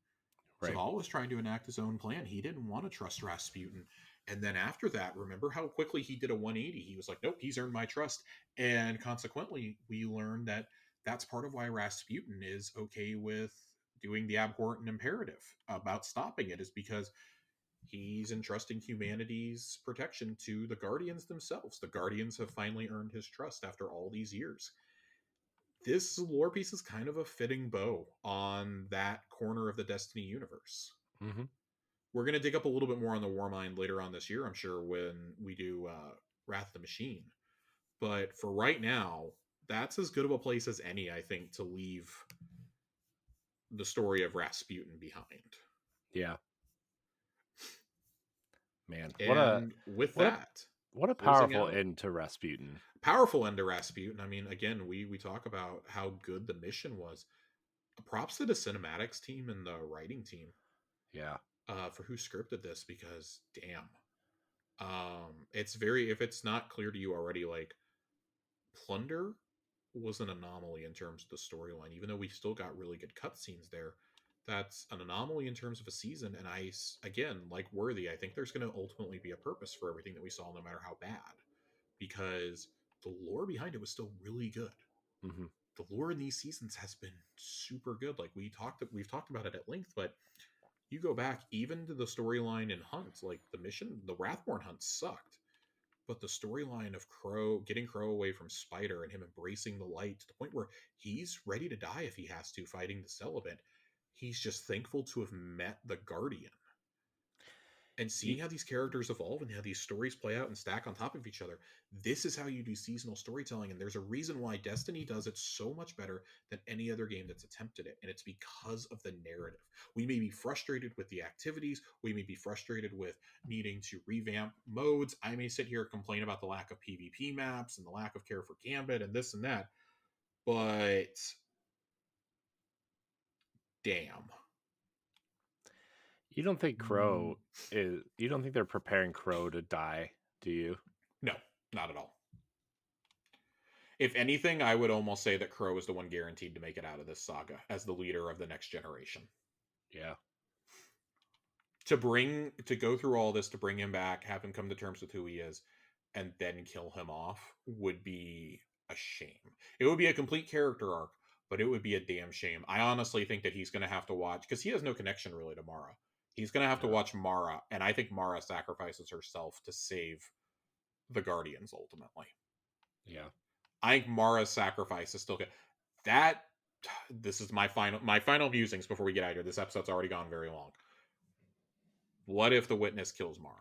Right. Zavala was trying to enact his own plan. He didn't want to trust Rasputin. And then after that, remember how quickly he did a 180? He was like, nope, he's earned my trust. And consequently, we learned that that's part of why Rasputin is okay with doing the abhorrent and imperative about stopping it, is because he's entrusting humanity's protection to the Guardians themselves. The Guardians have finally earned his trust after all these years. This lore piece is kind of a fitting bow on that corner of the Destiny universe. Mm-hmm. We're going to dig up a little bit more on the Warmind later on this year, I'm sure, when we do Wrath of the Machine. But for right now, that's as good of a place as any, I think, to leave the story of Rasputin behind. Yeah. Man, And with what a that, what a closing powerful out, end to Rasputin. powerful end to Rasputin. I mean, again, we talk about how good the mission was. Props to the cinematics team and the writing team. Yeah. For who scripted this, because damn, it's very, if it's not clear to you already, like, Plunder was an anomaly in terms of the storyline. Even though we still got really good cutscenes there, that's an anomaly in terms of a season. And again, like Worthy, I think there's going to ultimately be a purpose for everything that we saw, no matter how bad, because the lore behind it was still really good. Mm-hmm. The lore in these seasons has been super good. Like we've talked about it at length, but you go back even to the storyline in Hunt, like the Wrathborn Hunt sucked, but the storyline of Crow, getting Crow away from Spider and him embracing the light to the point where he's ready to die if he has to, fighting the Celibate. He's just thankful to have met the Guardian. And seeing how these characters evolve and how these stories play out and stack on top of each other, this is how you do seasonal storytelling. And there's a reason why Destiny does it so much better than any other game that's attempted it. And it's because of the narrative. We may be frustrated with the activities. We may be frustrated with needing to revamp modes. I may sit here and complain about the lack of PvP maps and the lack of care for Gambit and this and that. But damn. You don't think you don't think they're preparing Crow to die, do you? No, not at all. If anything, I would almost say that Crow is the one guaranteed to make it out of this saga as the leader of the next generation. Yeah. To go through all this, to bring him back, have him come to terms with who he is, and then kill him off would be a shame. It would be a complete character arc, but it would be a damn shame. I honestly think that he's going to have to watch, because he has no connection really to Mara. He's going to have to watch Mara, and I think Mara sacrifices herself to save the Guardians ultimately. Yeah. I think Mara's sacrifice is still good. This is my final musings before we get out of here. This episode's already gone very long. What if the Witness kills Mara?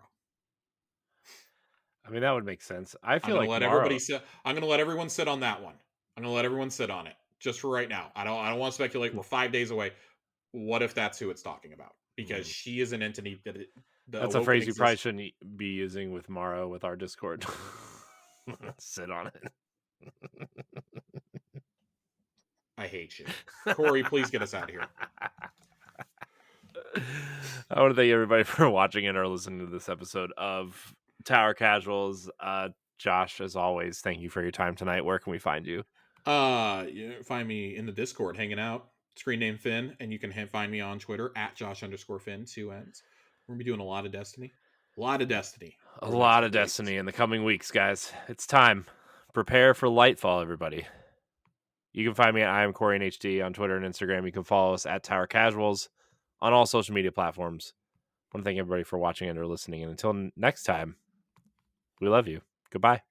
I mean, that would make sense. I feel like I'm going to let everyone sit on that one. I'm going to let everyone sit on it just for right now. I don't want to speculate. We're 5 days away. What if that's who it's talking about? Because she is an entity that's a phrase you probably shouldn't be using with Mara with our Discord. Sit on it. I hate you. Corey, please get us out of here. I want to thank everybody for watching and or listening to this episode of Tower Casuals. Josh, as always, thank you for your time tonight. Where can we find you? You find me in the Discord hanging out. Screen name Finn, and you can find me on Twitter at Josh_Finn, 2 N's. We're gonna be doing a lot of Destiny. A lot of Destiny in the coming weeks, guys. It's time. Prepare for Lightfall, everybody. You can find me at I am Corey HD on Twitter and Instagram. You can follow us at Tower Casuals on all social media platforms. I want to thank everybody for watching and or listening. And until next time, we love you. Goodbye.